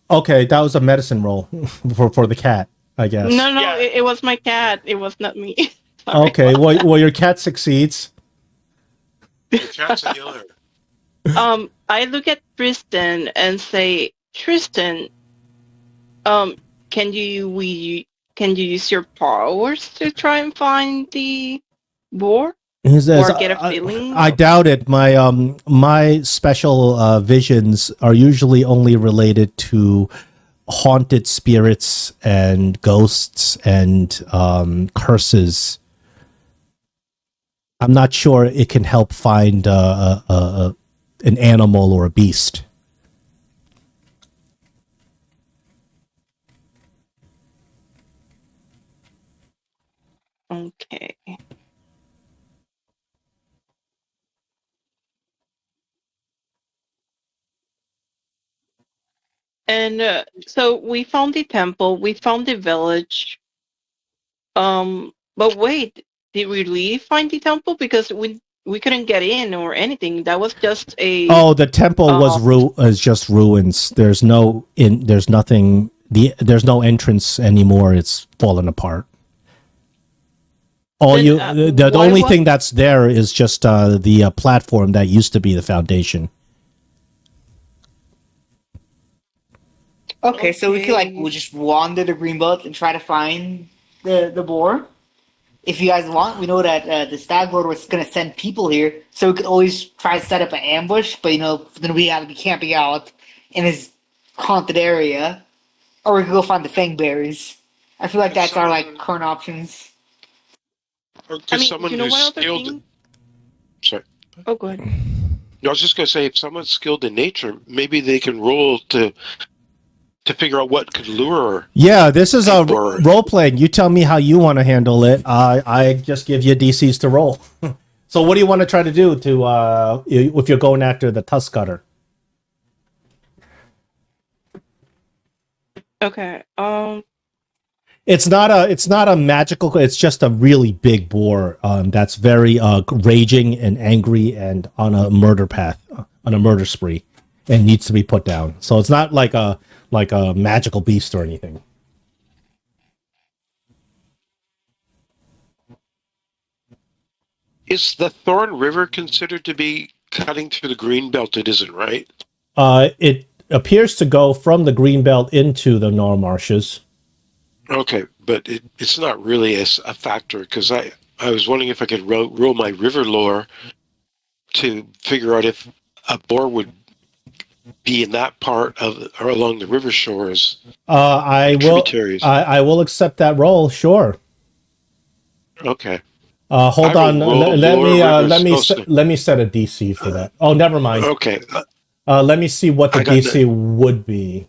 okay, that was a medicine roll for the cat, I guess. No, Yeah. it was my cat. It was not me. Sorry. Okay, well, your cat succeeds. The cat's a healer. I look at Tristan and say, Tristan, can you use your powers to try and find the boar? He says, Or get a feeling? I doubt it. My special visions are usually only related to haunted spirits and ghosts and curses. I'm not sure it can help find an animal or a beast. Okay. And so we found the temple, we found the village. But wait, did we really find the temple? Because we couldn't get in or anything. That was just a Oh, the temple is just ruins. There's no entrance anymore. It's fallen apart. All Then, you the why only was- thing that's there is just the platform that used to be the foundation. Okay, so we could like Okay. we'll just wander the greenbelt and try to find the boar. If you guys want, we know that the stag lord was gonna send people here, so we could always try to set up an ambush. But then we have to be camping out in his haunted area, or we could go find the fangberries. I feel like that's our like current options. Or I could mean, someone you know who's what other skilled? thing? Sorry, Oh, go ahead. I was just going to say, if someone's skilled in nature, maybe they can roll to figure out what could lure. Yeah, this is a Or- role playing. You tell me how you want to handle it. I just give you DCs to roll. So what do you want to try to do to if you're going after the tusk cutter? Okay. It's not a magical. It's just a really big boar that's very raging and angry and on a murder path, on a murder spree, and needs to be put down. So it's not like a magical beast or anything. Is the Thorn River considered to be cutting through the green belt? It isn't, right? It appears to go from the Greenbelt into the Nar Marshes. Okay, but it's not really a factor because I was wondering if I could roll my river lore to figure out if a boar would be in that part of or along the river shores. Tributaries. I will accept that role. Sure. Okay. Hold I on. will roll Let me set a DC for that. Oh, never mind. Okay. Let me see what the I got DC would be.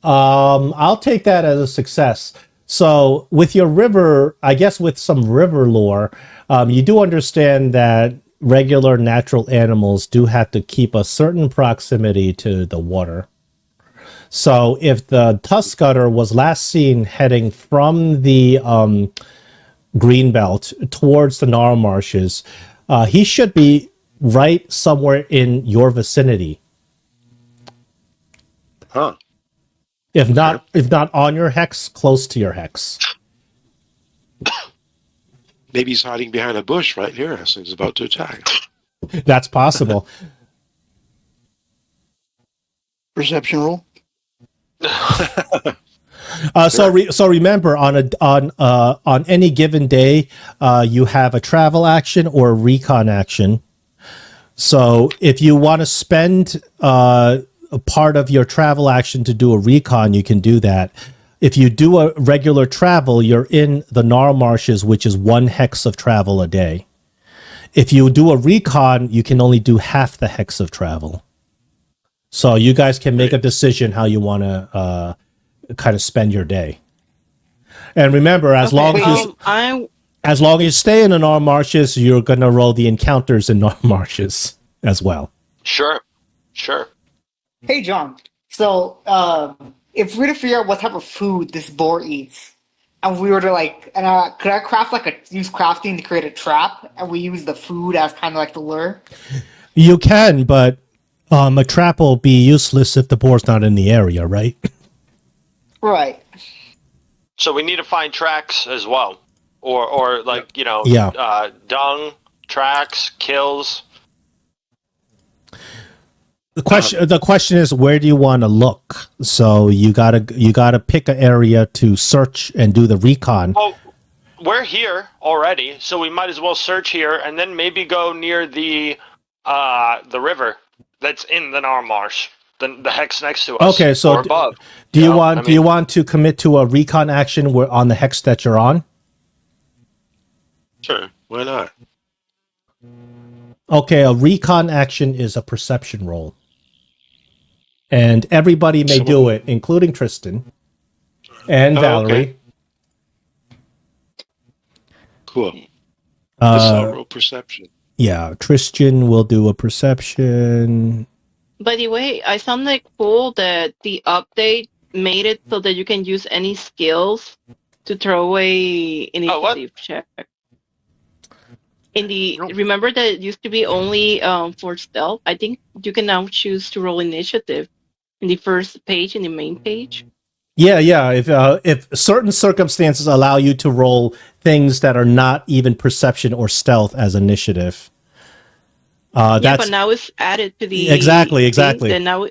I'll take that as a success. So with your river, I guess with some river lore, you do understand that regular natural animals do have to keep a certain proximity to the water. So if the tusk cutter was last seen heading from the Greenbelt towards the Nar Marshes, he should be right somewhere in your vicinity. Huh. If not on your hex, close to your hex. Maybe he's hiding behind a bush right here as he's about to attack. That's possible. Perception roll. So remember, on any given day, you have a travel action or a recon action. So if you want to spend a part of your travel action to do a recon, you can do that. If you do a regular travel, you're in the Nar Marshes, which is 1 hex of travel a day. If you do a recon, you can only do half the hex of travel. So you guys can make a decision how you want to kind of spend your day. And remember, as long as you stay in the Nar Marshes, you're going to roll the encounters in Nar Marshes as well. Sure. Hey, John. So, if we were to figure out what type of food this boar eats, and we were to could I craft use crafting to create a trap, and we use the food as kind of like the lure? You can, but a trap will be useless if the boar's not in the area, right? Right. So we need to find tracks as well, or dung tracks, kills. The question is, where do you want to look? So you gotta pick an area to search and do the recon. Well, we're here already, so we might as well search here and then maybe go near the river that's in the Nar Marsh, the hex next to us. Okay, so or above. Do you want to commit to a recon action on the hex that you're on? Sure, why not? Okay, a recon action is a perception roll. And everybody may do it, including Tristan and Valerie. Okay. Cool. Let's roll perception. Yeah, Tristan will do a perception. By the way, I found like cool that the update made it so that you can use any skills to throw away initiative check. Remember that it used to be only for stealth. I think you can now choose to roll initiative in the first page, in the main page. Yeah. If certain circumstances allow you to roll things that are not even perception or stealth as initiative, Yeah, that's but now it's added to the exactly. thing. Then now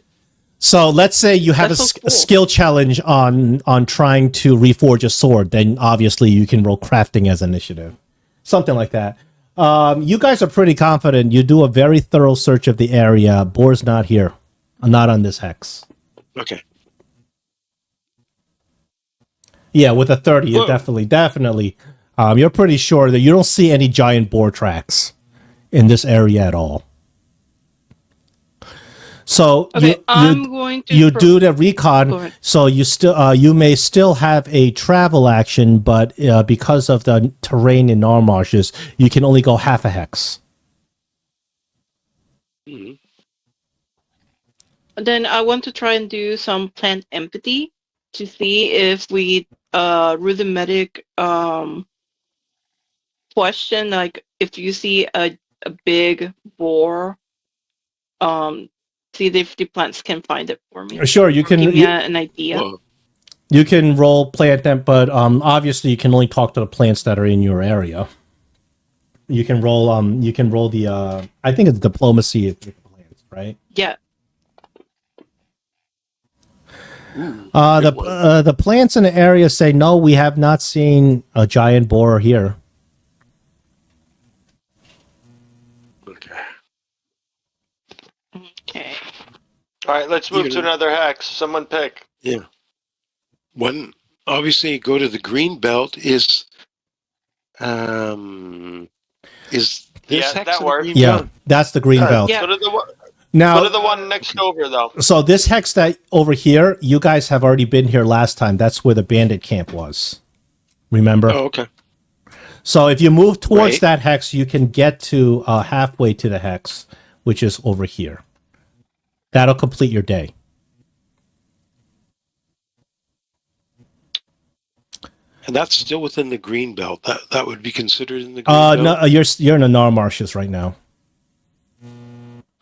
So let's say you have a, that's so a cool. skill challenge on trying to reforge a sword. Then obviously you can roll crafting as initiative, something like that. You guys are pretty confident. You do a very thorough search of the area. Boar's not here, not on this hex. Okay. Yeah, with a 30, you Whoa. definitely. You're pretty sure that you don't see any giant boar tracks in this area at all. So Okay, I'm going to. you do the Go recon. ahead. So you may still have a travel action, but because of the terrain in Narmarshes, you can only go half a hex. Mhm. Then I want to try and do some plant empathy to see if we rhythmic question, like if you see a big boar, see if the plants can find it for me. Sure, you Or give can me an idea. Whoa. you can roll plant temp, but obviously you can only talk to the plants that are in your area. You can roll the I think it's diplomacy with the plants, right? Yeah. Ooh. Good one. The plants in the area say no, we have not seen a giant boar here. Okay. Okay. All right, let's move to Even- another hex. Someone pick. Yeah. One, obviously, go to the green belt is this Yeah, hex that in the works. green Yeah, belt? that's the green belt. Yeah. Go to the one. Now, Go to the one next over though. so this hex that over here, you guys have already been here last time. That's where the bandit camp was. Remember? Oh, okay. So if you move towards Right. that hex, you can get to halfway to the hex, which is over here. That'll complete your day. And that's still within the green belt. That would be considered in the green belt. No, you're in the Nar Marshes right now.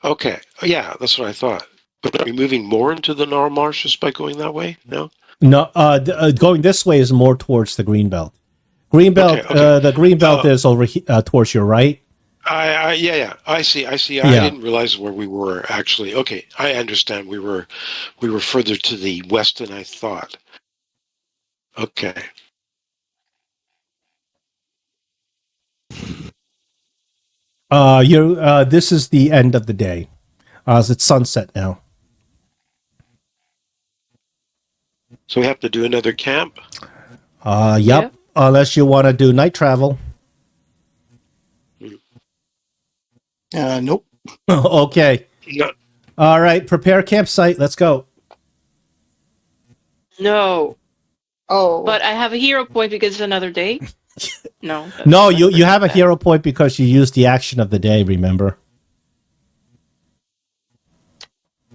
Okay. Oh, yeah, that's what I thought. But are we moving more into the Nar Marshes by going that way? No. No, going this way is more towards the green belt. Green belt, Okay. the green belt is over towards your right. Yeah. I see. I Yeah. didn't realize where we were actually. Okay, I understand. We were further to the west than I thought. Okay. This is the end of the day. It's sunset now. So we have to do another camp. Yep. Yeah. Unless you want to do night travel. Nope. Okay. No. All right. Prepare campsite. Let's go. No. Oh, But I have a hero point because it's another day. No. No, that's you have a bad. hero point because you used the action of the day. Remember,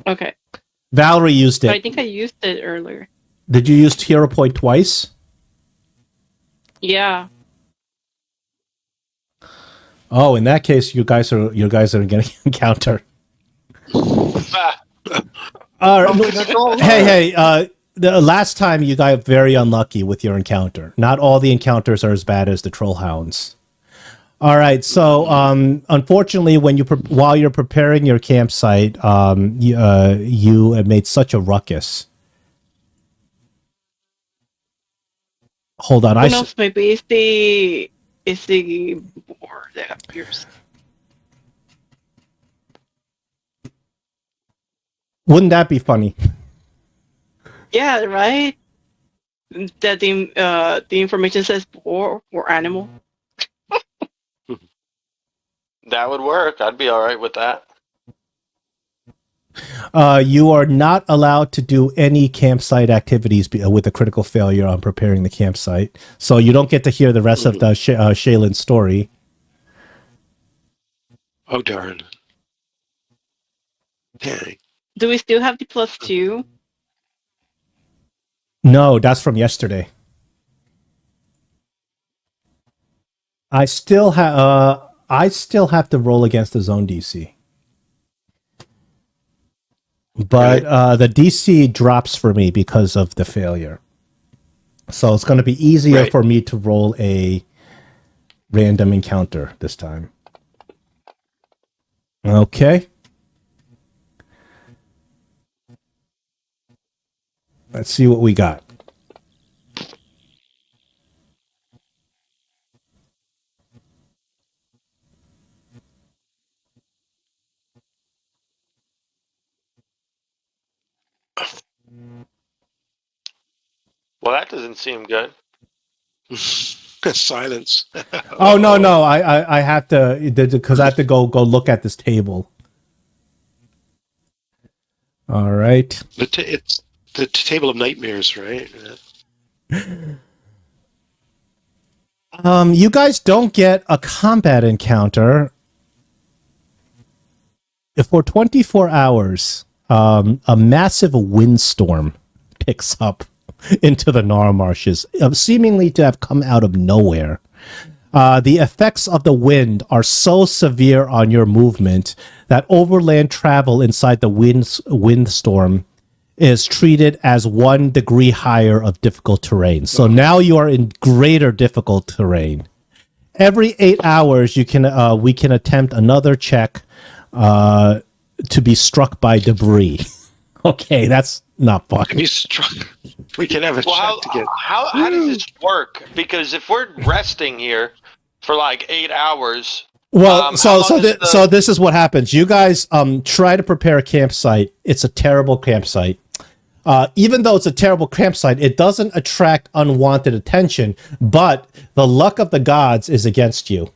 Okay. Valerie used But I it. think I used it earlier. Did you use hero point twice? Yeah. Oh, in that case, you guys are getting encounter. Ah, All right. okay, that's all. Hey. The last time you got very unlucky with your encounter. Not all the encounters are as bad as the troll hounds. All right. So, unfortunately, while you're preparing your campsite, you have made such a ruckus. Hold on. Who knows? Maybe it's the board that appears. Wouldn't that be funny? Yeah. Right. That the information says boar or animal. that would work. I'd be all right with that. You are not allowed to do any campsite activities with a critical failure on preparing the campsite. So you don't get to hear the rest of the Shaylin story. Oh darn. Dang. Do we still have the +2? No, that's from yesterday. I still have to roll against the zone DC. but the DC drops for me because of the failure. So it's going to be easier Right. for me to roll a random encounter this time. Okay. Let's see what we got. Well, that doesn't seem good. Silence. Oh no! I have to because I have to go look at this table. All right. It's the table of nightmares, right? You guys don't get a combat encounter for 24 hours. A massive windstorm picks up into the Nar marshes, seemingly to have come out of nowhere. The effects of the wind are so severe on your movement that overland travel inside the windstorm is treated as 1 degree higher of difficult terrain. So now you are in greater difficult terrain. Every 8 hours, we can attempt another check to be struck by debris. Okay, that's not fun. Can you struck? We can have a Well, check to get. how does this work? Because if we're resting here for like 8 hours, Well, how long is so this is what happens. You guys try to prepare a campsite. It's a terrible campsite. Even though it's a terrible campsite, it doesn't attract unwanted attention, but the luck of the gods is against you.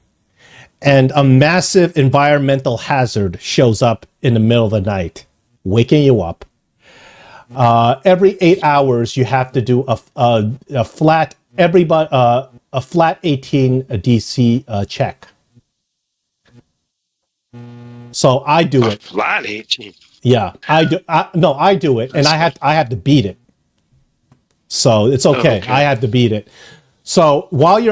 And a massive environmental hazard shows up in the middle of the night, waking you up. Every 8 hours, you have to do a flat 18 DC check. So I do it. Flat 18. Yeah, I do. I do it, and I have to beat it. So it's okay. Okay. I have to beat it. So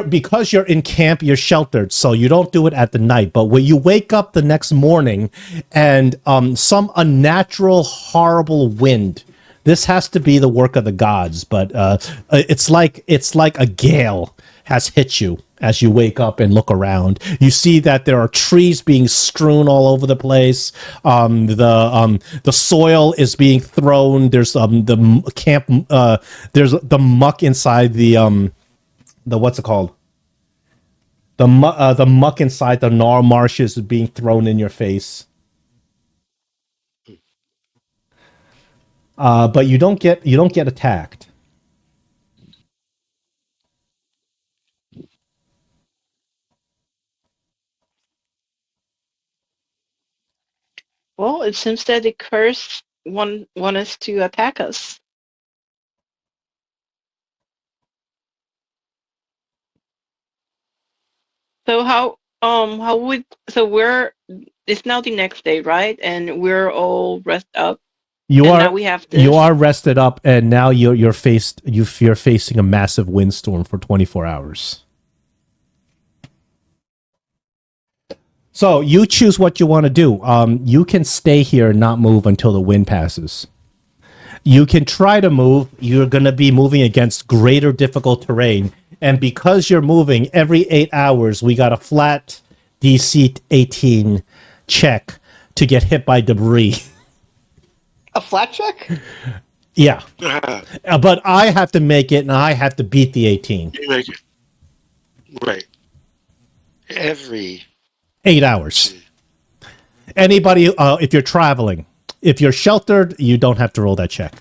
because you're in camp, you're sheltered, so you don't do it at the night. But when you wake up the next morning, and some unnatural, horrible wind. This has to be the work of the gods, but it's like a gale has hit you as you wake up and look around. You see that there are trees being strewn all over the place. The soil is being thrown. There's the camp. There's the muck inside the what's it called? The muck inside the Nar marshes is being thrown in your face. But you don't get attacked. Well, it seems that the curse want us to attack us. So it's now the next day, right? And we're all rested up. Now we have this. You are rested up, and now you're facing a massive windstorm for 24 hours. So you choose what you want to do. You can stay here and not move until the wind passes. You can try to move. You're going to be moving against greater difficult terrain. And because you're moving every 8 hours, we got a flat DC 18 check to get hit by debris. A flat check? Yeah. But I have to make it, and I have to beat the 18. You make it. Right. Every 8 hours. Anybody, if you're traveling, if you're sheltered, you don't have to roll that check.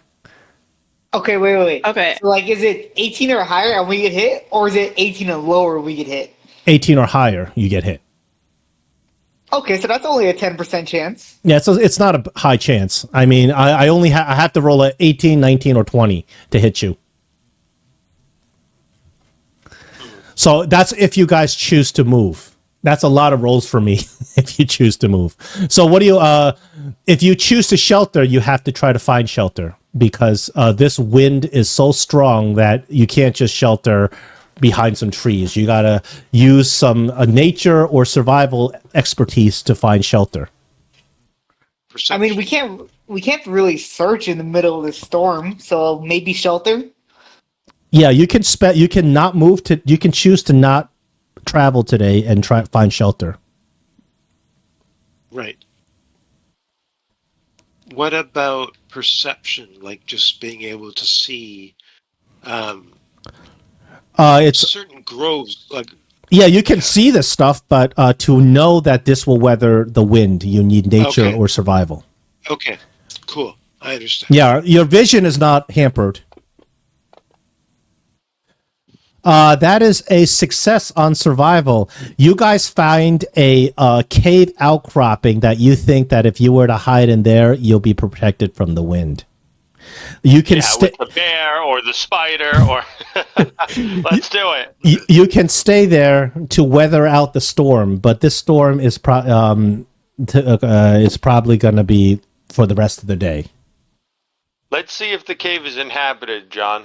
Okay, wait. Okay. So, like, is it 18 or higher and we get hit? Or is it 18 and lower we get hit? 18 or higher, you get hit. Okay, so that's only a 10% chance. Yeah, so it's not a high chance. I mean, I only I have to roll a 18, 19, or 20 to hit you. So that's if you guys choose to move. That's a lot of rolls for me if you choose to move. So what do you if you choose to shelter, you have to try to find shelter because this wind is so strong that you can't just shelter behind some trees. You got to use some nature or survival expertise to find shelter. I mean, we can't we can't really search in the middle of the storm, so maybe shelter. Yeah, you can you can not move to. You can choose to not travel today and try find shelter. Right. What about perception? Like just being able to see It's certain groves, like yeah, you can yeah. see this stuff, but to know that this will weather the wind, you need nature Okay. or survival. Okay, cool. I understand. Yeah, your vision is not hampered. That is a success on survival. You guys find a cave outcropping that you think that if you were to hide in there, you'll be protected from the wind. You can with the bear or the spider or let's do it. You can stay there to weather out the storm, but this storm is probably going to be for the rest of the day. Let's see if the cave is inhabited, John.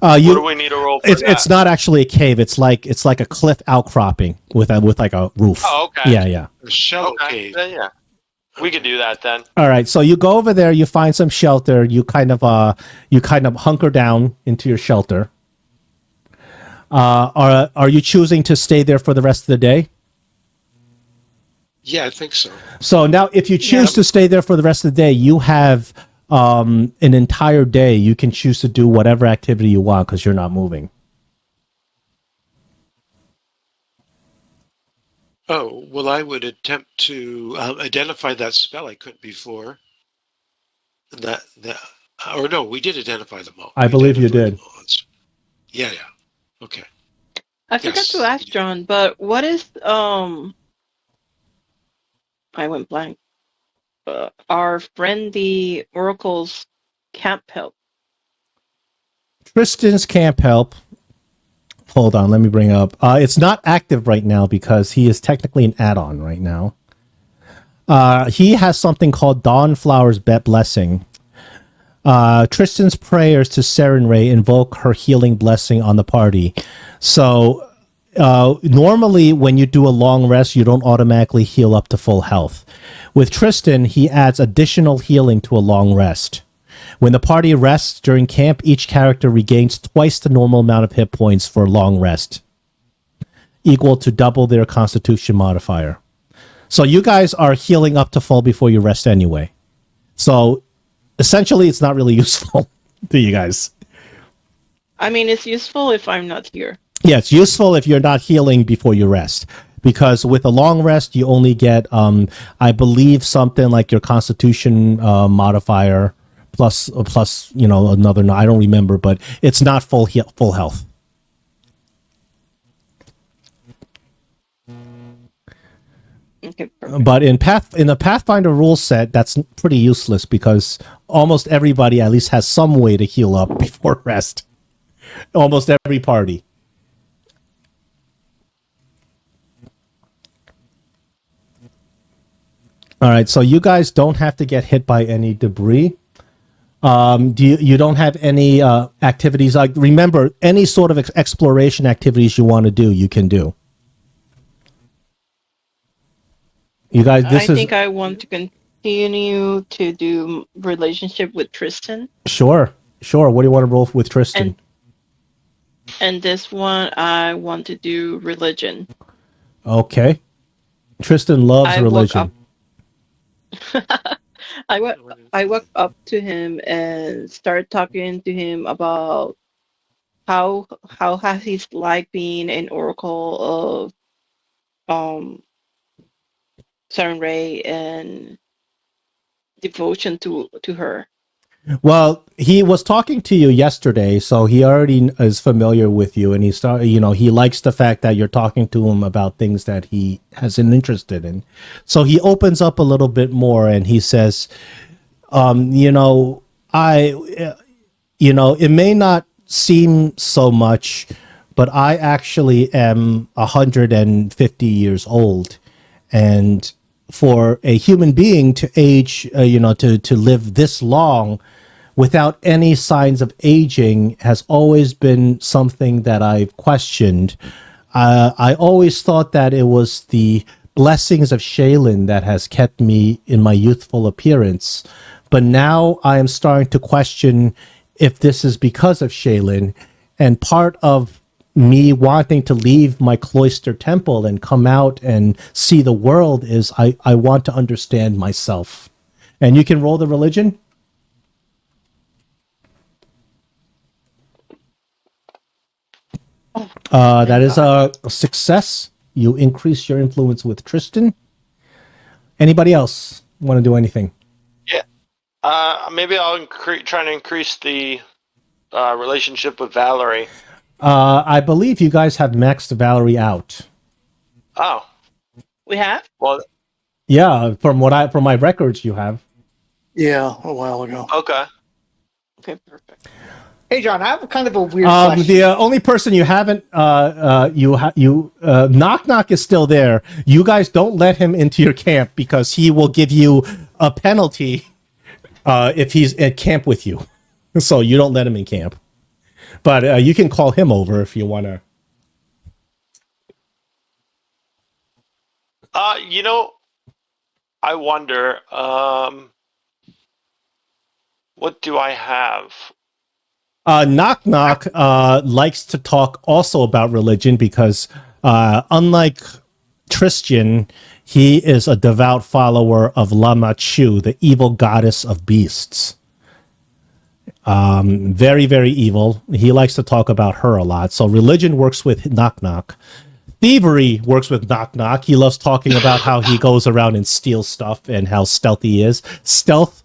What do we need to roll for that? It's not actually a cave. It's like a cliff outcropping with like a roof. Oh, okay. Yeah. A shallow cave. Yeah. We can do that then. All right. So you go over there. You find some shelter. You kind of hunker down into your shelter. Are you choosing to stay there for the rest of the day? Yeah, I think so. So now, if you choose to stay there for the rest of the day, you have an entire day. You can choose to do whatever activity you want because you're not moving. Oh, well, I would attempt to identify that spell I couldn't before. Or no, we did identify them all. I believe you did. Yeah. Okay. I forgot to ask John, but what is I went blank. Our friend the Oracle's camp help. Tristan's camp help. Hold on, let me bring up. It's not active right now because he is technically an add-on right now. He has something called Dawnflower's Blessing. Tristan's prayers to Serenray invoke her healing blessing on the party. So normally when you do a long rest, you don't automatically heal up to full health. With Tristan, he adds additional healing to a long rest. When the party rests during camp, each character regains twice the normal amount of hit points for a long rest, equal to double their constitution modifier. So you guys are healing up to full before you rest anyway. So essentially, it's not really useful to you guys. I mean, it's useful if I'm not here. Yeah, it's useful if you're not healing before you rest. Because with a long rest, you only get, I believe, something like your constitution modifier plus another. I don't remember, but it's not full health. Okay, perfect. But in the Pathfinder rule set, that's pretty useless because almost everybody at least has some way to heal up before rest. Almost every party. All right, so you guys don't have to get hit by any debris. You don't have any activities? Like, remember, any sort of exploration activities you want to do, you can do. You guys, I think I want to continue to do relationship with Tristan. Sure. What do you want to roll with Tristan? And this one, I want to do religion. Okay. Tristan loves religion. I walked up to him and started talking to him about how has his life been an oracle of Serenray and devotion to her. Well, he was talking to you yesterday, so he already is familiar with you, and he likes the fact that you're talking to him about things that he has an interest in. So he opens up a little bit more, and he says, it may not seem so much, but I actually am 150 years old, and for a human being to age, to live this long without any signs of aging has always been something that I've questioned. I always thought that it was the blessings of Shaylin that has kept me in my youthful appearance. but now I am starting to question if this is because of Shaylin. And part of me wanting to leave my cloister temple and come out and see the world is I want to understand myself. And you can roll the religion. That is a success. You increase your influence with Tristan. Anybody else want to do anything? Yeah. Maybe I'll try to increase the relationship with Valerie. I believe you guys have maxed Valerie out. Oh. We have? Well, Yeah, from my records, you have. Yeah, a while ago. okay. Okay, perfect. Hey, John, I have kind of a weird question. The only person you haven't, Knock Knock is still there. You guys don't let him into your camp because he will give you a penalty if he's at camp with you. So you don't let him in camp. But you can call him over if you want to. I wonder, what do I have? Knock Knock likes to talk also about religion because unlike Tristan, he is a devout follower of Lama Chu, the evil goddess of beasts. Very, very evil. He likes to talk about her a lot. So religion works with Knock Knock. Thievery works with Knock Knock. He loves talking about how he goes around and steals stuff and how stealthy he is. Stealth,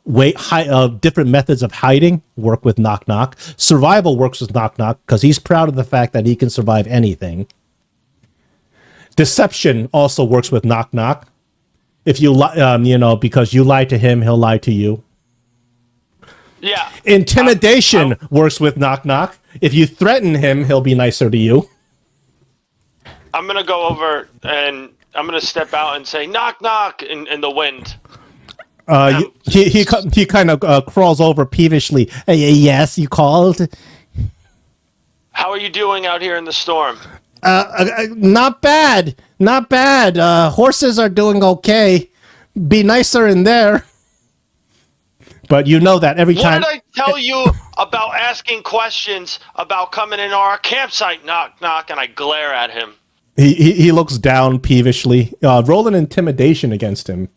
different methods of hiding work with Knock Knock. Survival works with Knock Knock because he's proud of the fact that he can survive anything. Deception also works with Knock Knock. If you because you lie to him, he'll lie to you. Yeah. Intimidation works with Knock Knock. If you threaten him, he'll be nicer to you. I'm going to go over and I'm going to step out and say, knock, knock, in the wind. He kind of crawls over peevishly. Yes, you called? How are you doing out here in the storm? Not bad. Not bad. Horses are doing okay. Be nicer in there. But you know that every time... What did I tell you about asking questions about coming in our campsite? Knock, knock, and I glare at him. He looks down peevishly. Roll an intimidation against him.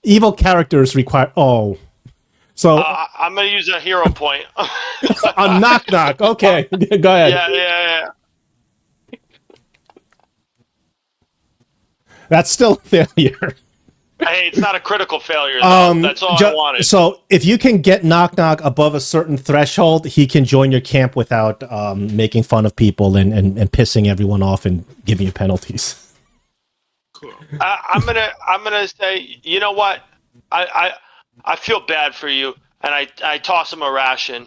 Evil characters require... Oh. So... I'm going to use a hero point. A knock knock. Okay. Go ahead. Yeah. That's still a failure. Hey, it's not a critical failure, though. That's all I wanted. So if you can get Knock Knock above a certain threshold, he can join your camp without making fun of people and pissing everyone off and giving you penalties. Cool. I'm gonna say, you know what? I feel bad for you, and I toss him a ration.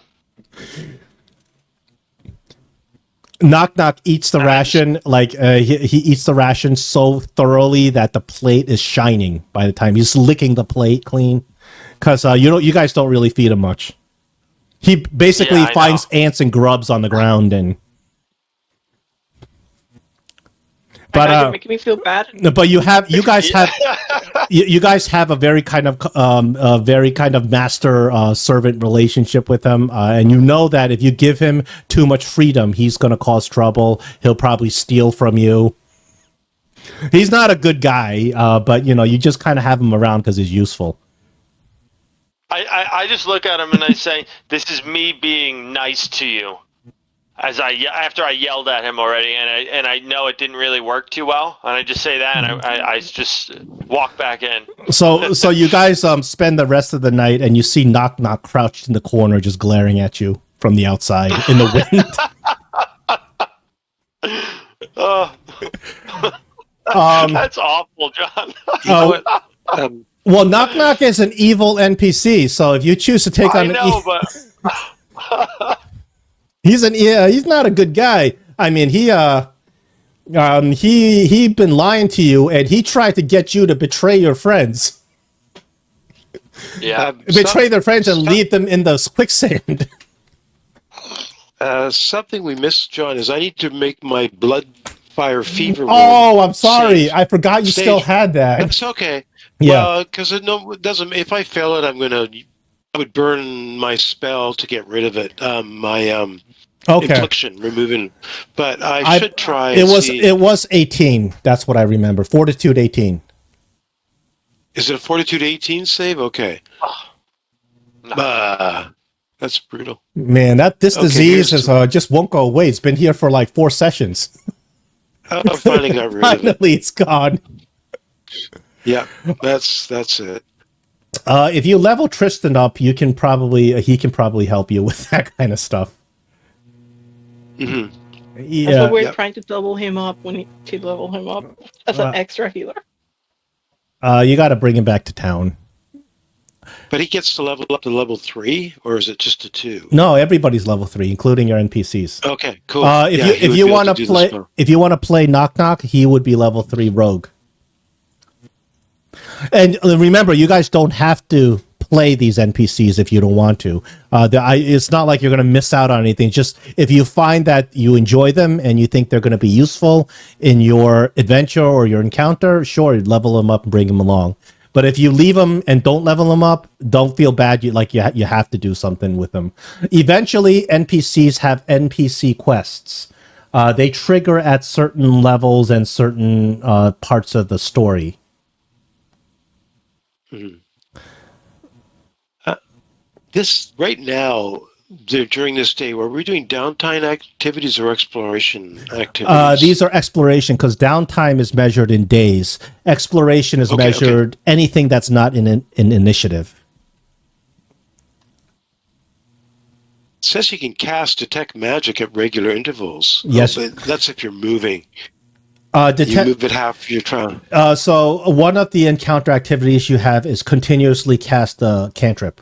Knock Knock eats the ration, like he eats the ration so thoroughly that the plate is shining by the time he's licking the plate clean. Because you guys don't really feed him much. He basically finds ants and grubs on the ground and. But you're making me feel bad. But you guys have a very kind of master servant relationship with him, and you know that if you give him too much freedom, he's going to cause trouble. He'll probably steal from you. He's not a good guy, but you just kind of have him around because he's useful. I just look at him and I say, "This is me being nice to you." After I yelled at him already, and I know it didn't really work too well, and I just say that, and I just walk back in. So you guys spend the rest of the night, and you see Knock Knock crouched in the corner, just glaring at you from the outside in the wind. That's awful, John. Well, Knock Knock is an evil NPC, so if you choose to take on but. He's not a good guy. I mean, he been lying to you, and he tried to get you to betray your friends. Yeah, betray their friends and leave them in the quicksand. Something we missed, John, is I need to make my blood fire fever. Oh, I'm sorry. Save I forgot you still stage. had that. That's okay. Yeah. Well, because it doesn't. If I fail it, I would burn my spell to get rid of it. My Okay. infliction, removing. But I I should try it and was see. it was 18. That's what I remember. Fortitude 18. Is it a Fortitude 18 save? Okay. No. That's brutal. Man, this Okay, disease here's. just won't go away. It's been here for like 4 sessions. I finally got rid of it. Finally, it's gone. Yeah, that's it. If you level Tristan up, you can probably he can probably help you with that kind of stuff. Hmm. That's Yeah. what we're Yep. trying to double him up to level him up as an extra healer. You got to bring him back to town. But he gets to level up to level 3, or is it just a 2? No, everybody's level 3, including your NPCs. Okay, cool. If Yeah, he if would you be able want to do the play spell. if you want to play Knock Knock, he would be level 3 rogue. And remember, you guys don't have to play these NPCs if you don't want to. It's not like you're going to miss out on anything. Just if you find that you enjoy them and you think they're going to be useful in your adventure or your encounter, sure, level them up and bring them along. But if you leave them and don't level them up, don't feel bad. You have to do something with them. Eventually, NPCs have NPC quests. They trigger at certain levels and certain parts of the story. This right now, during this day, were we doing downtime activities or exploration activities? These are exploration because downtime is measured in days. Exploration is Okay, measured anything that's not in an initiative. It says you can cast detect magic at regular intervals. Yes. But that's if you're moving. You Detect. move it half your turn. So one of the encounter activities you have is continuously cast a cantrip.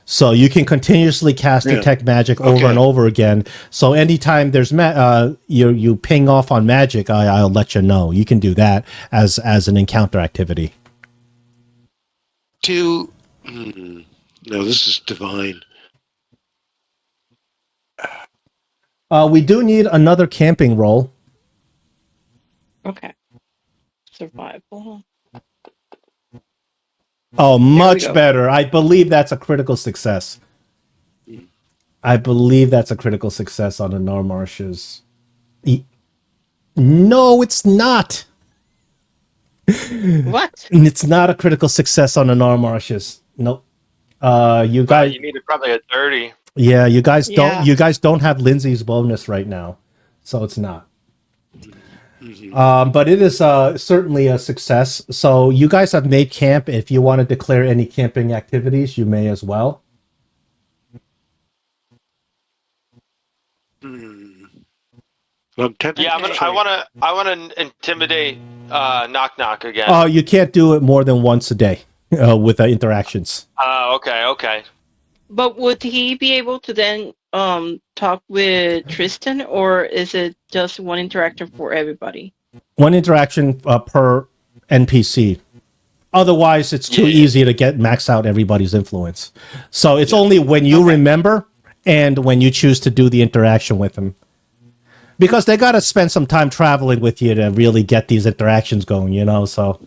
So you can continuously cast Yeah. detect magic over Okay. and over again. So anytime there's you ping off on magic, I'll let you know. You can do that as an encounter activity. No, this is divine. We do need another camping roll. Okay. Survival. Oh, much go. better. I believe that's a critical success. I believe that's a critical success on the Narmarshes. No, it's not. What? It's not a critical success on the Narmarshes. Nope. You guys, You needed probably a 30. yeah, you guys don't. Yeah. You guys don't have Lindsay's bonus right now, so it's not. But it is certainly a success. So you guys have made camp. If you want to declare any camping activities, you may as well. I'm tempted. Yeah, Okay. I wanna intimidate Knock Knock again. Oh, you can't do it more than once a day with interactions. Okay. But would he be able to then talk with Tristan, or is it just one interaction for everybody? One interaction per NPC. Otherwise, it's too Yeah. easy to get max out everybody's influence. So it's only when you remember and when you choose to do the interaction with them. Because they got to spend some time traveling with you to really get these interactions going, you know? So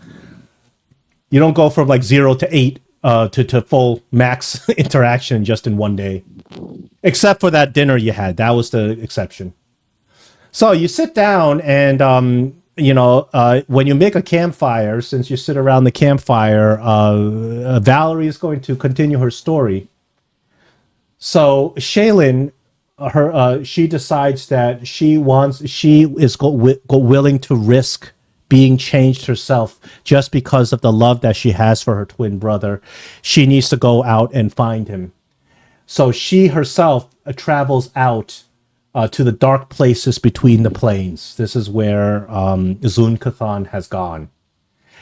you don't go from like 0 to 8 to full max interaction just in one day. Except for that dinner you had. That was the exception. So you sit down and, when you make a campfire, since you sit around the campfire, Valerie is going to continue her story. So Shaylin, she decides that she is willing to risk being changed herself just because of the love that she has for her twin brother. She needs to go out and find him. So she herself travels out to the dark places between the plains. This is where Zun-Kathan has gone.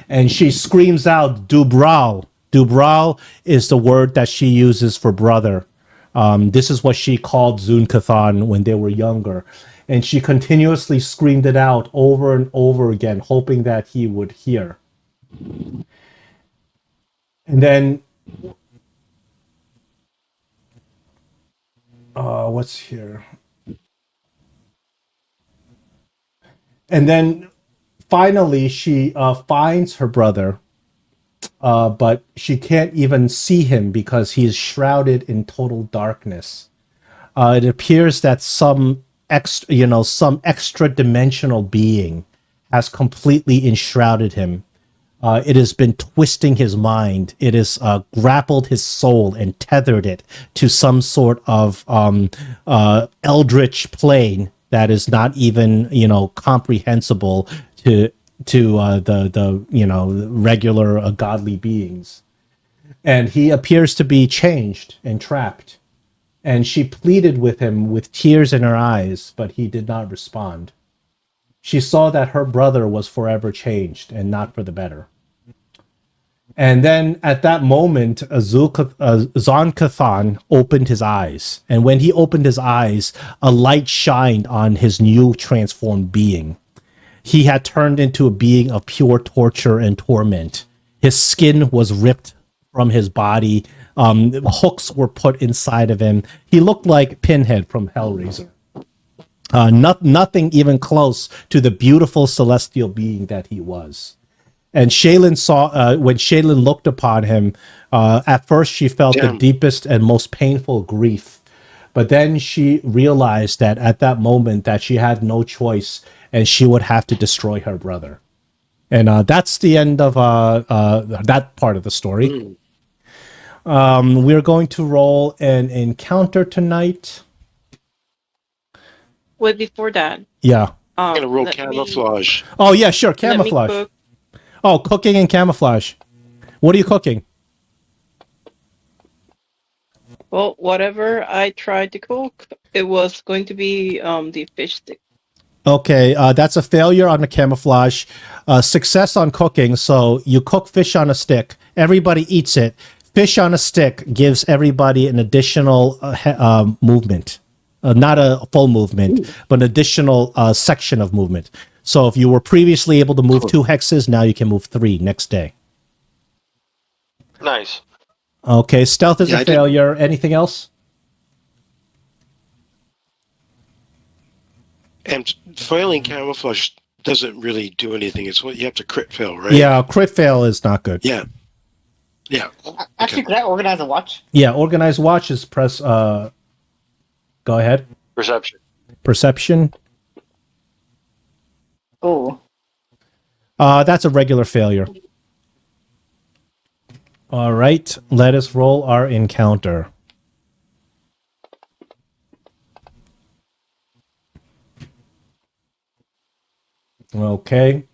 And she screams out, Dubral. Dubral is the word that she uses for brother. This is what she called Zun-Kathan when they were younger. And she continuously screamed it out over and over again, hoping that he would hear. And then, what's here? And then finally, she finds her brother, but she can't even see him because he is shrouded in total darkness. It appears that some extra dimensional being has completely enshrouded him. It has been twisting his mind. It has grappled his soul and tethered it to some sort of eldritch plane that is not even, comprehensible to the regular godly beings. And he appears to be changed and trapped. And she pleaded with him with tears in her eyes, but he did not respond. She saw that her brother was forever changed and not for the better. And then at that moment, Zonkathan opened his eyes. And when he opened his eyes, a light shined on his new transformed being. He had turned into a being of pure torture and torment. His skin was ripped from his body. Hooks were put inside of him. He looked like Pinhead from Hellraiser. Nothing even close to the beautiful celestial being that he was. And Shaylin saw, when Shaylin looked upon him, at first she felt the deepest and most painful grief. But then she realized that at that moment that she had no choice and she would have to destroy her brother. And that's the end of that part of the story. We're going to roll an encounter tonight. Wait, before that. Yeah. I'm going to roll camouflage. Oh, yeah, sure. Camouflage. Oh, cooking and camouflage. What are you cooking? Well, whatever I tried to cook, it was going to be the fish stick. Okay, that's a failure on the camouflage. Success on cooking. So you cook fish on a stick. Everybody eats it. Fish on a stick gives everybody an additional movement. Not a full movement, but an additional section of movement. So if you were previously able to move 2 hexes, now you can move 3 next day. Nice. Okay, stealth is a failure. Anything else? And failing camouflage doesn't really do anything. It's what you have to crit fail, right? Yeah, crit fail is not good. Yeah. Actually, could I organize a watch? Yeah, organize watch is press. Go ahead. Perception. Oh. That's a regular failure. All right, let us roll our encounter. Okay.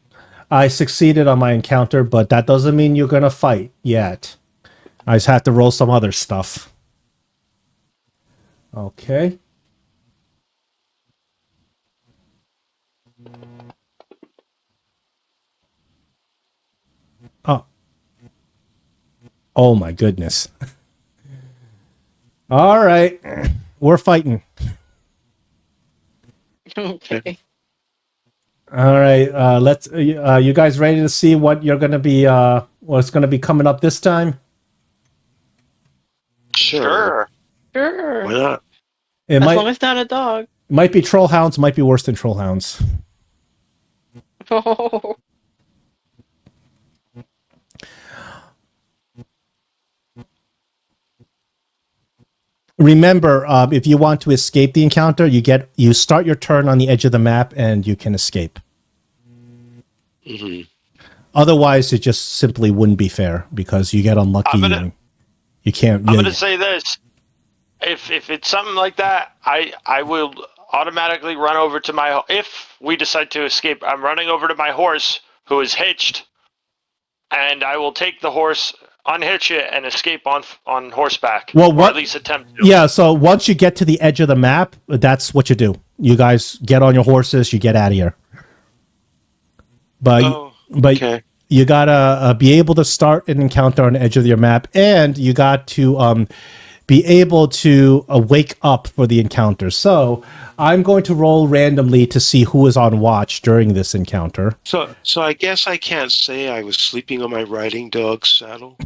I succeeded on my encounter, but that doesn't mean you're going to fight yet. I just have to roll some other stuff. Okay. Oh my goodness. All right. We're fighting. Okay. All right. Let's. You guys ready to see what you're going to be? What's going to be coming up this time? Sure. Sure. Why not? It As might. long as it's not a dog. Might be troll hounds. Might be worse than troll hounds. Oh. Remember, if you want to escape the encounter, you start your turn on the edge of the map and you can escape. Mm-hmm. Otherwise, it just simply wouldn't be fair because you get unlucky and you can't. I'm gonna say this: if it's something like that, I will automatically run over to my. If we decide to escape, I'm running over to my horse who is hitched, and I will take the horse, unhitch it, and escape on horseback. Well, or at least attempt to. Yeah, so once you get to the edge of the map, that's what you do. You guys get on your horses, you get out of here. But okay. You gotta be able to start an encounter on the edge of your map, and you got to be able to wake up for the encounter. So I'm going to roll randomly to see who is on watch during this encounter. So I guess I can't say I was sleeping on my riding dog's saddle.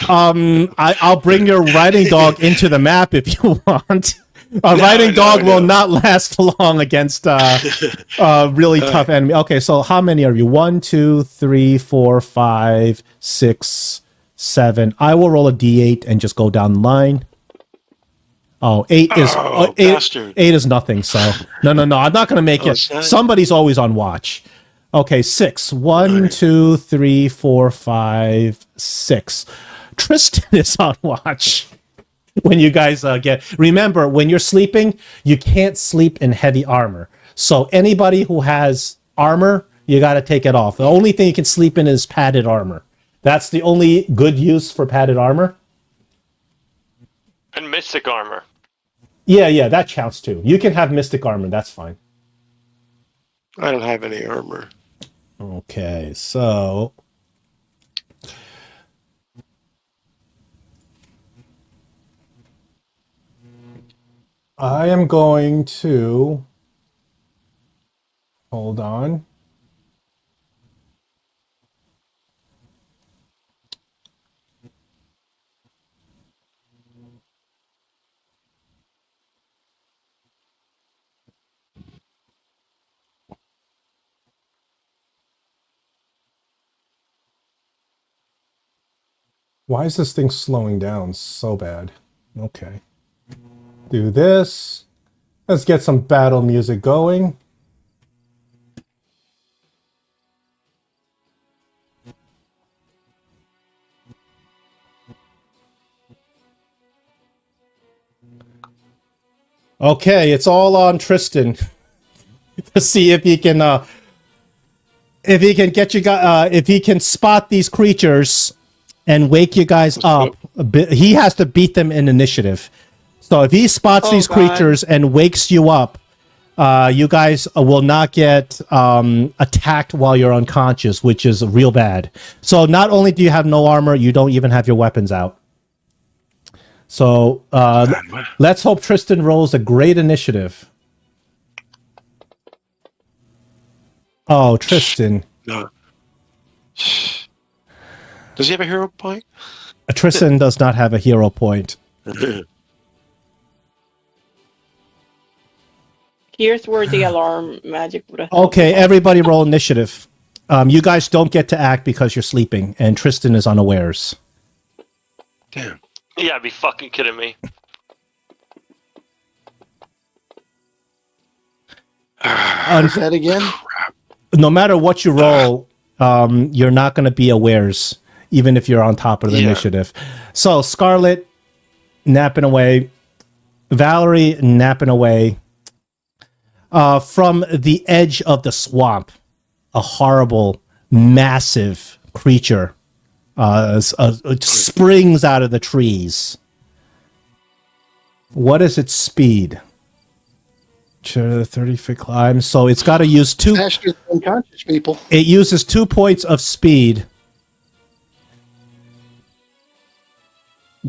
I'll bring your riding dog into the map if you want. A riding dog will no. not last long against really tough enemy. Okay, so how many are you? 1, 2, 3, 4, 5, 6, 7. I will roll a d8 and just go down the line. Oh, 8 is bastard. 8 is nothing. So no. I'm not going to make it. It's not? Somebody's always on watch. Okay, 6. 1, Right. 2, 3, 4, 5, 6. Tristan is on watch. When you guys remember, when you're sleeping, you can't sleep in heavy armor. So anybody who has armor, you got to take it off. The only thing you can sleep in is padded armor. That's the only good use for padded armor. And mystic armor. Yeah, that counts too. You can have mystic armor. That's fine. I don't have any armor. Okay, so I am going to hold on. Why is this thing slowing down so bad? Okay. Do this. Let's get some battle music going. Okay, it's all on Tristan to see if he can get you guys if he can spot these creatures and wake you guys up. He has to beat them in initiative. So if he spots these creatures and wakes you up, you guys will not get attacked while you're unconscious, which is real bad. So not only do you have no armor, you don't even have your weapons out. So let's hope Tristan rolls a great initiative. Oh, Tristan. No. Does he have a hero point? Tristan does not have a hero point. Here's where the alarm magic would have. Okay, everybody roll initiative. You guys don't get to act because you're sleeping, and Tristan is unawares. Damn. Yeah, be fucking kidding me. Is that again? No matter what you roll, you're not going to be awares, even if you're on top of the initiative. So, Scarlet, napping away. Valerie, napping away. From the edge of the swamp, a horrible, massive creature springs out of the trees. What is its speed? 30-foot climb. So it's got to use two. Faster than unconscious people. It uses 2 points of speed.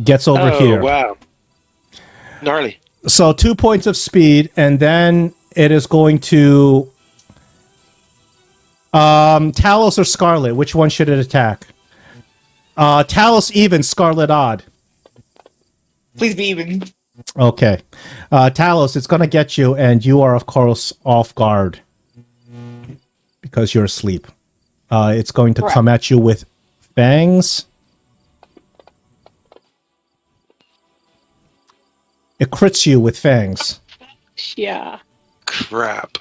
Gets over here. Wow. Gnarly. So 2 points of speed, and then it is going to Talos or Scarlet. Which one should it attack? Talos even, Scarlet odd. Please be even. Okay. Talos, it's going to get you, and you are, of course, off guard because you're asleep. It's going to come at you with fangs. It crits you with fangs. Yeah. Crap.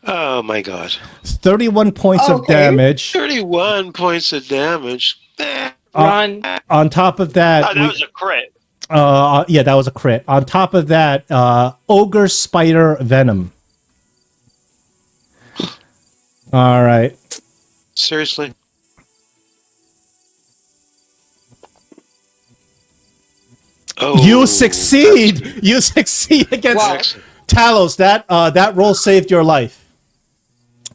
Oh my god. 31 points of damage. 31 points of damage. Run. On top of that... Oh, that was a crit. Yeah, that was a crit. On top of that, Ogre Spider Venom. All right. Seriously? Oh, You succeed! You succeed against excellent. Talos. That roll saved your life.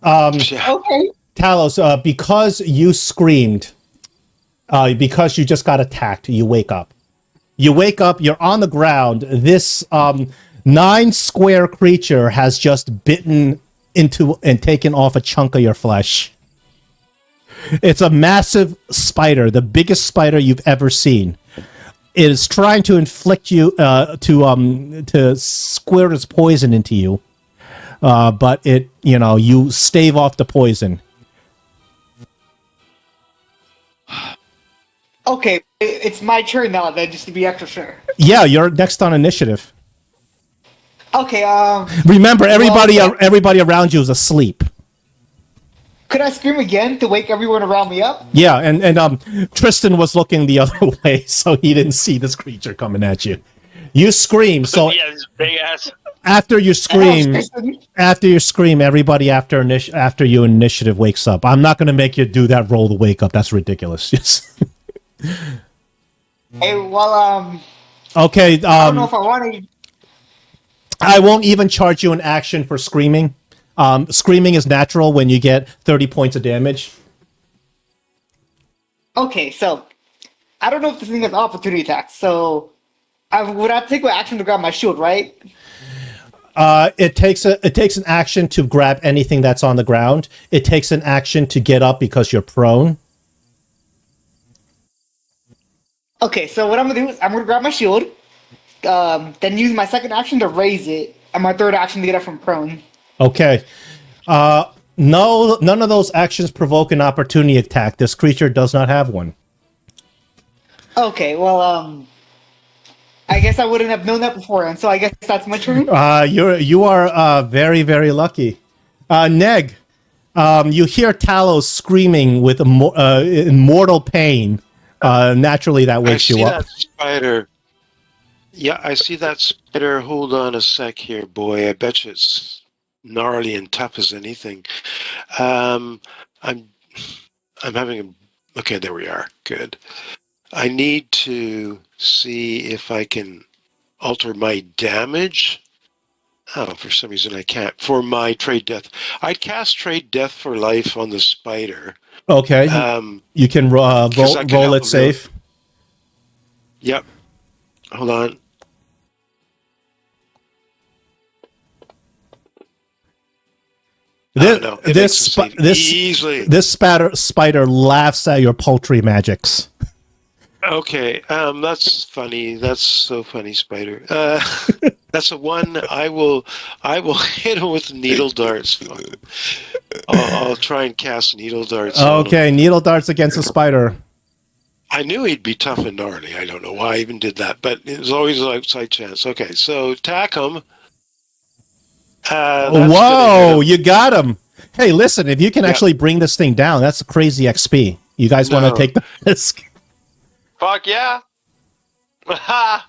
Yeah. Okay. Talos, because you screamed, because you just got attacked, you wake up. You wake up, you're on the ground. This 9-square creature has just bitten into and taken off a chunk of your flesh. It's a massive spider, the biggest spider you've ever seen. is trying to inflict you to squirt its poison into you, but you stave off the poison. Okay, it's my turn now then, just to be extra sure. Yeah, you're next on initiative. Okay, Remember, well, everybody around you is asleep. could I scream again to wake everyone around me up? Yeah, and Tristan was looking the other way, so he didn't see this creature coming at you. You scream, so Yeah, this big ass. after you scream, Tristan. everybody after your initiative wakes up. I'm not going to make you do that roll to wake up. That's ridiculous. Yes. Hey, well, Okay. I don't know if I want to. I won't even charge you an action for screaming. Screaming is natural when you get 30 points of damage. Okay, so I don't know if this thing has opportunity attacks. So I would have to take my action to grab my shield, right? It takes an action to grab anything that's on the ground. It takes an action to get up because you're prone. Okay, so what I'm gonna do is I'm gonna grab my shield, then use my second action to raise it, and my third action to get up from prone. Okay. No, none of those actions provoke an opportunity attack. This creature does not have one. Okay, well, I guess I wouldn't have known that before, and so I guess that's my turn. You are very, very lucky. Neg, you hear Talos screaming with in mortal pain. Naturally, that wakes you up. That spider. Yeah, I see that spider. Hold on a sec here, boy. I bet you it's gnarly and tough as anything. I'm having a... Okay, there we are. Good. I need to see if I can alter my damage. Oh, for some reason I can't. For my trade death. I'd cast trade death for life on the spider. Okay. You can roll it safe. Yep. Hold on. This spider laughs at your paltry magics. Okay, that's funny. That's so funny, spider. That's a one. I will hit him with needle darts. I'll try and cast needle darts. Okay, needle darts against a spider. I knew he'd be tough and gnarly. I don't know why I even did that, but it was always an outside chance. Okay, so attack him. Whoa, you got him. Hey, listen, if you can actually bring this thing down, that's a crazy XP. You guys want to take the risk? Fuck yeah. Well, I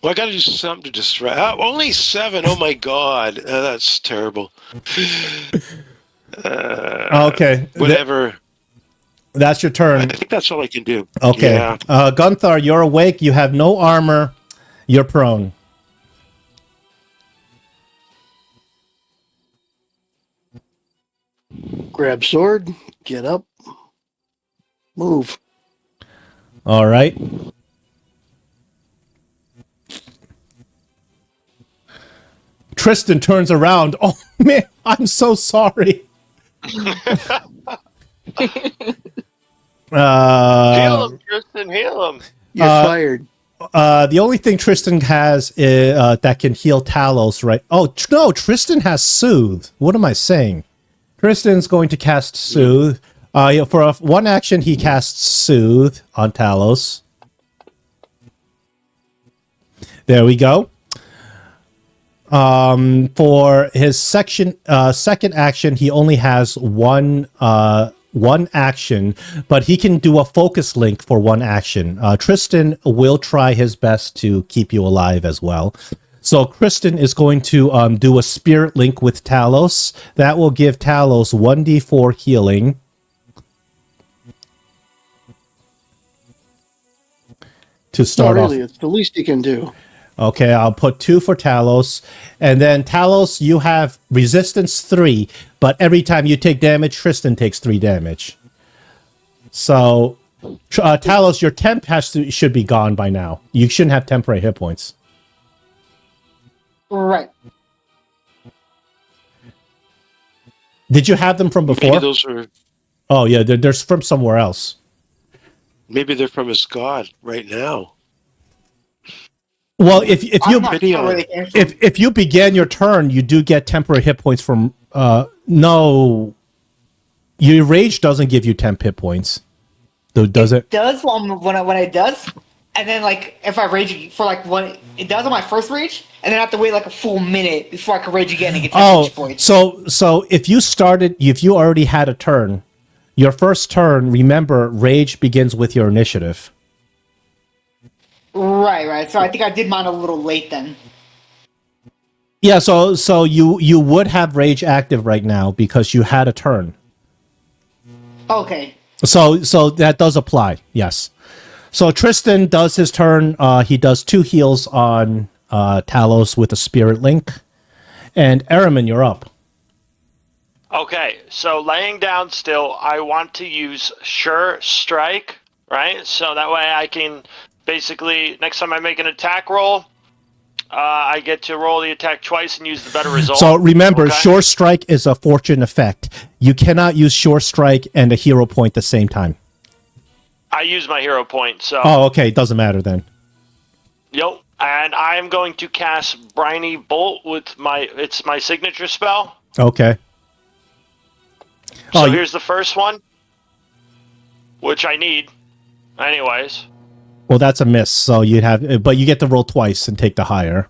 gotta do something to distract. Only 7. Oh my god, that's terrible. Okay. Whatever. That's your turn. I think that's all I can do. Okay. Yeah. Gunther, you're awake. You have no armor. You're prone. Grab sword, get up, move. All right. Tristan turns around. Oh, man, I'm so sorry. Heal him, Tristan, heal him. You're fired. The only thing Tristan has that can heal Talos, right? Oh, no, Tristan has Soothe. What am I saying? Tristan's going to cast Soothe. For one action, he casts Soothe on Talos. There we go. For his second action, he only has one action, but he can do a focus link for one action. Tristan will try his best to keep you alive as well. So Tristan is going to do a spirit link with Talos. That will give Talos 1d4 healing. To start off. It's the least you can do. Okay, I'll put 2 for Talos. And then Talos, you have resistance 3, but every time you take damage, Tristan takes 3 damage. So, Talos, your temp should be gone by now. You shouldn't have temporary hit points. Right. Did you have them from before? Maybe those are... Oh, yeah, they're from somewhere else. Maybe they're from his god right now. Well, if I'm you not Pity sure on where him. they came from. if you began your turn, you do get temporary hit points from. No, your rage doesn't give you temp hit points. Though, does it? Does when it does, and then like if I rage for like one, it does on my first rage, and then I have to wait like a full minute before I can rage again and get 10 Oh, rage points. so if you already had a turn, your first turn, remember, rage begins with your initiative. Right. So I think I did mine a little late then. Yeah, so you would have rage active right now because you had a turn. Okay. So that does apply. Yes. So Tristan does his turn. He does 2 heals on Talos with a spirit link, and Araman, you're up. Okay, so laying down still, I want to use Sure Strike, right? So that way I can basically, next time I make an attack roll, I get to roll the attack twice and use the better result. So remember, Okay? Sure Strike is a fortune effect. You cannot use Sure Strike and a hero point at the same time. I use my hero point, so. Oh, okay. Doesn't matter then. Yep. And I am going to cast Briny Bolt with it's my signature spell. Okay. So Oh, here's the first one, which I need, anyways. well, that's a miss. So but you get to roll twice and take the higher.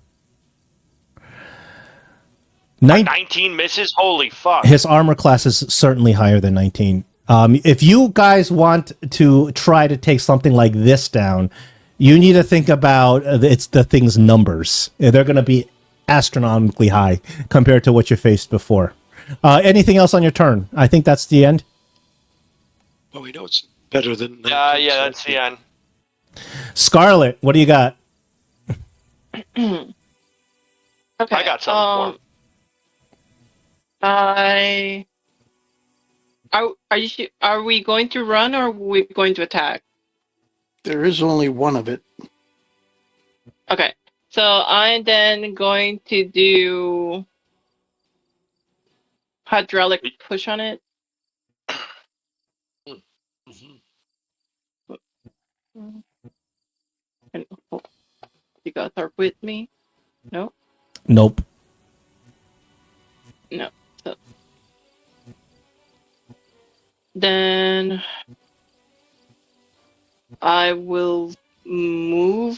19 misses? Holy fuck. His armor class is certainly higher than 19. If you guys want to try to take something like this down, you need to think about it's the thing's numbers. They're going to be astronomically high compared to what you faced before. Anything else on your turn? I think that's the end. Oh, we know it's better than. Yeah, that's the end. Scarlet, what do you got? Okay. I got something for him. Are we going to run or are we going to attack? There is only one of it. Okay. So I'm then going to do hydraulic push on it. And you guys are with me? No? Nope. No. So then I will move.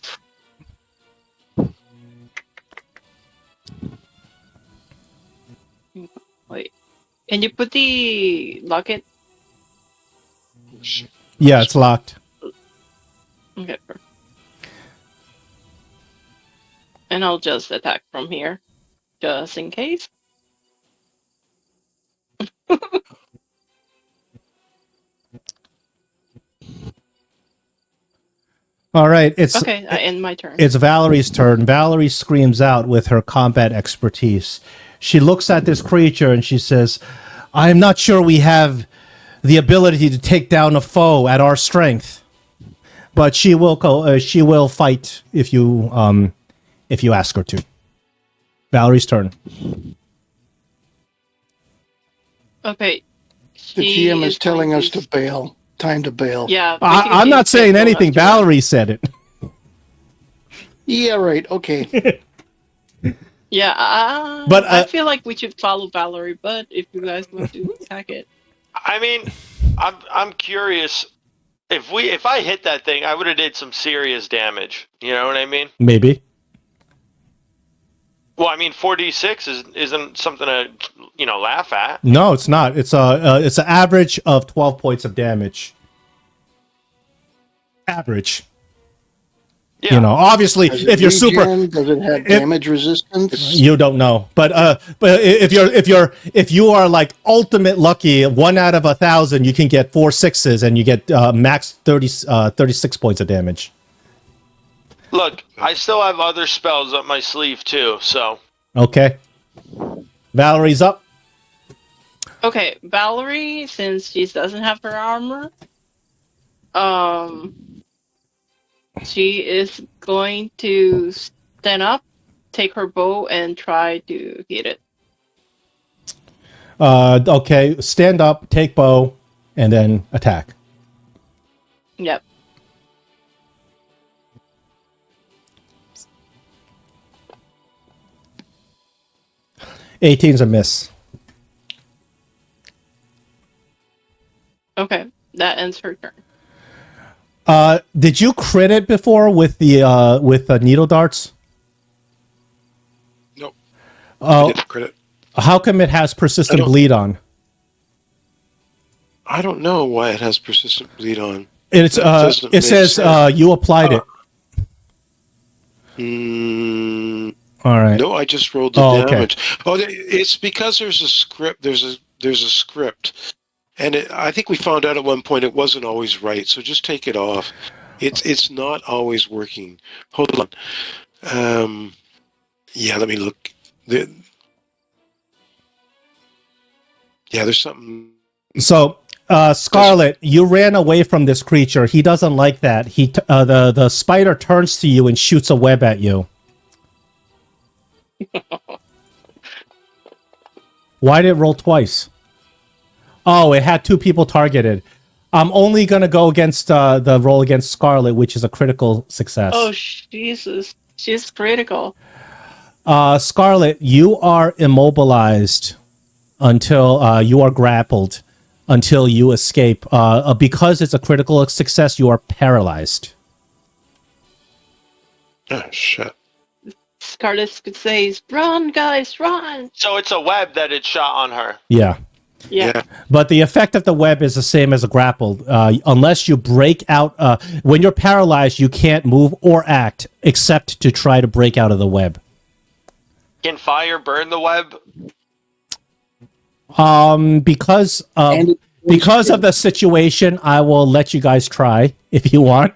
Wait. Can you put the locket? Yeah, it's locked. Okay. Perfect. And I'll just attack from here, just in case. All right. Okay, I end my turn. It's Valerie's turn. Valerie screams out with her combat expertise. She looks at this creature and she says, I am not sure we have the ability to take down a foe at our strength, but she will fight if you ask her to. Valerie's turn. Okay. The she GM is telling going us to bail. Time to bail. Yeah. I'm not saying anything. Valerie said it. Yeah, right. Okay. Yeah, But, I feel like we should follow Valerie, but if you guys want to attack it. I mean, I'm curious. If I hit that thing, I would have did some serious damage. You know what I mean? Maybe. Well, I mean, 4d6 isn't something to laugh at. No, it's not. It's an average of 12 points of damage. Average. Yeah. Obviously, Does if it you're super, regen? Does it have damage resistance? you don't know. But if you are like ultimate lucky, 1 out of 1,000, you can get 4 6s and you get max 36 points of damage. Look, I still have other spells up my sleeve too, so. Okay. Valerie's up. Okay, Valerie, since she doesn't have her armor, she is going to stand up, take her bow, and try to hit it. Okay, stand up, take bow, and then attack. Yep. 18's a miss. Okay, that ends her turn. Did you crit it before with the needle darts? Nope. I Oh, didn't credit. how come it has persistent don't- bleed on? I don't know why it has persistent bleed on. It's That doesn't it make says sense. you applied it. All right. No, I just rolled the Oh, okay. damage. Oh, it's because there's a script. There's a script, and I think we found out at one point it wasn't always right. So just take it off. It's not always working. Hold on. Yeah, let me look. There's something. So, Scarlet, you ran away from this creature. He doesn't like that. The spider turns to you and shoots a web at you. Why did it roll twice? Oh, it had two people targeted. I'm only gonna go against the roll against Scarlet, which is a critical success. Oh, Jesus. She's critical. Scarlet, you are immobilized until you are grappled until you escape. Because it's a critical success, you are paralyzed. Oh shit! Scarlet could say, "Run, guys, run!" So it's a web that it shot on her. Yeah. Yeah. But the effect of the web is the same as a grapple. Unless you break out, when you're paralyzed, you can't move or act except to try to break out of the web. Can fire burn the web? Because of the situation, I will let you guys try if you want.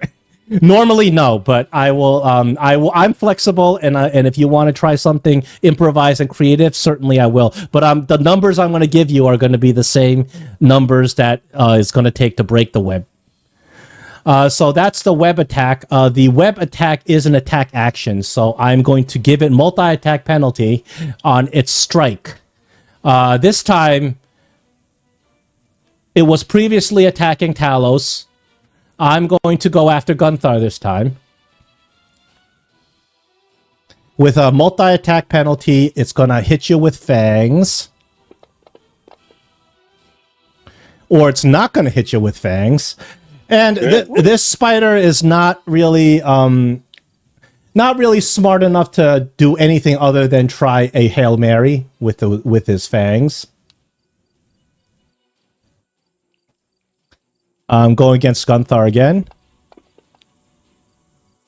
Normally, no, but I will. I'm flexible, and if you want to try something improvised and creative, certainly I will. But the numbers I'm going to give you are going to be the same numbers that it's going to take to break the web. So that's the web attack. The web attack is an attack action, so I'm going to give it multi-attack penalty on its strike. This time, it was previously attacking Talos. I'm going to go after Gunthar this time. With a multi-attack penalty, it's going to hit you with fangs. Or it's not going to hit you with fangs. And this spider is not really smart enough to do anything other than try a Hail Mary with his fangs. I'm going against Gunthar again.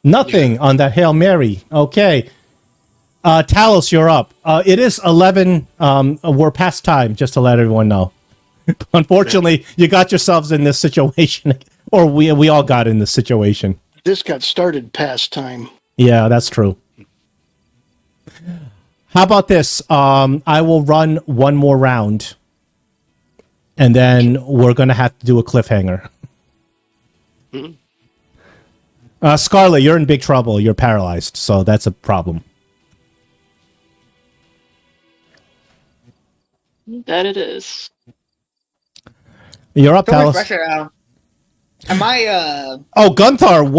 Nothing on that Hail Mary. Okay. Talos, you're up. It is 11. We're past time, just to let everyone know. Unfortunately, you got yourselves in this situation. Or we all got in this situation. This got started past time. Yeah, that's true. How about this? I will run one more round. And then we're going to have to do a cliffhanger. Scarlet, you're in big trouble. You're paralyzed, so that's a problem. That it is. You're up, So much Talos. pressure. Am I? Oh, Gunthar,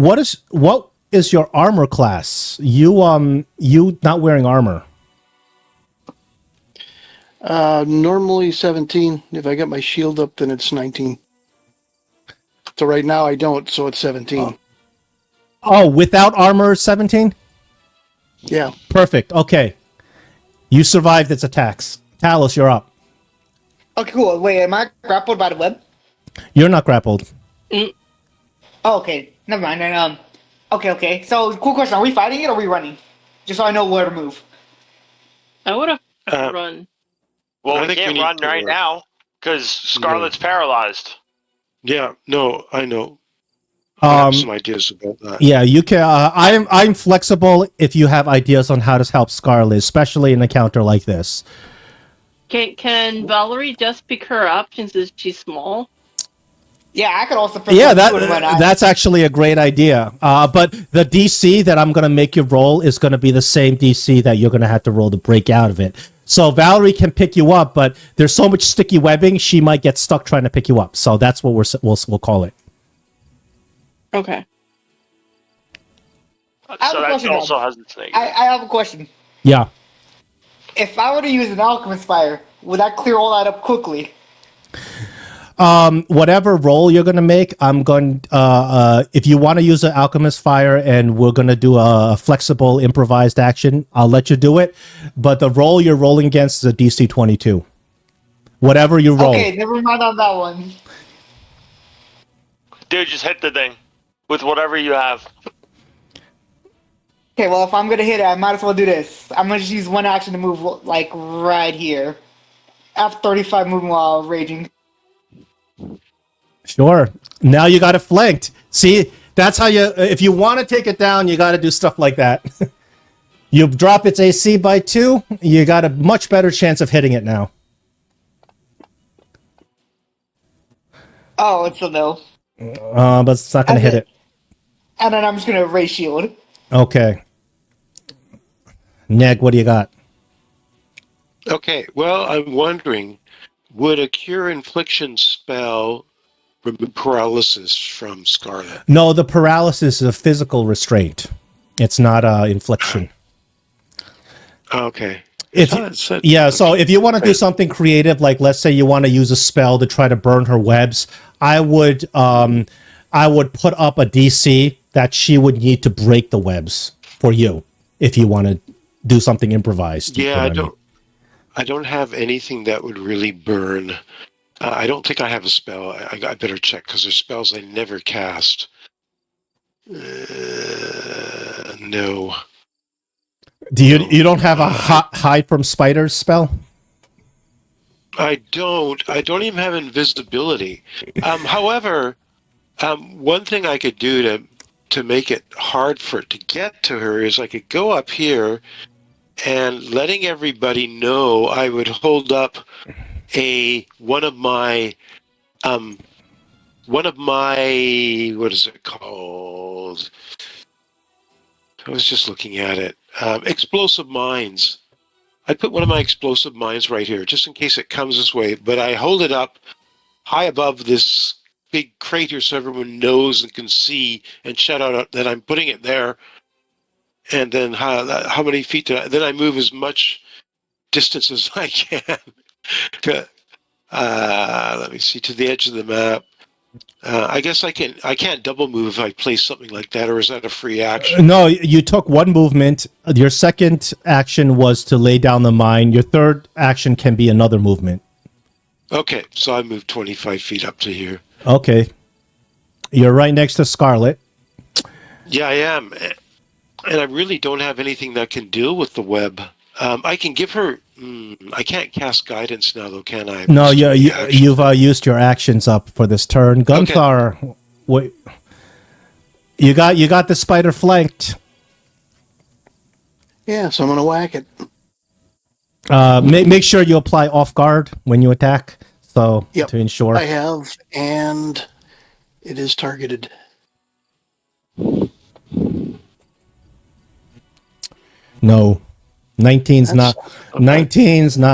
what is your armor class? You not wearing armor. Normally 17. If I get my shield up, then it's 19. So right now I don't, so it's 17. Oh, without armor, 17? Yeah. Perfect. Okay. You survived its attacks. Talos, you're up. Okay, cool. Wait, am I grappled by the web? You're not grappled. Oh, okay. Never mind. Then, okay. So, cool question. Are we fighting it or are we running? Just so I know where to move. I would have run. Well, I we think we can't need run to right run. now because Scarlet's paralyzed. Yeah, no, I know. I have some ideas about that. Yeah, you can. I'm flexible if you have ideas on how to help Scarlet, especially in a counter like this. Can Valerie just pick her up since she's small? Yeah, I could also pick Yeah, up two and run. that's actually a great idea. But the DC that I'm going to make you roll is going to be the same DC that you're going to have to roll to break out of it. So Valerie can pick you up, but there's so much sticky webbing, she might get stuck trying to pick you up. So that's what we'll call it. Okay. I have So a that question, also Rob. has its thing. I have a question. Yeah. if I were to use an alchemist fire, would that clear all that up quickly? Whatever roll you're gonna make, I'm going. If you want to use an alchemist fire, and we're gonna do a flexible improvised action, I'll let you do it. But the roll you're rolling against is a DC 22. Whatever you roll. Okay, never mind on that one. Dude, just hit the thing with whatever you have. Okay, well, if I'm gonna hit it, I might as well do this. I'm gonna just use one action to move, like, right here. I have 35 movement while raging. Sure. Now you got it flanked. See, that's how you. If you want to take it down, you got to do stuff like that. You drop its AC by 2, you got a much better chance of hitting it now. Oh, it's a no. But it's not going to hit it. And then I'm just gonna ray shield. Okay. Neg, what do you got? Okay, well, I'm wondering, would a cure infliction spell remove paralysis from Scarlet? No, the paralysis is a physical restraint. It's not infliction. Okay. So if you want to do something creative, like let's say you want to use a spell to try to burn her webs, I would put up a DC that she would need to break the webs for you if you want to do something improvised. Yeah, I don't have anything that would really burn. I don't think I have a spell. I better check because there's spells I never cast. No. You don't have a hide from spiders spell? I don't even have invisibility. However, one thing I could do to make it hard for it to get to her is I could go up here and letting everybody know I would hold up one of my what is it called? I was just looking at it. Explosive mines. I put one of my explosive mines right here, just in case it comes this way. But I hold it up high above this big crater so everyone knows and can see and shout out that I'm putting it there. And then how many feet then I move as much distance as I can. Let me see, to the edge of the map. I guess I can't double move if I place something like that, or is that a free action? No, you took one movement. Your second action was to lay down the mine. Your third action can be another movement. Okay, so I moved 25 feet up to here. Okay. You're right next to Scarlet. Yeah, I am. And I really don't have anything that can deal with the web. I can give her... I can't cast guidance now, though, can I? No, you've used your actions up for this turn. Gunthar, okay. Wait, you got the spider flanked. Yeah, so I'm gonna whack it. Make sure you apply off guard when you attack. So to ensure I have, and it is targeted. No. 19's not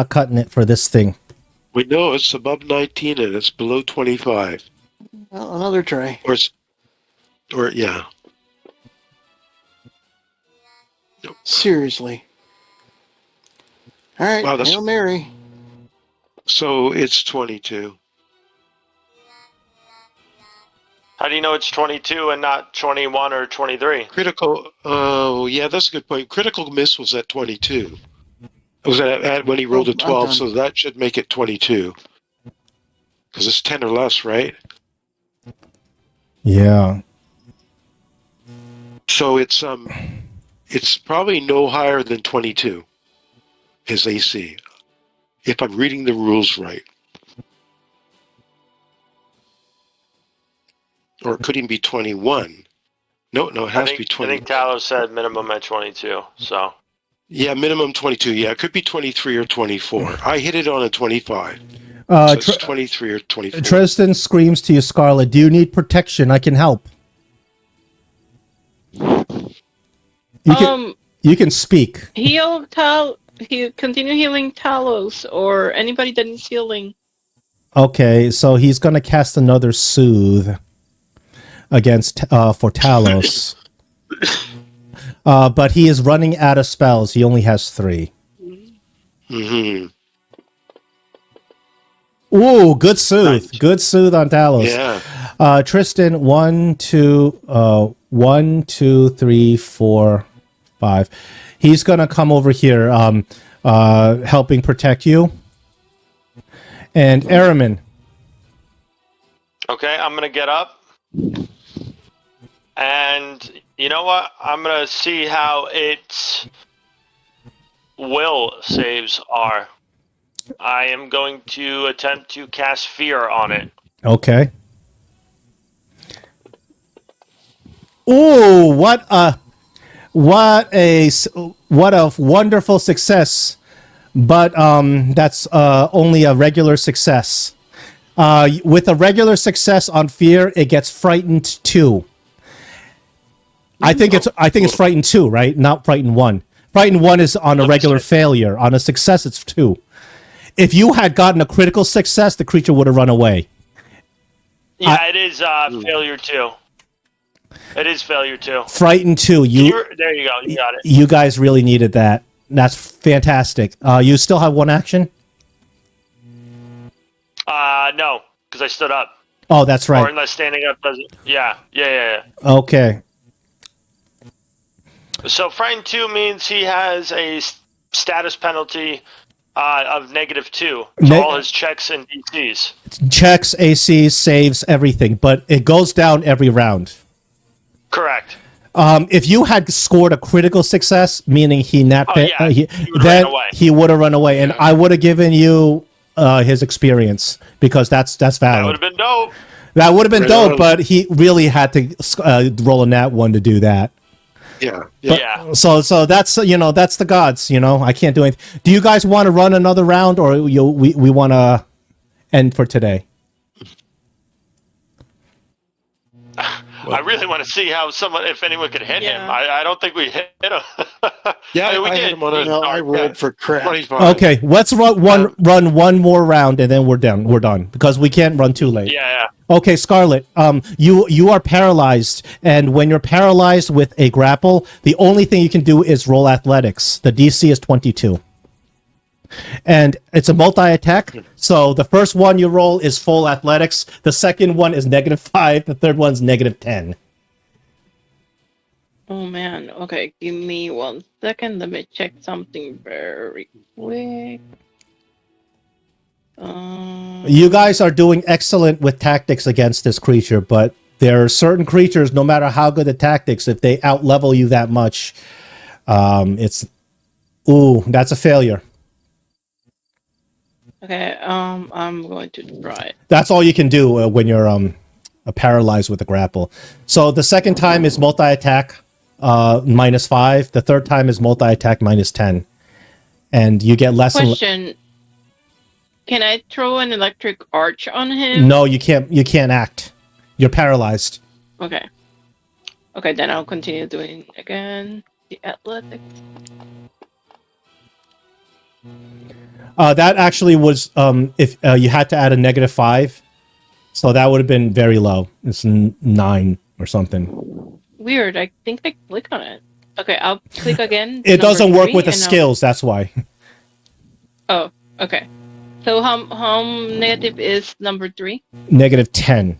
cutting it for this thing. We know it's above 19 and it's below 25. Well, another try. Or yeah. Nope. Seriously. All right, wow, Hail Mary. So it's 22. How do you know it's 22 and not 21 or 23? Critical. Oh, yeah, that's a good point. Critical miss was at 22. It was at when he rolled a 12, so that should make it 22. Because it's 10 or less, right? Yeah. So it's probably no higher than 22. His AC, if I'm reading the rules right. Or it could even be 21. No, it has to be 20. I think Talos said minimum at 22, so. Yeah, minimum 22. Yeah, it could be 23 or 24. I hit it on a 25. So it's 23 or 24. Tristan screams to you, Scarlet, do you need protection? I can help. You can speak. Continue healing Talos or anybody that needs healing. Okay, so he's going to cast another Soothe against for Talos. But he is running out of spells. He only has 3. Mm-hmm. Ooh, good soothe. Nice. Good soothe on Talos. Yeah. Tristan, 1, 2, 3, 4, 5. He's gonna come over here, helping protect you. And Aramin. Okay, I'm gonna get up. And you know what? I'm gonna see how its will saves are. I am going to attempt to cast fear on it. Okay. Ooh, what a wonderful success. But that's only a regular success. With a regular success on fear, it gets frightened 2. I think it's frightened 2, right? Not frightened 1. Frightened 1 is on a regular failure. On a success, it's 2. If you had gotten a critical success, the creature would have run away. Yeah, it is failure 2. It is failure 2. Frightened 2. There you go. You got it. You guys really needed that. That's fantastic. You still have 1 action? No, because I stood up. Oh, that's Or right. unless standing up doesn't. Yeah. Okay. So frightened 2 means he has a status penalty of -2 to all his checks and DCs. Checks, ACs, saves, everything, but it goes down every round. Correct. If you had scored a critical success, meaning then he would have run away, and I would have given you his experience because that's valid. That would have been dope. That would have been dope, but he really had to roll a nat 1 to do that. Yeah. So that's that's the gods. I can't do anything. Do you guys want to run another round, or we want to end for today? I really want to see how if anyone could hit him. I don't think we hit him. Yeah, I mean, we I did. hit him on a- I rolled for crap. 25. Okay, let's run one more round, and then we're done because we can't run too late. Yeah. Okay, Scarlet. You are paralyzed, and when you're paralyzed with a grapple, the only thing you can do is roll athletics. The DC is 22. And it's a multi-attack, so the first one you roll is full athletics, the second one is -5, the third one's -10. Oh man. Okay, give me 1 second. Let me check something very quick. You guys are doing excellent with tactics against this creature, but there are certain creatures, no matter how good the tactics, if they outlevel you that much, that's a failure. Okay, I'm going to try it. That's all you can do when you're paralyzed with a grapple. So the second time is multi-attack -5. The third time is multi-attack -10. And you get less. Question. Can I throw an electric arch on him? No, you can't. You can't act. You're paralyzed. Okay. Okay, then I'll continue doing again the athletics. That actually was if you had to add a -5, so that would have been very low. It's 9 or something. Weird. I think I click on it. Okay, I'll click again. It doesn't work 3, with the and skills. That's why. Oh, okay. So how negative is number 3? -10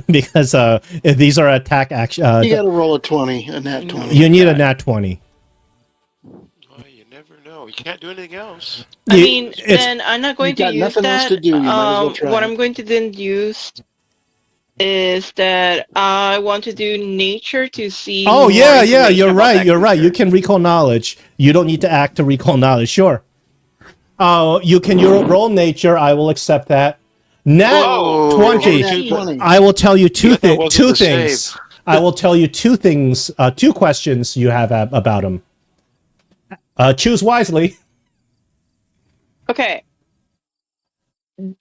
because if these are attack action. You got to roll a 20, a nat 20. You need a nat 20. Well, you never know. You can't do anything else. I mean, then I'm not going to got use nothing else that. to do, you might as well try What it. I'm going to then use is that I want to do nature to see. Oh more yeah, information you're about right. that You're right. You creature. can recall knowledge. You don't need to act to recall knowledge. Sure. You can roll nature. I will accept that. Nat Whoa. 20. Nat 20. I will tell you two That wasn't two the things. save. I will tell you 2 things. 2 questions you have about him. Choose wisely. Okay.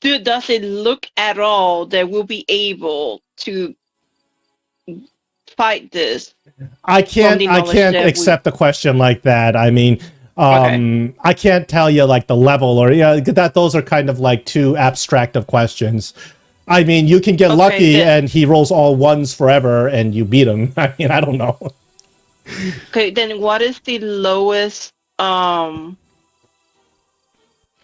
Does it look at all that we'll be able to fight this? I can't the knowledge that accept a question like that. I mean, I can't tell you like the level or those are kind of like too abstract of questions. I mean, you can get lucky and he rolls all 1s forever and you beat him. I mean, I don't know. Okay, then what is the lowest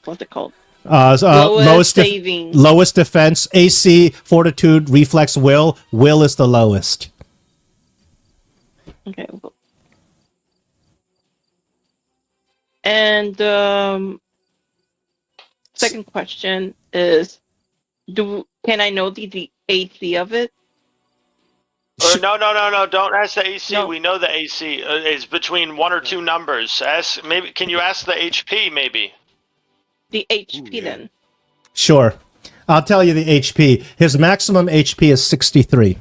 what's it called? Lowest saving. lowest defense, AC, fortitude, reflex, will. Will is the lowest. Okay. And second question is, can I know the AC of it? Or no. Don't ask the AC. No. We know the AC is between 1 or 2 numbers. Ask maybe. Can you ask the HP maybe? The HP yeah. then. Sure. I'll tell you the HP. His maximum HP is 63.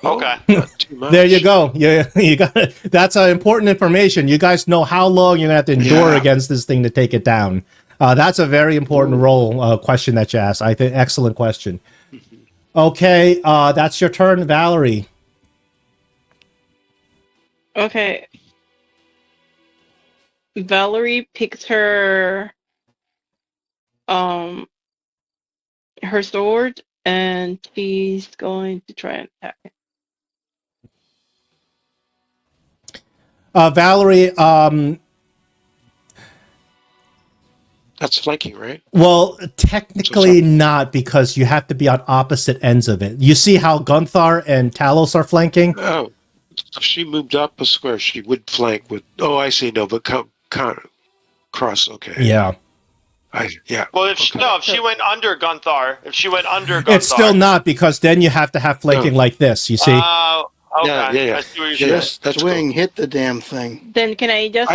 Okay. Not too much. There you go. You got it. That's important information. You guys know how long you're gonna have to endure Yeah. against this thing to take it down. That's a very important question that you asked. I think excellent question. Okay, that's your turn, Valerie. Okay. Valerie picks her sword and she's going to try and attack him. Valerie, That's flanking, right? well, technically not, because you have to be on opposite ends of it. You see how Gunthar and Talos are flanking? Oh, if she moved up a square, she would flank with. Oh, I see. No, but cross. Okay. Yeah. Yeah. Well, if she went under Gunthar, It's still not, because then you have to have flanking like this, you see? Okay. Yeah. I see what you're Yeah, saying. Just that's swing, cool. hit the damn thing. Then can I just...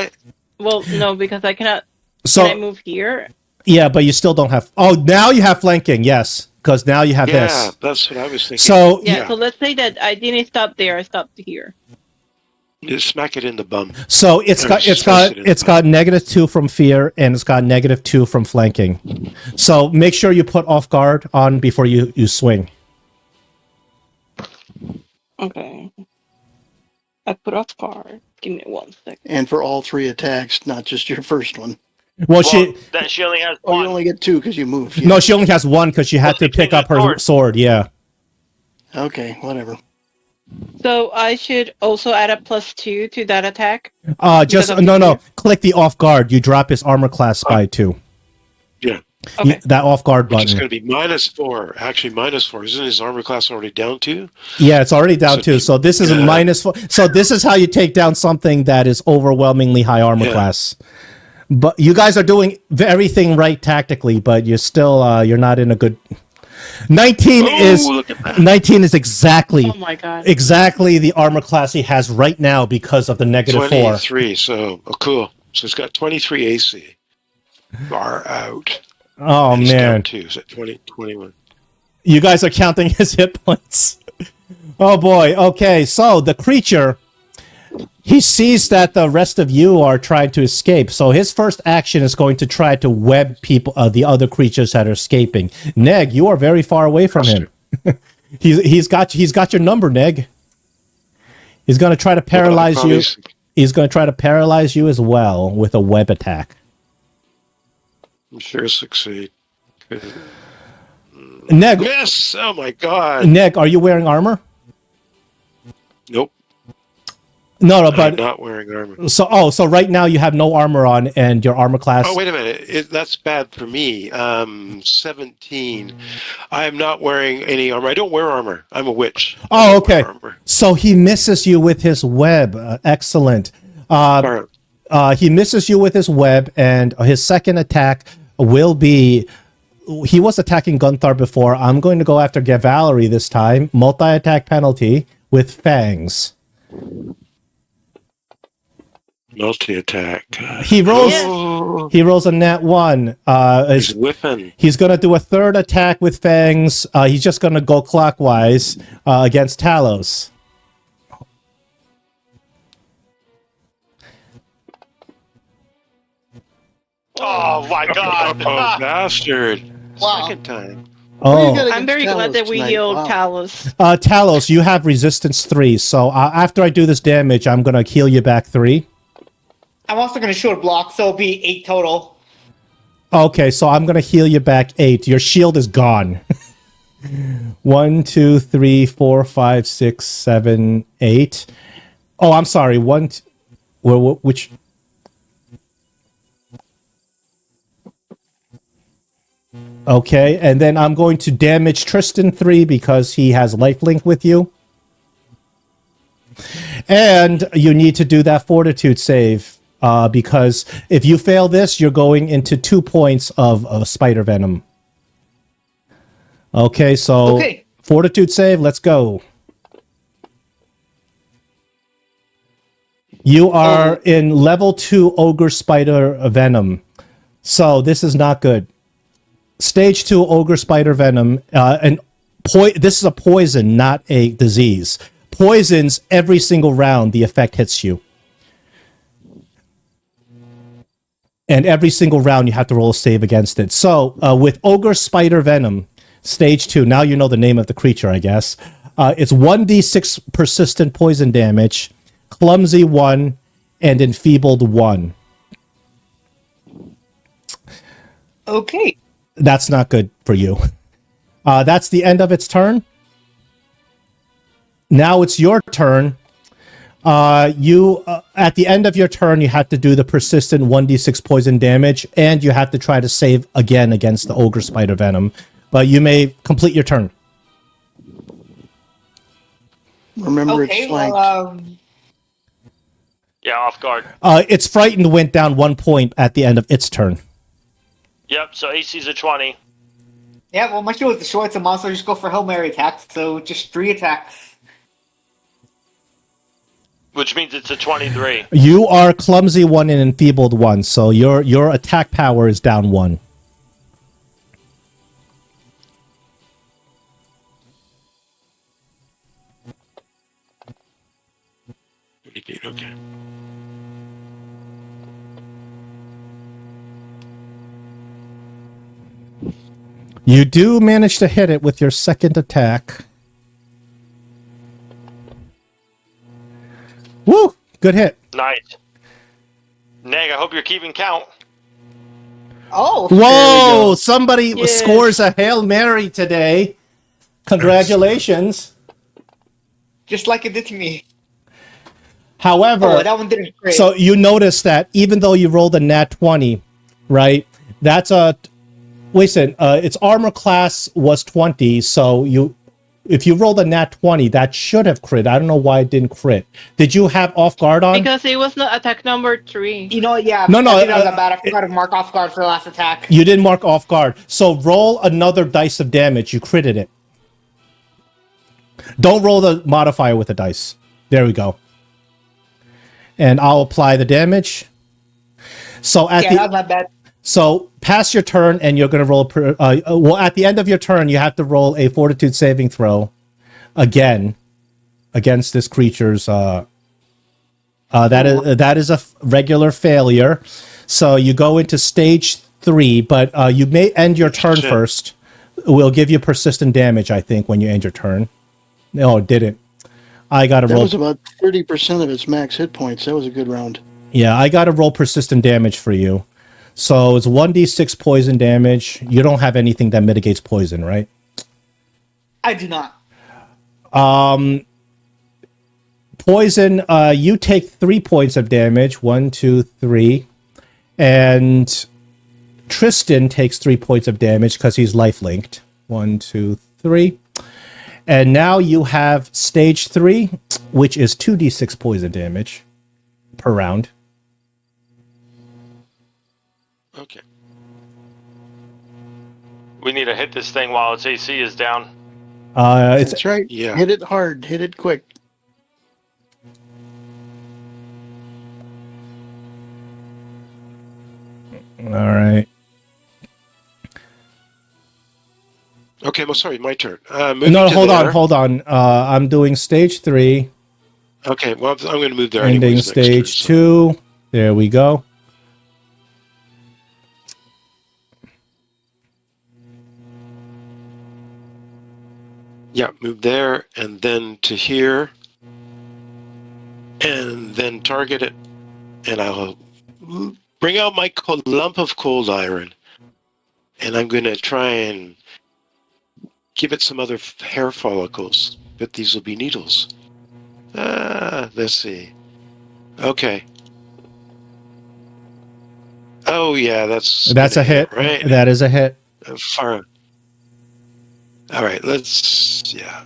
Well, no, because I cannot... So, can I move here? yeah, but you still don't have... Oh, now you have flanking, yes, because now you have Yeah, this. that's what I was thinking. So, Yeah, so let's say that I didn't stop there, I stopped here. You smack it in the bum. so it's got -2 from fear, and it's got -2 from flanking. So make sure you put off guard on before you swing. Okay. I put off guard. Give me 1 second. And for all 3 attacks, not just your first one. Well, she only has Oh, one. you only get 2 because you moved. no, she only has 1 because she had to pick up her sword. Yeah. Okay, whatever. So I should also add a +2 to that attack? Just Because of no. fear? Click the off guard. You drop his armor class by 2. Yeah. Okay. That off guard Which is button. going to be -4. Actually, -4. Isn't his armor class already down 2? Yeah, it's already down So 2. So this is a -4. So this is how you take down something that is overwhelmingly high armor class. But you guys are doing everything right tactically, but you're still you're not in a good. 19 look at that. 19 is exactly Oh my god. the armor class he has right now because of the -4. 23. So, cool. So it's got 23 AC. Far out. Oh And he's man, down 2. So 20, 21. you guys are counting his hit points. Oh boy. Okay, so the creature, he sees that the rest of you are trying to escape. So his first action is going to try to web people, the other creatures that are escaping. Neg, you are very far away from him. he's got your number, Neg. He's going to try to paralyze you. He's going to try to paralyze you as well with a web attack. I'm sure he'll succeed. Neg, Miss! Oh my god. Neg, are you wearing armor? Nope. No, I'm but not wearing armor. so right now you have no armor on, and your armor class. Oh, wait a minute. That's bad for me. 17. I am not wearing any armor. I don't wear armor. I'm a witch. Oh, okay. Armor. So he misses you with his web. Excellent. He misses you with his web, and his second attack will be. He was attacking Gunthar before. I'm going to go after Valerie this time. Multi-attack penalty with fangs. Multi-attack. He rolls. Oh, He rolls a nat 1. he's whipping. He's going to do a third attack with fangs. He's just going to go clockwise against Talos. Oh my god! Oh, bastard. Wow. Second time. Oh, I'm very glad that we healed Talos. Talos, you have resistance 3. So after I do this damage, I'm going to heal you back 3. I'm also going to short block, so it'll be 8 total. Okay, so I'm going to heal you back 8. Your shield is gone. 1, 2, 3, 4, 5, 6, 7, 8. Oh, I'm sorry. Which? Okay, and then I'm going to damage Tristan 3 because he has lifelink with you. And you need to do that fortitude save because if you fail this, you're going into 2 points of spider venom. Okay, so Okay. fortitude save, let's go. You are in level 2 ogre spider venom. So this is not good. Stage 2 ogre spider venom, this is a poison, not a disease. Poisons every single round the effect hits you. And every single round you have to roll a save against it. So with ogre spider venom, stage 2, now you know the name of the creature, I guess. It's 1d6 persistent poison damage, clumsy 1, and enfeebled 1. Okay. That's not good for you. That's the end of its turn. Now it's your turn. At the end of your turn, you have to do the persistent 1d6 poison damage, and you have to try to save again against the ogre spider venom. But you may complete your turn. Remember, Okay. it's flanked. Well, Yeah, off guard. Its frightened went down 1 point at the end of its turn. Yep, so AC's a 20. yeah. Well, my shield is short, so monster just go for Hail Mary attacks. So just 3 attacks. Which means it's a 23. You are clumsy 1 and enfeebled 1, so your attack power is down 1. Okay. You do manage to hit it with your second attack. Woo! Good hit. Nice. Neg, I hope you're keeping count. Oh. Whoa! Somebody Yes. scores a Hail Mary today. Congratulations. Just like it did to me. However, Oh, that one didn't crit. so you notice that even though you rolled a nat 20, right? That's a... Wait a second. Its armor class was 20, so if you rolled a nat 20, that should have crit. I don't know why it didn't crit. Did you have off guard on? Because it was not attack number 3. You know what? Yeah. No, no, I think that was bad. I forgot to mark off guard for the last attack. You didn't mark off guard. So roll another dice of damage. You critted it. Don't roll the modifier with the dice. There we go. And I'll apply the damage. So at Yeah, that was not bad. So pass your turn, and you're going to roll. Well, at the end of your turn, you have to roll a Fortitude saving throw again against this creature's. That is a regular failure. So you go into stage 3, but you may end your turn first. We'll give you persistent damage, I think, when you end your turn. No, it didn't. I got to That roll. was about 30% of its max hit points. That was a good round. Yeah, I got to roll persistent damage for you. So it's 1d6 poison damage. You don't have anything that mitigates poison, right? I do not. Poison, you take 3 points of damage. 1, 2, 3. And Tristan takes 3 points of damage because he's life-linked. 1, 2, 3. And now you have stage 3, which is 2d6 poison damage per round. Okay. We need to hit this thing while its AC is down. It's That's right. Yeah. Hit it hard. Hit it quick. all right. Okay, well, sorry, my turn. No, hold on. I'm doing stage 3, Okay, well, I'm going to move there ending anyways. stage 2. There we go. Yeah, move there, and then to here, and then target it, and I'll bring out my lump of cold iron, and I'm going to try and give it some other hair follicles, but these will be needles. Let's see. Okay. Oh, yeah, that's That's a hit. right? That is a hit. Fire. All right, let's. Yeah.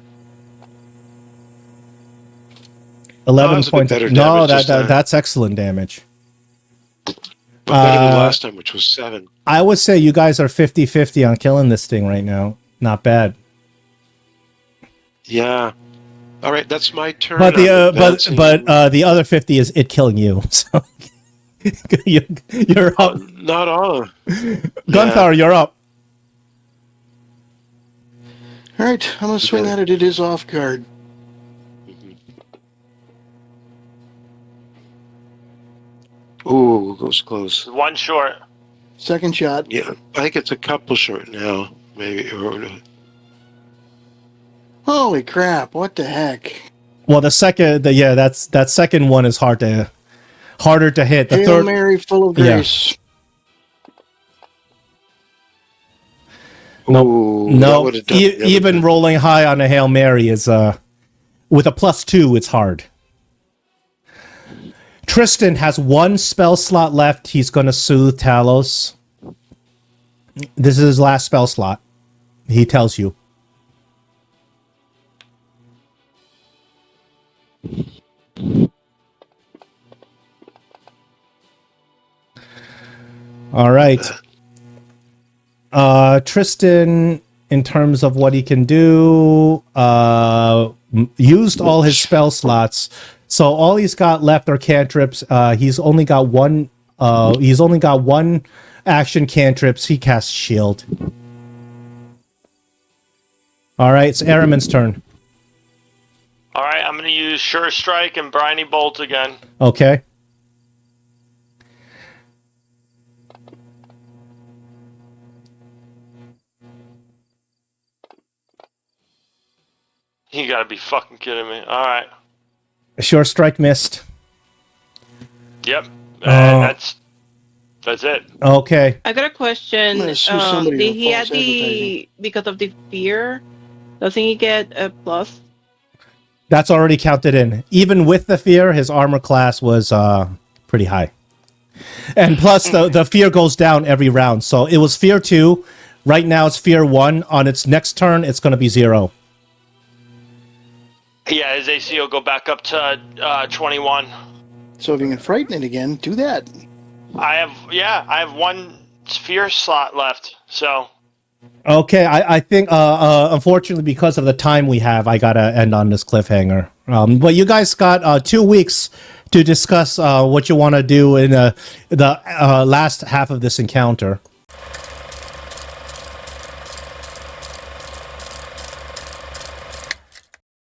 11 was a bit points. better No, damage this time. that's excellent damage. But better than last time, which was 7. I would say you guys are 50-50 on killing this thing right now. Not bad. Yeah. All right, that's my turn. But the I'm advancing. the other 50 is it killing you. So you're up. Not all. Gunpowder, you're up. All right, I'm gonna swing at it. It is off guard. Ooh, goes close. One short. Second shot. Yeah, I think it's a couple short now, maybe. Or Holy crap! What the heck? Well, that second one is harder to hit. The Hail third, Mary, full of Yeah. grace. Ooh, that no, would've done the other even bit. rolling high on a Hail Mary is with a +2, it's hard. Tristan has 1 spell slot left. He's going to soothe Talos. This is his last spell slot. He tells you. All right. Tristan, in terms of what he can do, used all his spell slots. So all he's got left are cantrips. He's only got one. He's only got one action cantrips. He casts shield. All right, it's Aramin's turn. All right, I'm going to use Sure Strike and Briny Bolt again. Okay. You gotta be fucking kidding me. All right. Sure strike missed. Yep. That's it. Okay. I got a question. I'm gonna sue somebody Did for he add false advertising. because of the fear? Doesn't he get a plus? That's already counted in. Even with the fear, his armor class was pretty high. And plus, the fear goes down every round. So it was fear 2. Right now, it's fear 1. On its next turn, it's going to be 0. Yeah, his AC will go back up to 21. So if you can frighten it again, do that. I have 1 fear slot left. So Okay, I think, unfortunately, because of the time we have, I got to end on this cliffhanger. But you guys got 2 weeks to discuss what you want to do in the last half of this encounter.